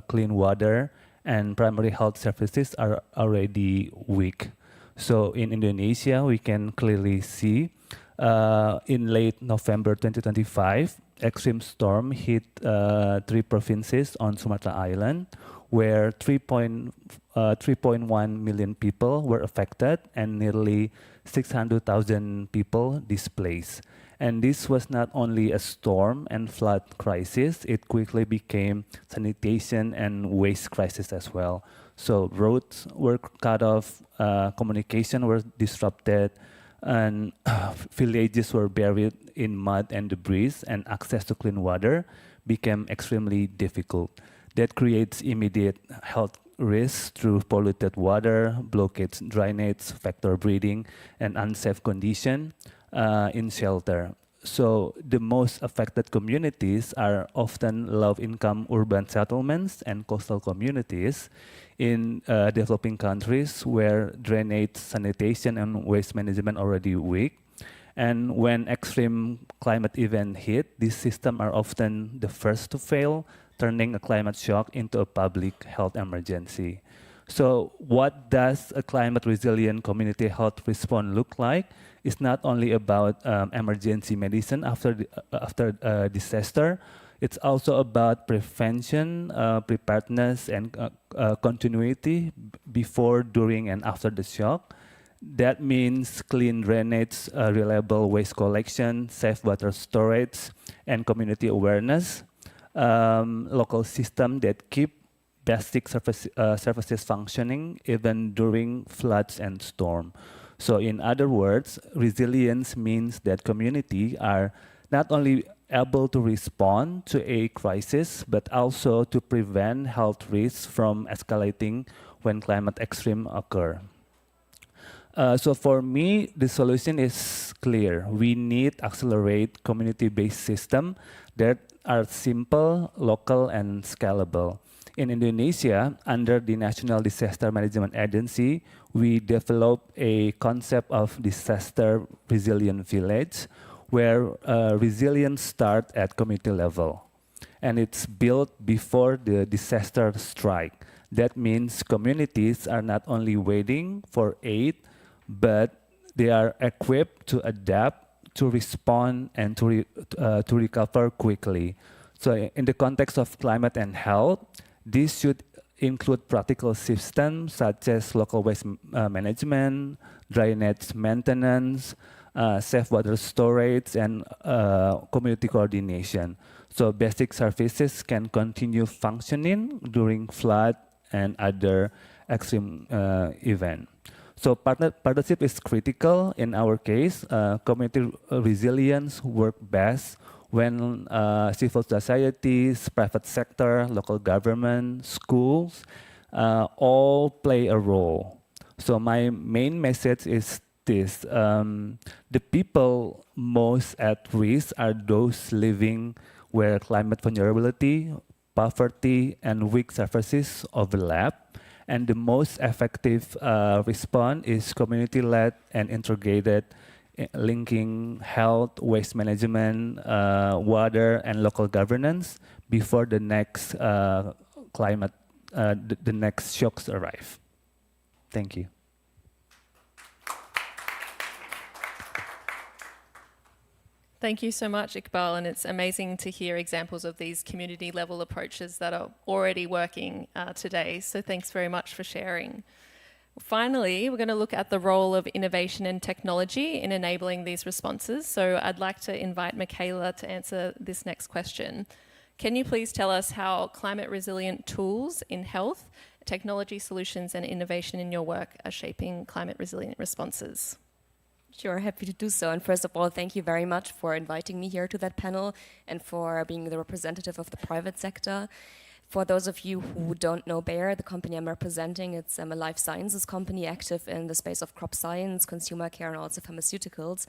clean water, and primary health services are already weak. So in Indonesia, we can clearly see in late November 2025, extreme storm hit 3 provinces on Sumatra Island, where 3.1 million people were affected and nearly 600,000 people displaced. And this was not only a storm and flood crisis, it quickly became sanitation and waste crisis as well. So roads were cut off, communication was disrupted, and villages were buried in mud and debris, and access to clean water became extremely difficult. That creates immediate health risks through polluted water, blockades, drainage, vector breeding, and unsafe condition in shelter. So the most affected communities are often low-income urban settlements and coastal communities in developing countries where drainage, sanitation, and waste management are already weak. And when extreme climate events hit, these systems are often the first to fail, turning a climate shock into a public health emergency. So what does a climate resilient community health response look like? It's not only about emergency medicine after disaster. It's also about prevention, preparedness, and continuity before, during, and after the shock. That means clean drainage, reliable waste collection, safe water storage, and community awareness. Local systems that keep basic services functioning even during floods and storm. So in other words, resilience means that community are not only able to respond to a crisis, but also to prevent health risks from escalating when climate extreme occur. So for me, the solution is clear. We need accelerate community-based system that are simple, local, and scalable. In Indonesia, under the National Disaster Management Agency, we developed a concept of disaster resilient village, where resilience starts at community level. And it's built before the disaster strike. That means communities are not only waiting for aid, but they are equipped to adapt, to respond, and to recover quickly. So in the context of climate and health, this should include practical systems such as local waste management, drainage maintenance, safe water storage, and community coordination. So basic services can continue functioning during flood and other extreme events. So partnership is critical in our case. Community resilience work best when civil societies, private sector, local government, schools, all play a role. So my main message is this. The people most at risk are those living where climate vulnerability, poverty, and weak services overlap. And the most effective response is community-led and integrated, linking health, waste management, water, and local governance before the next the next shocks arrive. Thank you. Thank you so much, Iqbal, and it's amazing to hear examples of these community-level approaches that are already working today, so thanks very much for sharing. Finally, we're going to look at the role of innovation and technology in enabling these responses, so I'd like to invite Michaela to answer this next question. Can you please tell us how climate-resilient tools in health, technology solutions, and innovation in your work are shaping climate-resilient responses? Sure, happy to do so. And first of all, thank you very much for inviting me here to that panel and for being the representative of the private sector. For those of you who don't know Bayer, the company I'm representing, it's a life sciences company active in the space of crop science, consumer care, and also pharmaceuticals.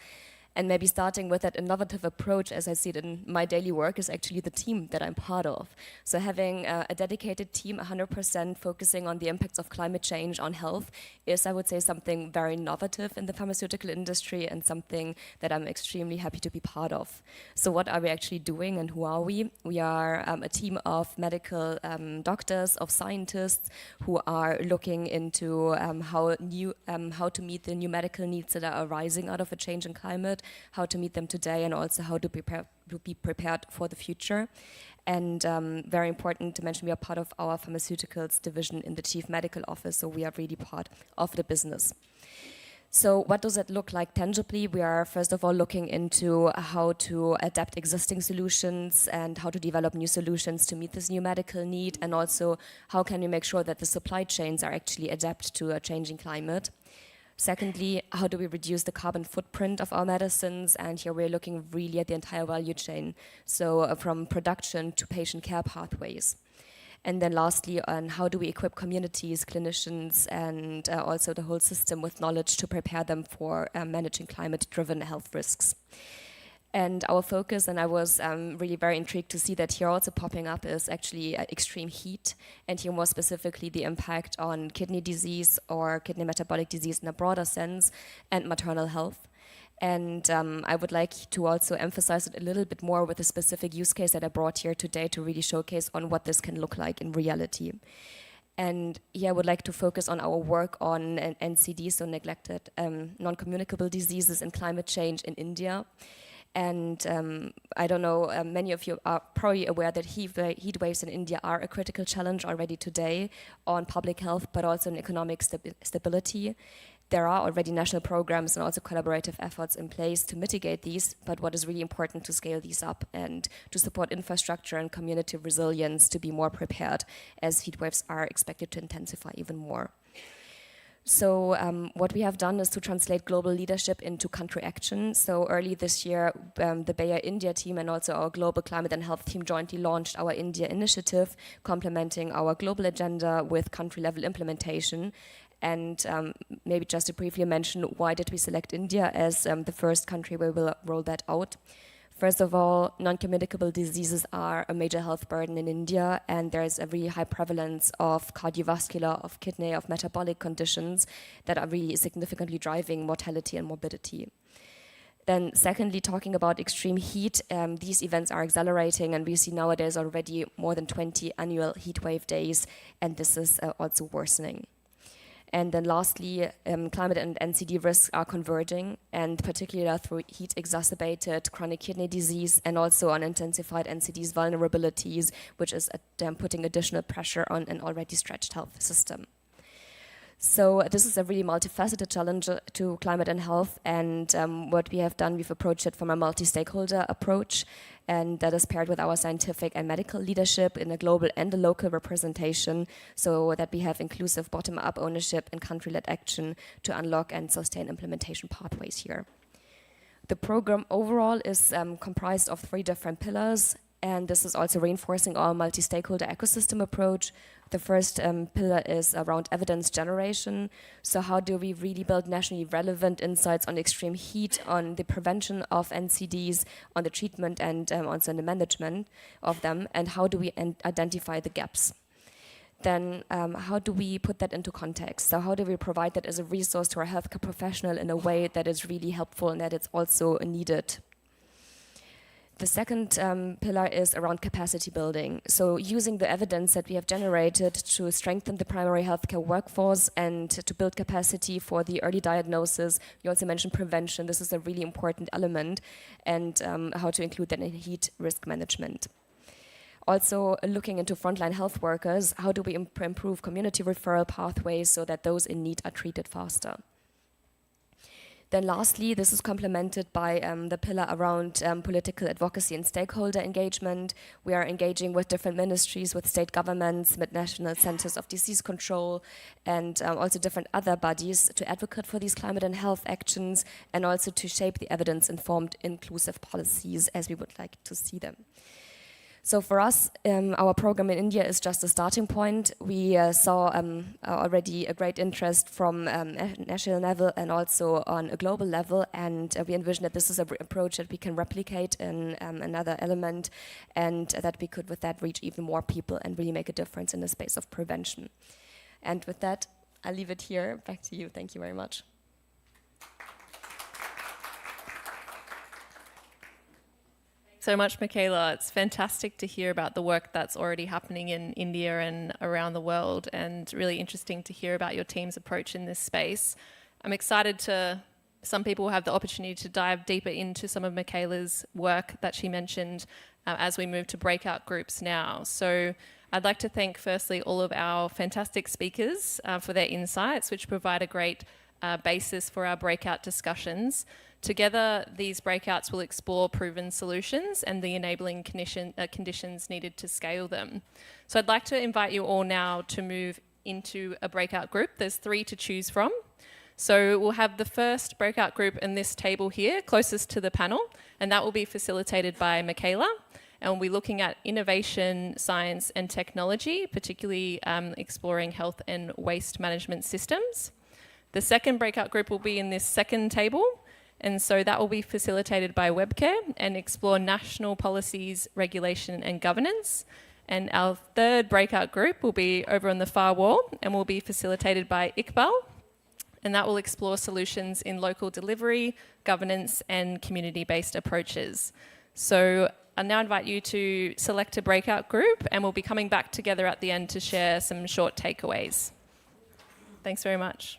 And maybe starting with that innovative approach, as I see it in my daily work, is actually the team that I'm part of. So having a dedicated team, 100% focusing on the impacts of climate change on health is, I would say, something very innovative in the pharmaceutical industry and something that I'm extremely happy to be part of. So what are we actually doing and who are we? We are a team of medical doctors, of scientists who are looking into how to meet the new medical needs that are arising out of a change in climate, how to meet them today, and also how to be prepared for the future. And very important to mention, we are part of our pharmaceuticals division in the Chief Medical Office, so we are really part of the business. So what does that look like tangibly? We are first of all looking into how to adapt existing solutions and how to develop new solutions to meet this new medical need, and also how can we make sure that the supply chains are actually adapt to a changing climate. Secondly, how do we reduce the carbon footprint of our medicines? And here we're looking really at the entire value chain, so from production to patient care pathways. And then lastly, on how do we equip communities, clinicians, and also the whole system with knowledge to prepare them for managing climate-driven health risks. And our focus, and I was really very intrigued to see that here also popping up, is actually extreme heat, and here more specifically the impact on kidney disease or kidney metabolic disease in a broader sense, and maternal health. And I would like to also emphasize it a little bit more with a specific use case that I brought here today to really showcase on what this can look like in reality. And here I would like to focus on our work on NCD, so neglected non-communicable diseases and climate change in India. And I don't know, many of you are probably aware that heat waves in India are a critical challenge already today on public health, but also on economic stability. There are already national programs and also collaborative efforts in place to mitigate these, but what is really important to scale these up and to support infrastructure and community resilience to be more prepared as heat waves are expected to intensify even more. So what we have done is to translate global leadership into country action. So early this year, the Bayer India team and also our global climate and health team jointly launched our India initiative, complementing our global agenda with country-level implementation. And maybe just to briefly mention, why did we select India as the first country where we'll roll that out? First of all, non-communicable diseases are a major health burden in India, and there is a really high prevalence of cardiovascular, of kidney, of metabolic conditions that are really significantly driving mortality and morbidity. Then secondly, talking about extreme heat, these events are accelerating, and we see nowadays already more than 20 annual heat wave days, and this is also worsening. And then lastly, climate and NCD risks are converging, and particularly through heat-exacerbated chronic kidney disease and also on intensified NCD's vulnerabilities, which is putting additional pressure on an already stretched health system. So this is a really multifaceted challenge to climate and health, and what we have done, we've approached it from a multi-stakeholder approach, and that is paired with our scientific and medical leadership in a global and a local representation, so that we have inclusive bottom-up ownership and country-led action to unlock and sustain implementation pathways here. The program overall is comprised of 3 different pillars, and this is also reinforcing our multi-stakeholder ecosystem approach. The first pillar is around evidence generation. So how do we really build nationally relevant insights on extreme heat, on the prevention of NCDs, on the treatment and also the management of them, and how do we identify the gaps? Then how do we put that into context? So how do we provide that as a resource to our healthcare professional in a way that is really helpful and that it's also needed? The second pillar is around capacity building. So using the evidence that we have generated to strengthen the primary healthcare workforce and to build capacity for the early diagnosis. You also mentioned prevention. This is a really important element, and how to include that in heat risk management. Also looking into frontline health workers, how do we improve community referral pathways so that those in need are treated faster? Then lastly, this is complemented by the pillar around political advocacy and stakeholder engagement. We are engaging with different ministries, with state governments, with national centers of disease control, and also different other bodies to advocate for these climate and health actions, and also to shape the evidence-informed inclusive policies as we would like to see them. So for us, our program in India is just a starting point. We saw already a great interest from national level and also on a global level, and we envision that this is an approach that we can replicate in another element, and that we could with that reach even more people and really make a difference in the space of prevention. And with that, I'll leave it here. Back to you. Thank you very much. So much, Michaela. It's fantastic to hear about the work that's already happening in India and around the world, and really interesting to hear about your team's approach in this space. I'm excited some people have the opportunity to dive deeper into some of Michaela's work that she mentioned as we move to breakout groups now. So I'd like to thank firstly all of our fantastic speakers for their insights, which provide a great basis for our breakout discussions. Together, these breakouts will explore proven solutions and the enabling conditions needed to scale them. So I'd like to invite you all now to move into a breakout group. There's 3 to choose from. So we'll have the first breakout group in this table here, closest to the panel, and that will be facilitated by Michaela. And we'll be looking at innovation, science and technology, particularly exploring health and waste management systems. The second breakout group will be in this second table, and so that will be facilitated by WebCare and explore national policies, regulation and governance. And our third breakout group will be over on the far wall and will be facilitated by Iqbal, and that will explore solutions in local delivery, governance and community-based approaches. So I now invite you to select a breakout group, and we'll be coming back together at the end to share some short takeaways. Thanks very much.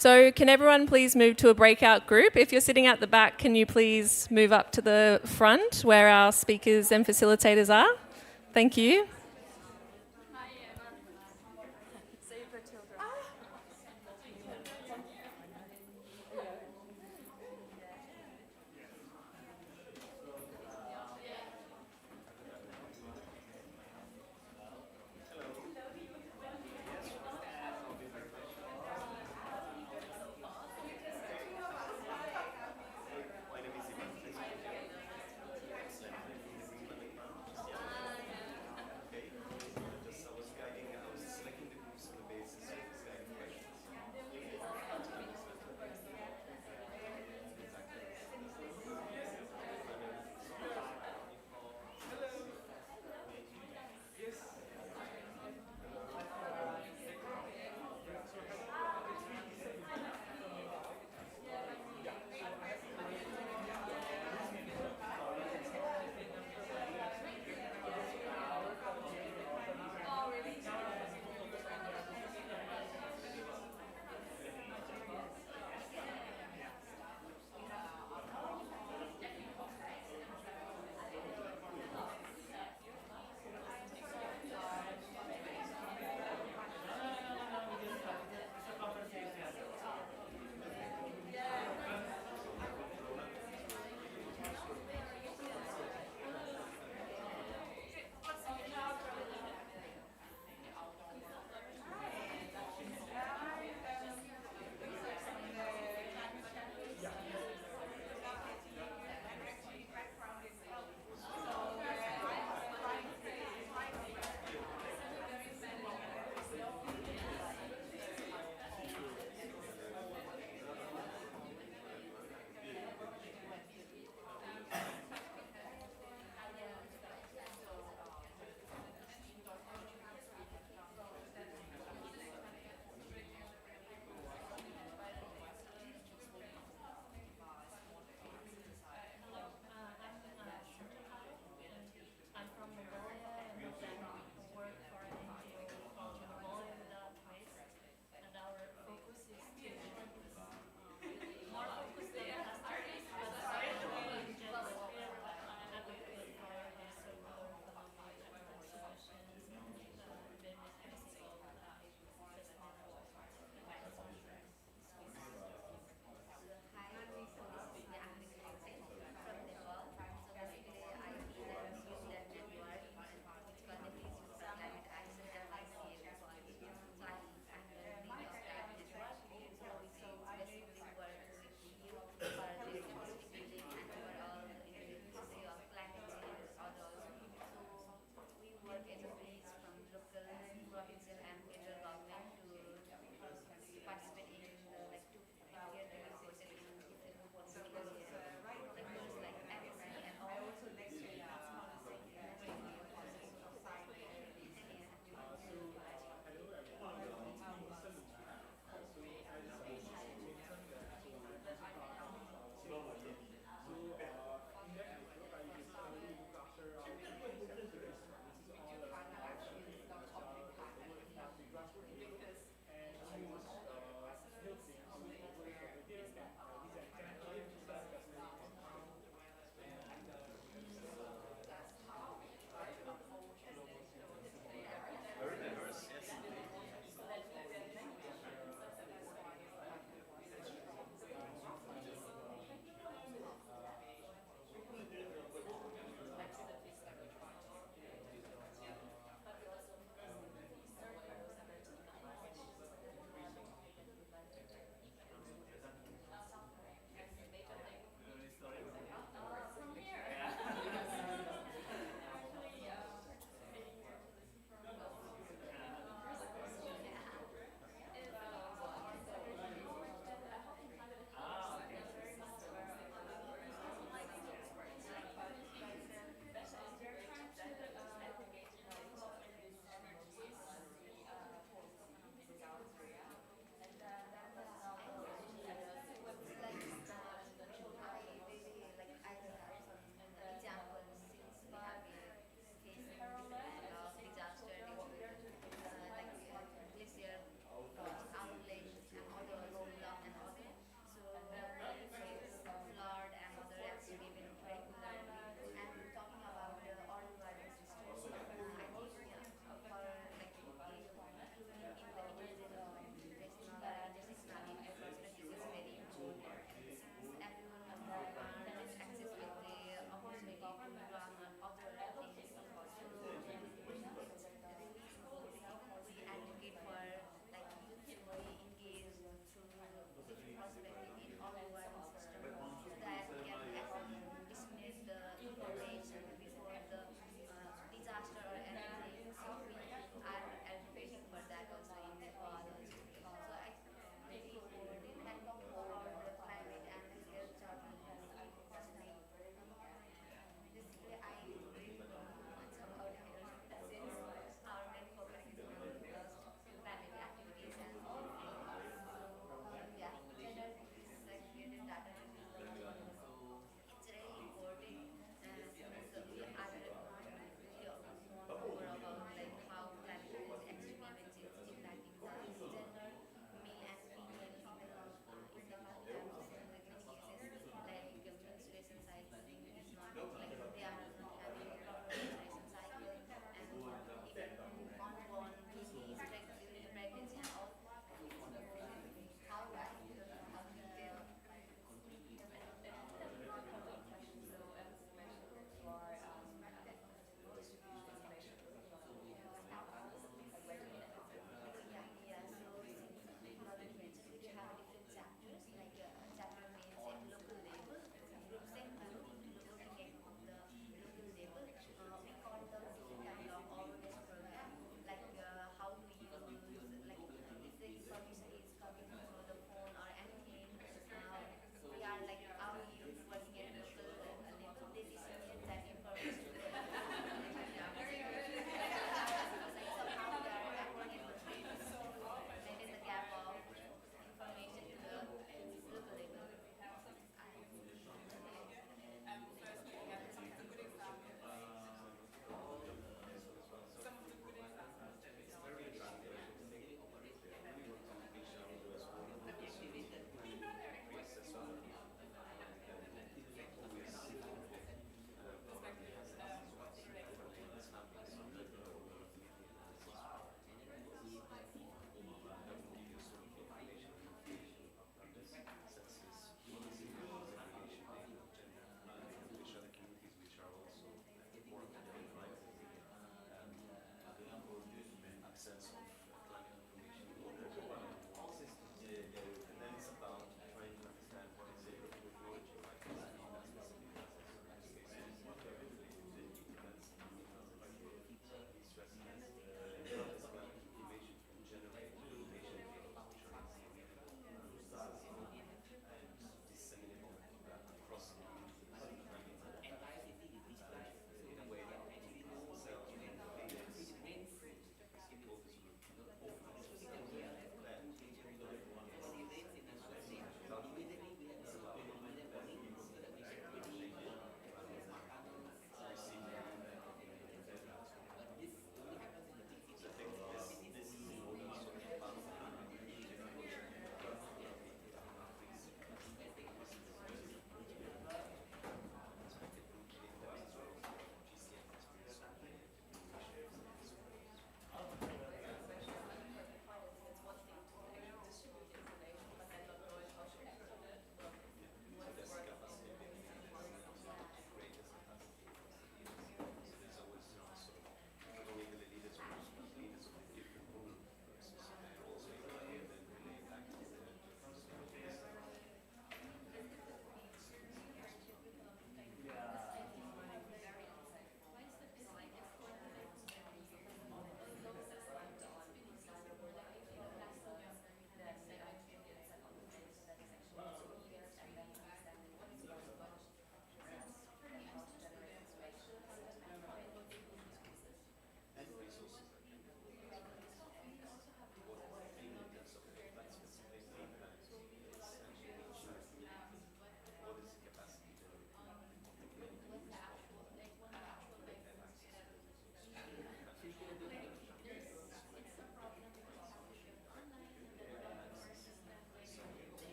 So can everyone please move to a breakout group? If you're sitting at the back, can you please move up to the front where our speakers and facilitators are? Thank you.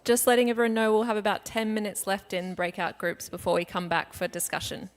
Just letting everyone know we'll have about 10 minutes left in breakout groups before we come back for discussion.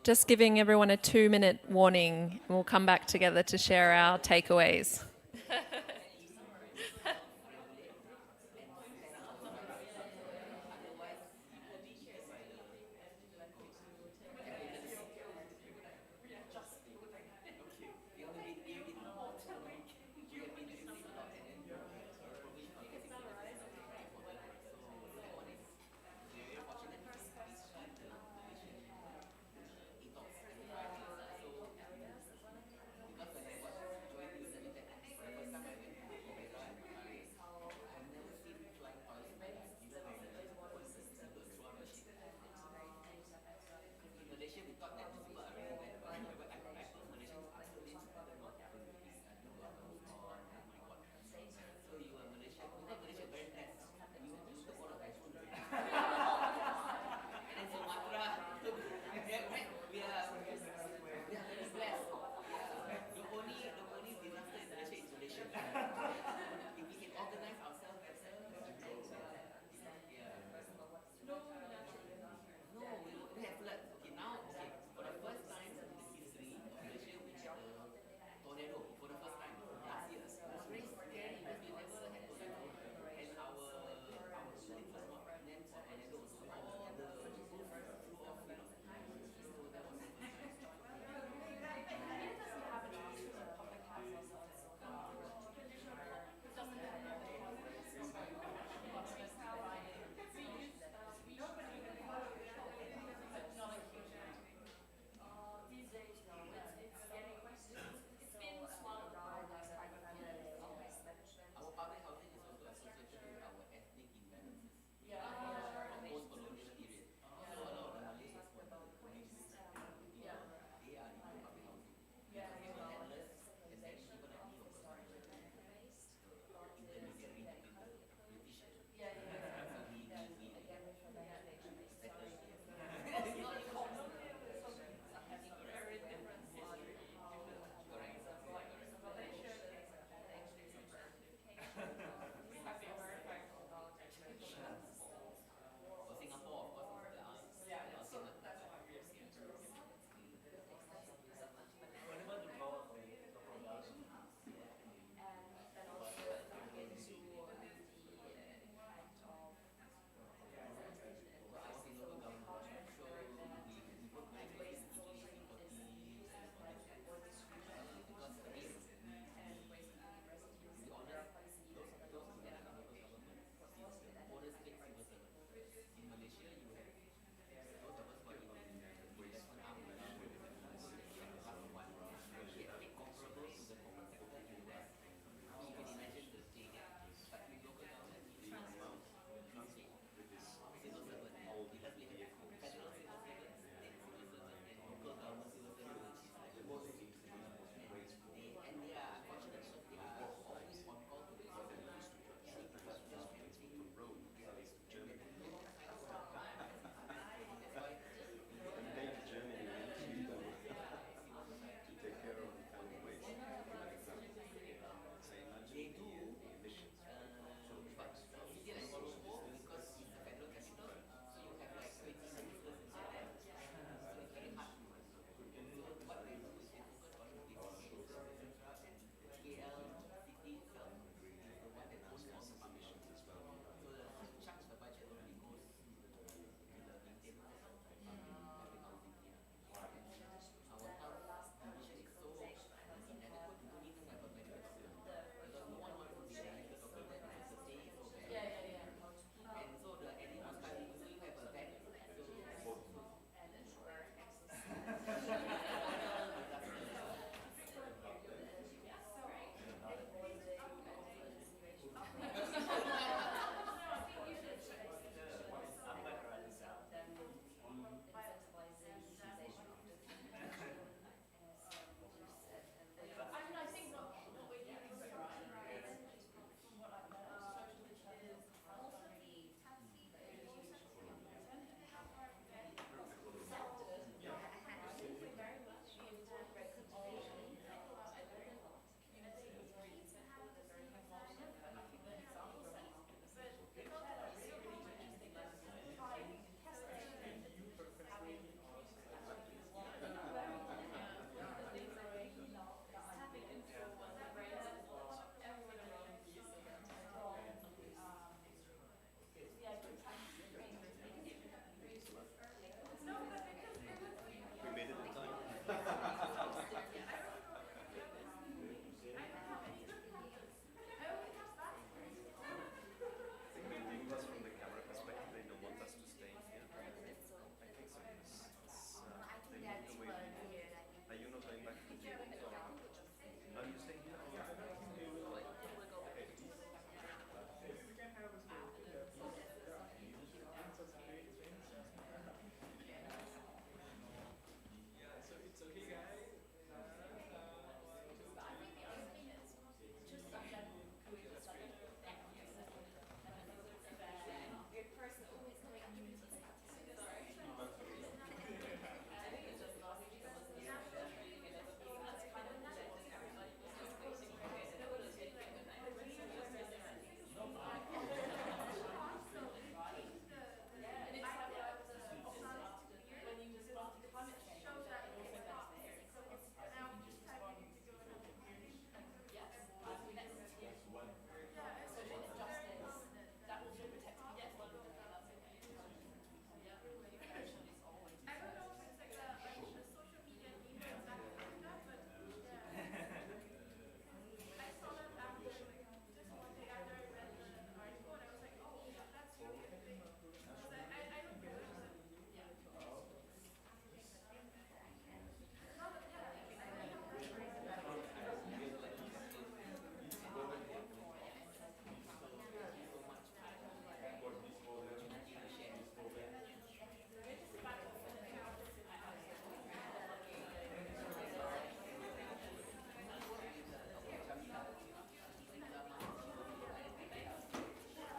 Just giving everyone a 2-minute warning, and we'll come back together to share our takeaways.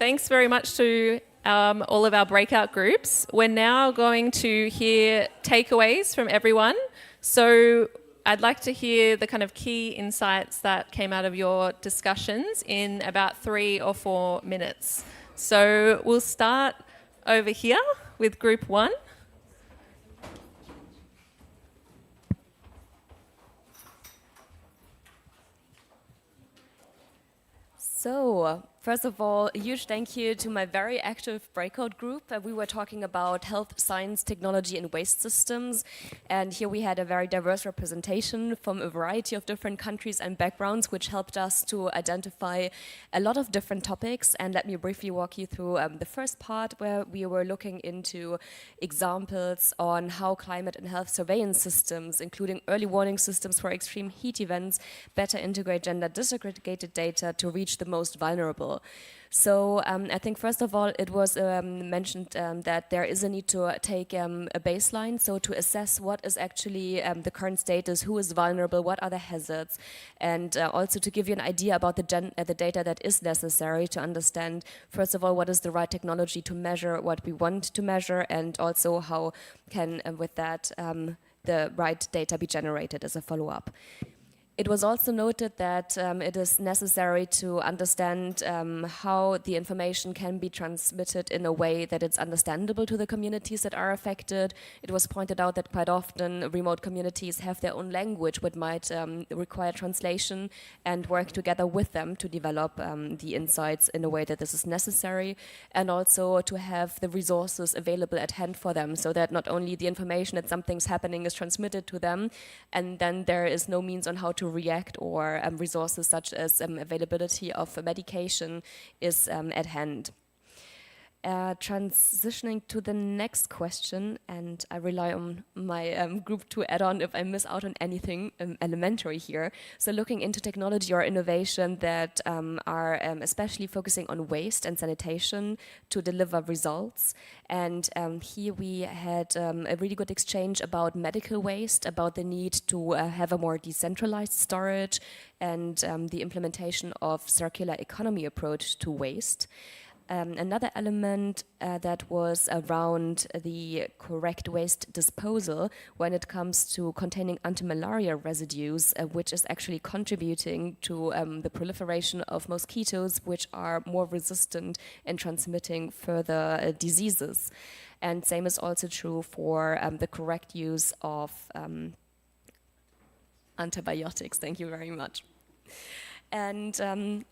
thanks very much to all of our breakout groups. We're now going to hear takeaways from everyone. So I'd like to hear the kind of key insights that came out of your discussions in about 3 or 4 minutes. So we'll start over here with group 1. So, first of all, a huge thank you to my very active breakout group. We were talking about health, science, technology, and waste systems. And here we had a very diverse representation from a variety of different countries and backgrounds, which helped us to identify a lot of different topics. And let me briefly walk you through the first part, where we were looking into examples on how climate and health surveillance systems, including early warning systems for extreme heat events, better integrate gender disaggregated data to reach the most vulnerable. So I think first of all, it was mentioned that there is a need to take a baseline, so to assess what is actually the current status, who is vulnerable, what are the hazards, and also to give you an idea about the data that is necessary to understand, first of all, what is the right technology to measure what we want to measure, and also how can, with that, the right data be generated as a follow-up. It was also noted that it is necessary to understand how the information can be transmitted in a way that it's understandable to the communities that are affected. It was pointed out that quite often remote communities have their own language, which might require translation, and work together with them to develop the insights in a way that this is necessary, and also to have the resources available at hand for them, so that not only the information that something's happening is transmitted to them, and then there is no means on how to react, or resources such as availability of medication is at hand. Transitioning to the next question, and I rely on my group to add on if I miss out on anything elementary here. So looking into technology or innovation that are especially focusing on waste and sanitation to deliver results. And here we had a really good exchange about medical waste, about the need to have a more decentralized storage, and the implementation of circular economy approach to waste. Another element that was around the correct waste disposal when it comes to containing anti-malaria residues, which is actually contributing to the proliferation of mosquitoes, which are more resistant in transmitting further diseases. And same is also true for the correct use of antibiotics. Thank you very much. And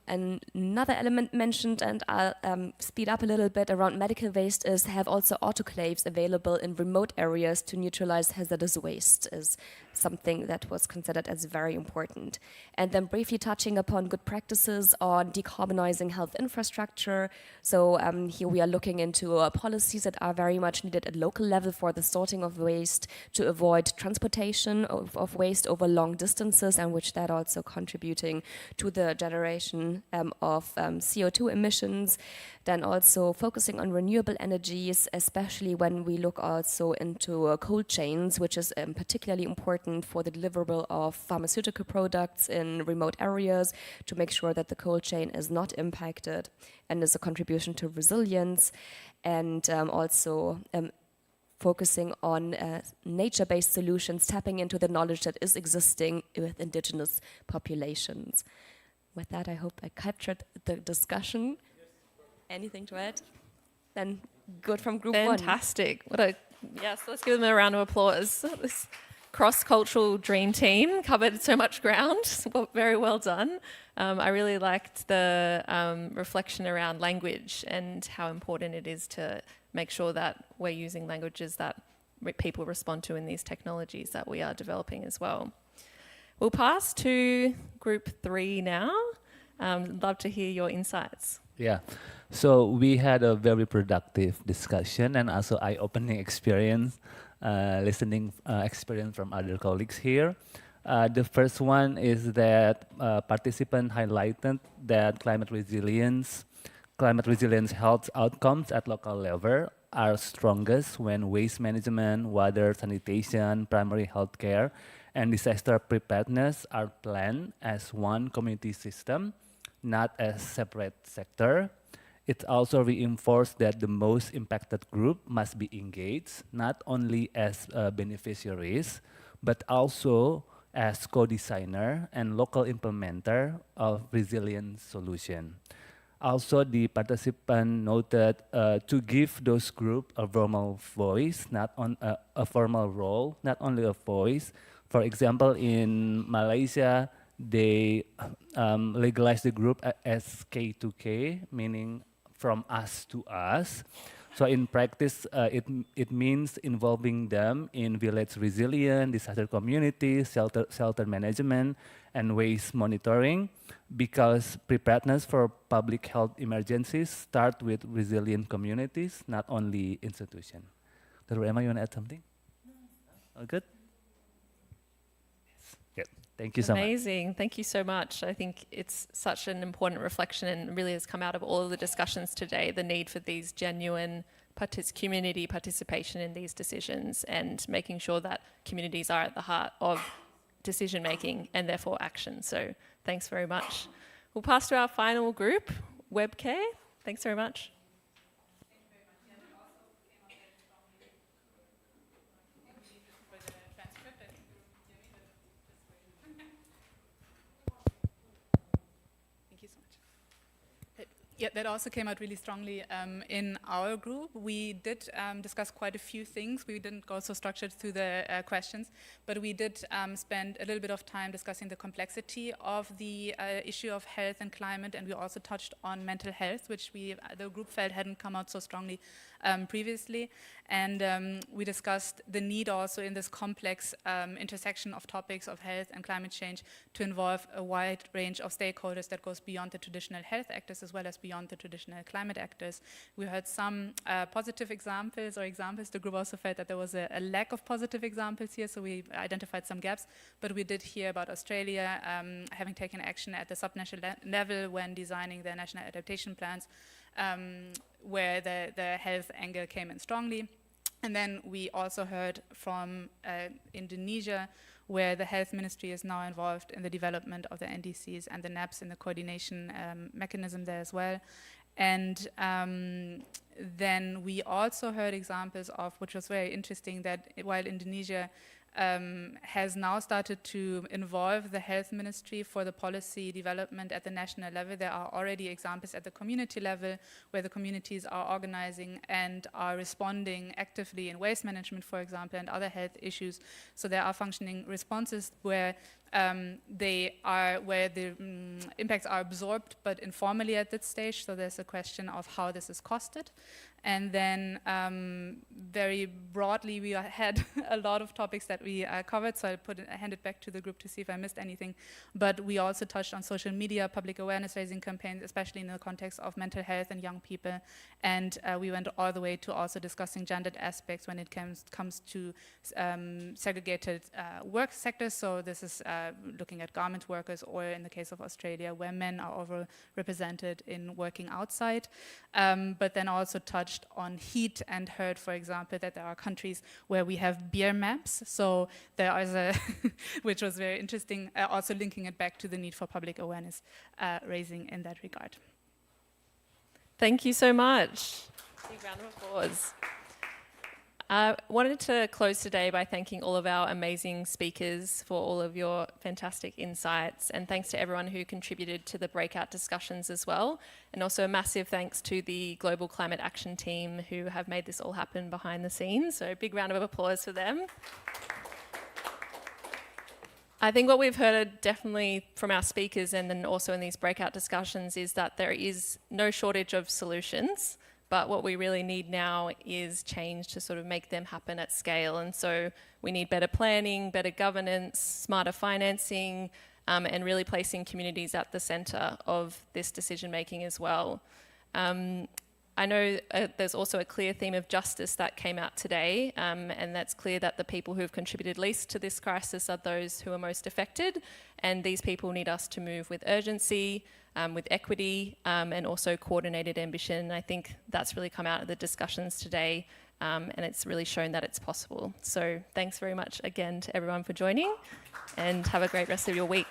another element mentioned, and I'll speed up a little bit, around medical waste is have also autoclaves available in remote areas to neutralize hazardous waste, is something that was considered as very important. And then briefly touching upon good practices on decarbonizing health infrastructure. So here we are looking into policies that are very much needed at local level for the sorting of waste to avoid transportation of waste over long distances, and which that also contributing to the generation of CO2 emissions. Then also focusing on renewable energies, especially when we look also into cold chains, which is particularly important for the deliverable of pharmaceutical products in remote areas, to make sure that the cold chain is not impacted and is a contribution to resilience. And also focusing on nature-based solutions, tapping into the knowledge that is existing with indigenous populations. With that, I hope I captured the discussion. Anything to add? Then good from group one. Fantastic. Yes, let's give them a round of applause. This cross-cultural dream team covered so much ground. Very well done. I really liked the reflection around language and how important it is to make sure that we're using languages that people respond to in these technologies that we are developing as well. We'll pass to group 3 now. Love to hear your insights. Yeah, so we had a very productive discussion and also eye-opening experience, listening experience from other colleagues here. The first one is that participants highlighted that climate resilience health outcomes at local level are strongest when waste management, water, sanitation, primary health care, and disaster preparedness are planned as one community system, not as separate sector. It also reinforced that the most impacted group must be engaged, not only as beneficiaries, but also as co-designer and local implementer of resilient solution. Also, the participant noted to give those groups a formal voice, not on a formal role, not only a voice. For example, in Malaysia, they legalized the group as K2K, meaning from us to us. So in practice, it means involving them in village resilience, disaster community, shelter management, and waste monitoring, because preparedness for public health emergencies start with resilient communities, not only institutions. Dr. Emma, you want to add something? All good? Yes. Thank you so much. Amazing. Thank you so much. I think it's such an important reflection and really has come out of all of the discussions today, the need for these genuine community participation in these decisions and making sure that communities are at the heart of decision making and therefore action. So thanks very much. We'll pass to our final group, WebCare. Thanks very much. Yeah, that also came out really strongly in our group. We did discuss quite a few things. We didn't go so structured through the questions, but we did spend a little bit of time discussing the complexity of the issue of health and climate, and we also touched on mental health, which the group felt hadn't come out so strongly previously. And we discussed the need also in this complex intersection of topics of health and climate change to involve a wide range of stakeholders that goes beyond the traditional health actors as well as beyond the traditional climate actors. We heard some positive examples. The group also felt that there was a lack of positive examples here, so we identified some gaps, but we did hear about Australia having taken action at the subnational level when designing their national adaptation plans, where the health angle came in strongly. And then we also heard from Indonesia, where the health ministry is now involved in the development of the NDCs and the NAPs and the coordination mechanism there as well. And then we also heard examples of, which was very interesting, that while Indonesia has now started to involve the health ministry for the policy development at the national level, there are already examples at the community level where the communities are organizing and are responding actively in waste management, for example, and other health issues. So there are functioning responses where the impacts are absorbed, but informally at that stage. So there's a question of how this is costed. And then very broadly, we had a lot of topics that we covered, so I'll hand it back to the group to see if I missed anything. But we also touched on social media, public awareness raising campaigns, especially in the context of mental health and young people. And we went all the way to also discussing gendered aspects when it comes to segregated work sectors. So this is looking at garment workers, or in the case of Australia, where men are overrepresented in working outside. But then also touched on heat and heard, for example, that there are countries where we have beer maps. So there is a, which was very interesting, also linking it back to the need for public awareness raising in that regard. Thank you so much. Big round of applause. I wanted to close today by thanking all of our amazing speakers for all of your fantastic insights, and thanks to everyone who contributed to the breakout discussions as well. And also a massive thanks to the Global Climate Action team who have made this all happen behind the scenes. So a big round of applause for them. I think what we've heard definitely from our speakers and then also in these breakout discussions is that there is no shortage of solutions. But what we really need now is change to sort of make them happen at scale. And so we need better planning, better governance, smarter financing, and really placing communities at the centre of this decision making as well. I know there's also a clear theme of justice that came out today, and that's clear that the people who have contributed least to this crisis are those who are most affected, and these people need us to move with urgency, with equity, and also coordinated ambition. I think that's really come out of the discussions today, and it's really shown that it's possible. So thanks very much again to everyone for joining, and have a great rest of your week.